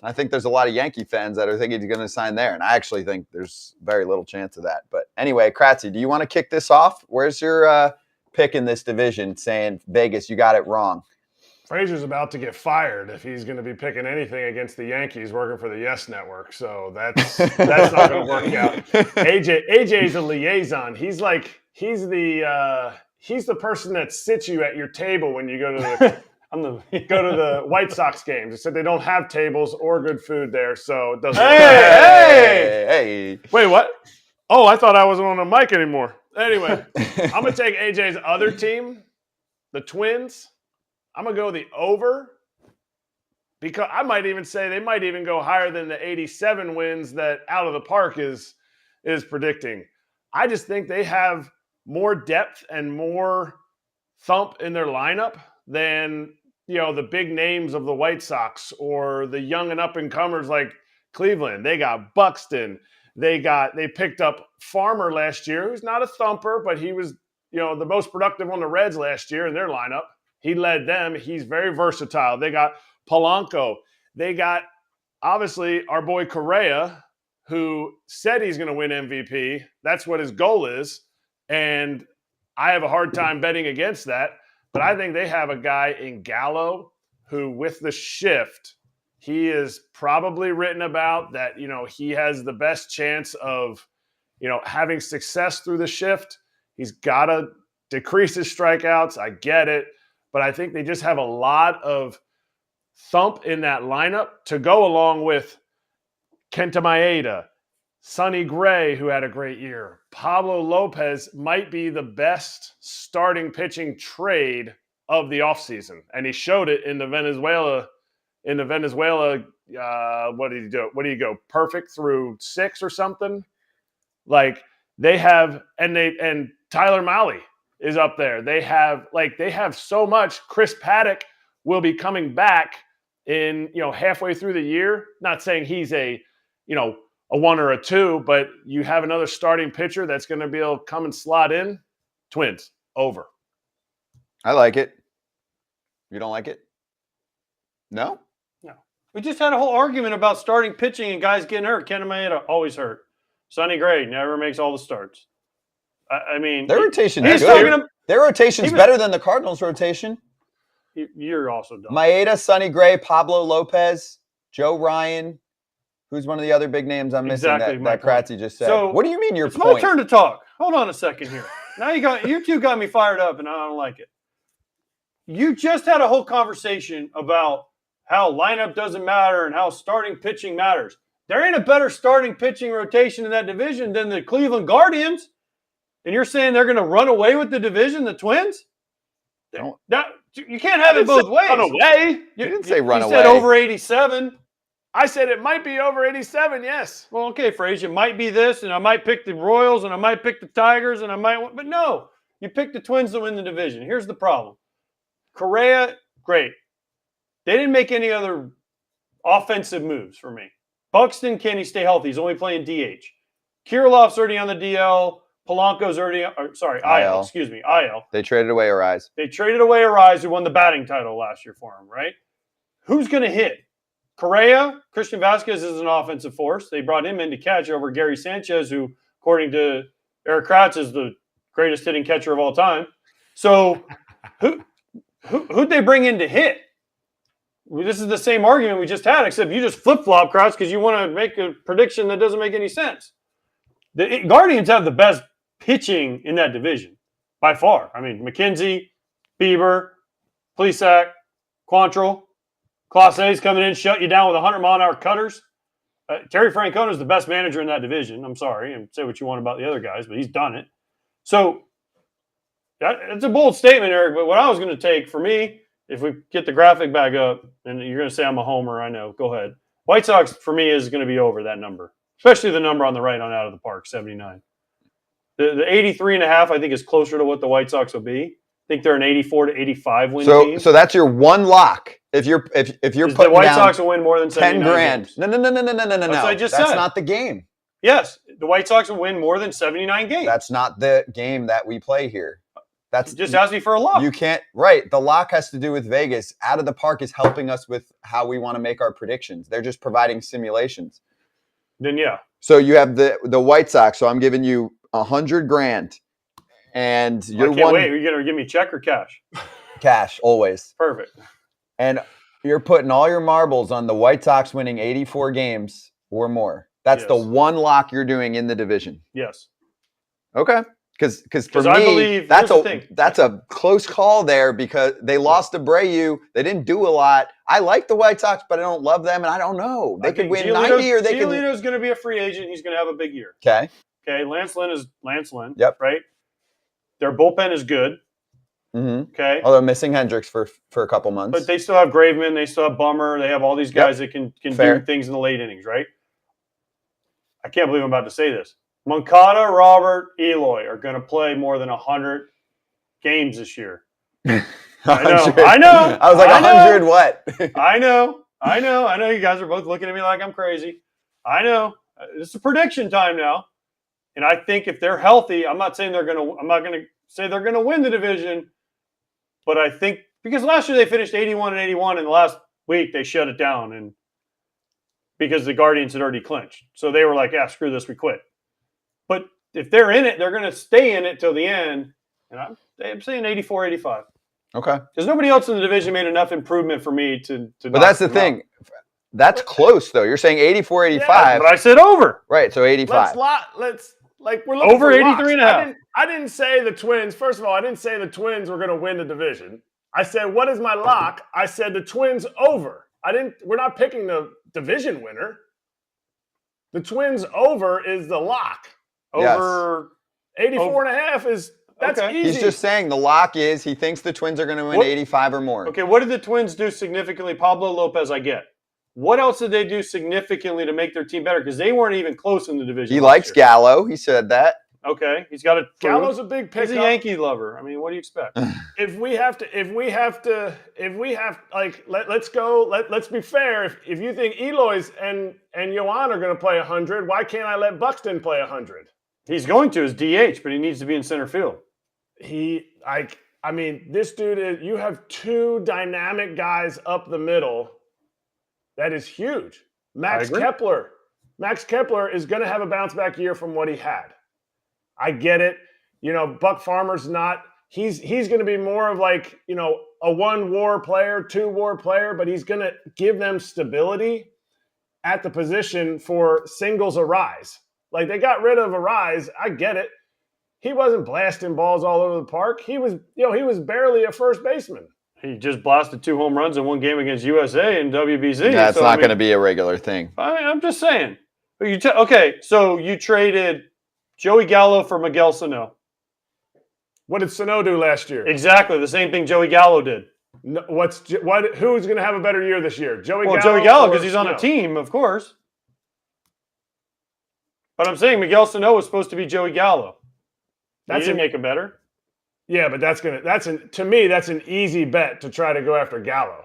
I think there's a lot of Yankee fans that are thinking he's going to sign there, and I actually think there's very little chance of that. But anyway, Kratzy, do you want to kick this off? Where's your pick in this division saying, Vegas, you got it wrong? Frazier's about to get fired if he's going to be picking anything against the Yankees working for the Yes Network. So that's not going to work out. AJ's a liaison. He's the person that sits you at your table when you go to the White Sox games. They said they don't have tables or good food there, so it doesn't. Hey! Wait, what? Oh, I thought I wasn't on the mic anymore. Anyway, I'm gonna take AJ's other team, the Twins. I'm going to go the over because I might even say they might even go higher than the 87 wins that Out of the Park is predicting. I just think they have more depth and more thump in their lineup than, the big names of the White Sox or the young and up-and-comers like Cleveland. They got Buxton. They picked up Farmer last year, who's not a thumper, but he was, the most productive on the Reds last year in their lineup. He led them. He's very versatile. They got Polanco. They got, obviously, our boy Correa, who said he's going to win MVP. That's what his goal is. And I have a hard time betting against that. But I think they have a guy in Gallo who, with the shift, he is probably written about that, he has the best chance of, having success through the shift. He's got to decrease his strikeouts. I get it. But I think they just have a lot of thump in that lineup to go along with Kenta Maeda, Sonny Gray, who had a great year. Pablo Lopez might be the best starting pitching trade of the offseason. And he showed it in the Venezuela. What did he do? What do you go? Perfect through 6 or something? Like they have, and Tyler Mahle is up there. They have so much. Chris Paddock will be coming back in, halfway through the year. Not saying he's a 1 or a 2, but you have another starting pitcher that's going to be able to come and slot in. Twins, over. I like it. You don't like it? No? No. We just had a whole argument about starting pitching and guys getting hurt. Kenta Maeda always hurt. Sonny Gray never makes all the starts. I mean, their rotation he's is talking good. Their rotation's better than the Cardinals' rotation. You're also dumb. Maeda, Sonny Gray, Pablo Lopez, Joe Ryan. Who's one of the other big names I'm missing that Kratzy just said? So, what do you mean your point? It's my turn to talk. Hold on a second here. Now you two got me fired up, and I don't like it. You just had a whole conversation about how lineup doesn't matter and how starting pitching matters. There ain't a better starting pitching rotation in that division than the Cleveland Guardians. And you're saying they're going to run away with the division, the Twins? You can't have it both ways. Run away? You didn't say run away. You said over 87. I said it might be over 87, yes. Well, okay, Frazier, it might be this, and I might pick the Royals, and I might pick the Tigers, and I might – but no, you picked the Twins to win the division. Here's the problem. Correa, great. They didn't make any other offensive moves for me. Buxton, can he stay healthy? He's only playing DH. Kirilloff's already on the DL. Polanco's already IL. Excuse me, IL. They traded away Arise. They traded away Arise, who won the batting title last year for him, right? Who's going to hit? Correa, Christian Vasquez is an offensive force. They brought him in to catch over Gary Sanchez, who, according to Eric Kratz, is the greatest hitting catcher of all time. So who'd they bring in to hit? This is the same argument we just had, except you just flip-flop, Kratz, because you want to make a prediction that doesn't make any sense. The Guardians have the best pitching in that division by far. I mean, McKenzie, Bieber, Plesac, Quantrill. Clase's coming in, shut you down with 100-mile-an-hour cutters. Terry Francona is the best manager in that division. I'm sorry, and say what you want about the other guys, but he's done it. So it's a bold statement, Eric, but what I was going to take for me, if we get the graphic back up, and you're going to say I'm a homer, I know. Go ahead. White Sox, for me, is going to be over that number, especially the number on the right on out of the park, 79. The 83.5, I think, is closer to what the White Sox will be. I think they're an 84 to 85 win team. So that's your one lock. If you're putting the White Sox will win more than 10 grand. Games. No. That's what I just said. That's not the game. Yes, the White Sox will win more than 79 games. That's not the game that we play here. That's just ask me for a lock. You can't. Right. The lock has to do with Vegas. Out of the Park is helping us with how we want to make our predictions. They're just providing simulations. Then yeah. So you have the White Sox. So I'm giving you 100 grand. And you're wait, are you gonna give me check or cash? Cash, always. Perfect. And you're putting all your marbles on the White Sox winning 84 games or more. That's the one lock you're doing in the division. Yes. Okay. Because for me, that's a close call there because they lost Abreu. They didn't do a lot. I like the White Sox, but I don't love them, and I don't know. They could win 90 or they could. Giolito's going to be a free agent. He's going to have a big year. Okay. Lance Lynn is Lance Lynn. Yep. Right. Their bullpen is good. Mm-hmm. Okay. Although missing Hendricks for a couple months. But they still have Graveman. They still have Bummer. They have all these guys that can do things in the late innings, right? I can't believe I'm about to say this. Moncada, Robert, Eloy are going to play more than 100 games this year. I know. I was like, 100 what? I know. You guys are both looking at me like I'm crazy. I know. It's a prediction time now. And I think if they're healthy, I'm not going to say they're going to win the division, but I think because last year they finished 81 and 81 and the last week they shut it down and because the Guardians had already clinched. So they were like, yeah, screw this, we quit. But if they're in it, they're going to stay in it till the end. And I'm saying 84, 85. Okay. Because nobody else in the division made enough improvement for me to But that's the thing. Out. That's close, though. You're saying 84, 85. Yeah, but I said over. Right, so 85. We're looking over 83 and a half. I didn't say the Twins. First of all, I didn't say the Twins were going to win the division. I said, what is my lock? I said the Twins over. We're not picking the division winner. The Twins over is the lock. Over 84 and a half that's easy. He's just saying the lock is he thinks the Twins are going to win 85 or more. Okay, what did the Twins do significantly? Pablo Lopez, I get. What else did they do significantly to make their team better? Because they weren't even close in the division. He likes Gallo. He said that. Okay, he's got a Gallo's a big pickup. He's a Yankee lover. I mean, what do you expect? Let's be fair. If you think Eloy's and Yohan are going to play 100, why can't I let Buxton play 100? He's going to as DH, but he needs to be in center field. This dude you have two dynamic guys up the middle. That is huge. Max Kepler Max Kepler is going to have a bounce back year from what he had. I get it. Buck Farmer's not. He's going to be more of like, a 1-WAR player, 2-WAR player, but he's going to give them stability at the position for singles Arise. Like, they got rid of Arise. I get it. He wasn't blasting balls all over the park. He was barely a first baseman. He just blasted 2 home runs in one game against USA and WBC. That's not going to be a regular thing. I'm just saying. Okay, so you traded Joey Gallo for Miguel Sano. What did Sano do last year? Exactly the same thing Joey Gallo did. No, who's going to have a better year this year? Joey Gallo, because he's on a team, of course. But I'm saying Miguel Sano was supposed to be Joey Gallo. He didn't make him better. Yeah, but to me that's an easy bet to try to go after Gallo.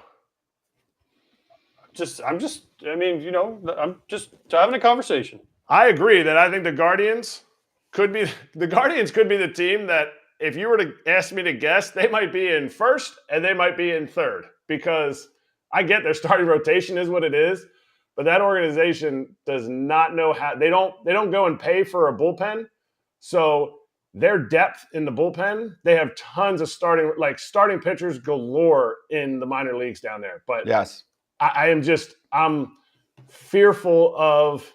I'm just having a conversation. I agree that I think the Guardians could be the team that, if you were to ask me to guess, they might be in first and they might be in third, because I get their starting rotation is what it is, but that organization does not know how. They don't go and pay for a bullpen, so their depth in the bullpen, they have tons of starting pitchers galore in the minor leagues down there. But yes, I'm fearful of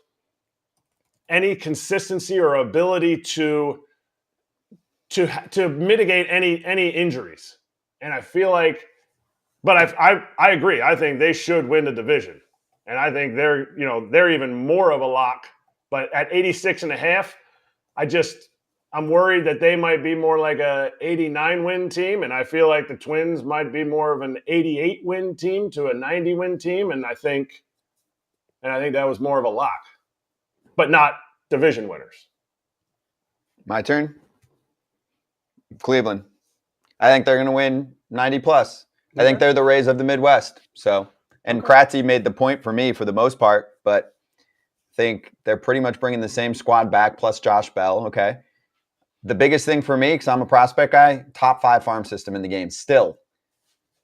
any consistency or ability to mitigate any injuries. And I feel like, but I agree. I think they should win the division. And I think they're even more of a lock. But at 86.5, I'm worried that they might be more like a 89-win team, and I feel like the Twins might be more of an 88-win team to a 90-win team, and I think that was more of a lock, but not division winners. My turn. Cleveland. I think they're going to win 90+. I think they're the Rays of the Midwest. So, and Kratzy made the point for me for the most part, but I think they're pretty much bringing the same squad back plus Josh Bell. Okay. The biggest thing for me, because I'm a prospect guy, top 5 farm system in the game still.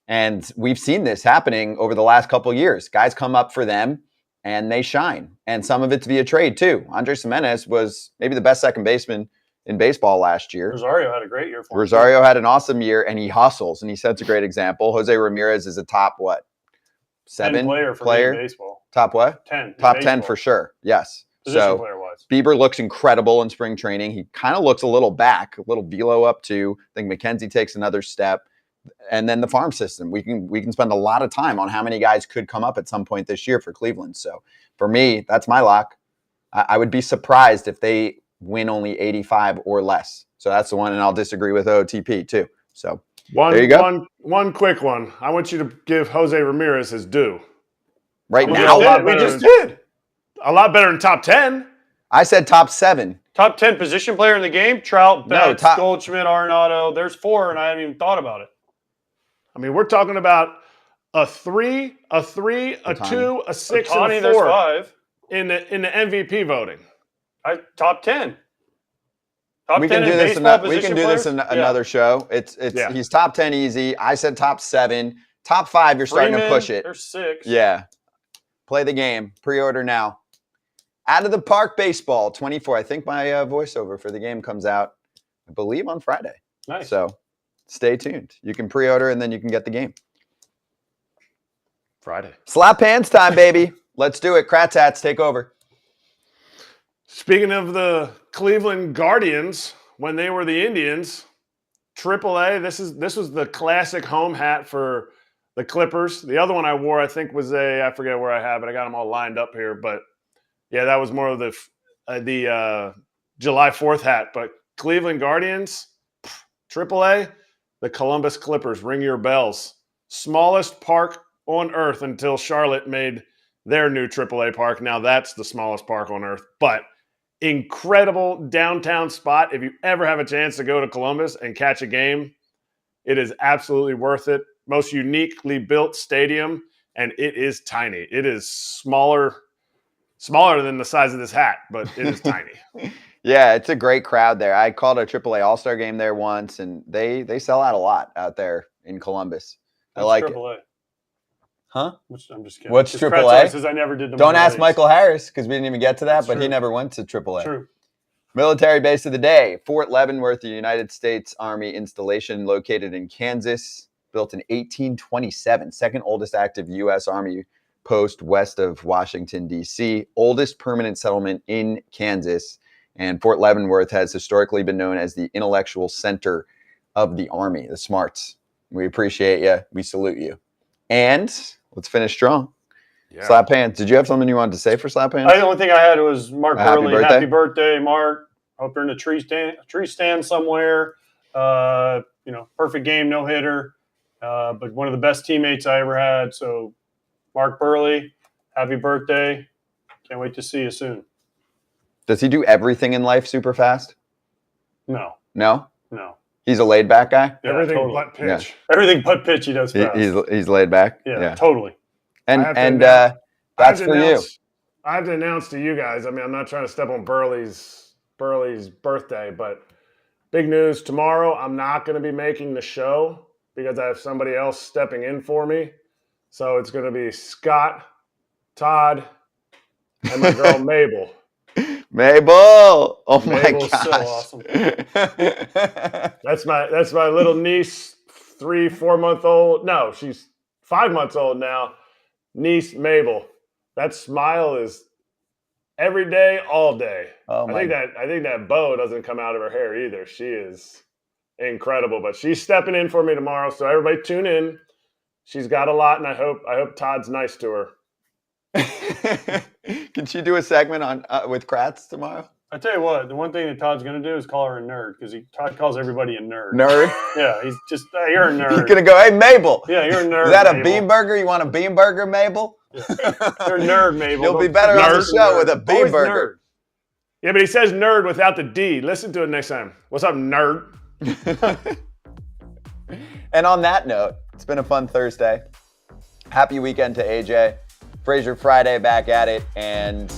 And we've seen this happening over the last couple of years. Guys come up for them and they shine. And some of it's via trade too. Andres Gimenez was maybe the best second baseman in baseball last year. Rosario had a great year for him. Rosario had an awesome year, and he hustles, and he sets a great example. Jose Ramirez is a top, 7 player for me in baseball. Top what? 10. Top 10 for sure. Yes. Position player-wise. Bieber looks incredible in spring training. He kind of looks a little back, a little velo up too. I think McKenzie takes another step. And then the farm system. We can spend a lot of time on how many guys could come up at some point this year for Cleveland. So for me, that's my lock. I would be surprised if they win only 85 or less. So that's the one, and I'll disagree with OOTP too. So there you go. One quick one. I want you to give Jose Ramirez his due. Right now? We just did. A lot better than top 10. I said top 7. Top 10 position player in the game? Trout, Betts, Goldschmidt, Arenado. There's 4, and I haven't even thought about it. I mean, we're talking about a 3, a 2, a 6, and a 4. There's 5. In the MVP voting. Top 10. We can do this in another show. He's top 10 easy. I said top 7. Top 5, you're starting to push it. There's 6. Yeah. Play the game. Pre-order now. Out of the Park Baseball 24. I think my voiceover for the game comes out, I believe, on Friday. Nice. So stay tuned. You can pre-order and then you can get the game. Friday. Slap hands time, baby. Let's do it. Kratz hats, take over. Speaking of the Cleveland Guardians, when they were the Indians, AAA, this was the classic home hat for the Clippers. The other one I wore, I think, was I forget where I have it. I got them all lined up here. But, yeah, that was more of the July 4th hat. But Cleveland Guardians, AAA, the Columbus Clippers, ring your bells. Smallest park on earth until Charlotte made their new AAA park. Now that's the smallest park on earth. But incredible downtown spot. If you ever have a chance to go to Columbus and catch a game, it is absolutely worth it. Most uniquely built stadium, and it is tiny. It is smaller than the size of this hat, but it is tiny. Yeah, it's a great crowd there. I called a AAA All-Star game there once, and they sell out a lot out there in Columbus. I like AAA. Huh? Which, I'm just kidding. What's Pratt's AAA? always says I never did the Don't minor ask leagues. Michael Harris because we didn't even get to that, That's but true. he never went to AAA. True. Military base of the day, Fort Leavenworth, the United States Army installation located in Kansas, built in 1827, second oldest active U.S. Army post west of Washington, D.C., oldest permanent settlement in Kansas. And Fort Leavenworth has historically been known as the intellectual center of the Army, the smarts. We appreciate you. We salute you. And let's finish strong. Yeah. Slap hands. Did you have something you wanted to say for slap hands? The only thing I had was Mark Burley. Happy birthday, Mark. Hope you're in a tree stand somewhere. Perfect game, no hitter. But one of the best teammates I ever had. So, Mark Burley, happy birthday. Can't wait to see you soon. Does he do everything in life super fast? No. No? No. He's a laid back guy? Yeah, everything totally. but pitch. Yeah. Everything but pitch he does fast. He's laid back? Yeah, totally. And that's for you. I have to announce to you guys, I mean, I'm not trying to step on Burley's birthday, but big news tomorrow, I'm not going to be making the show because I have somebody else stepping in for me. So it's going to be Scott, Todd, and my girl Mabel. Mabel! Oh Mabel's my gosh. So awesome. That's my little niece, 3-4 month old. No, she's 5 months old now. Niece Mabel. That smile is every day, all day. Oh I think that bow doesn't come out of her hair either. She is incredible, but she's stepping in for me tomorrow. So everybody tune in. She's got a lot, and I hope Todd's nice to her. Can she do a segment on with Kratz tomorrow? I tell you what, the one thing that Todd's going to do is call her a nerd because Todd calls everybody a nerd. Nerd? Yeah, he's just, hey, you're a nerd. He's going to go, hey, Mabel. Yeah, you're a nerd. Is that a Mabel. bean burger? You want a bean burger, Mabel? Yeah. You're a nerd, Mabel. You'll be better on the show with a bean burger. Yeah, but he says nerd without the D. Listen to it next time. What's up, nerd? And on that note, it's been a fun Thursday. Happy weekend to AJ. Fraser Friday back at it, and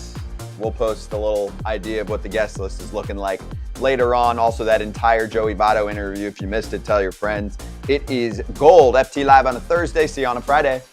we'll post a little idea of what the guest list is looking like later on. Also, that entire Joey Votto interview. If you missed it, tell your friends. It is gold. FT Live on a Thursday. See you on a Friday.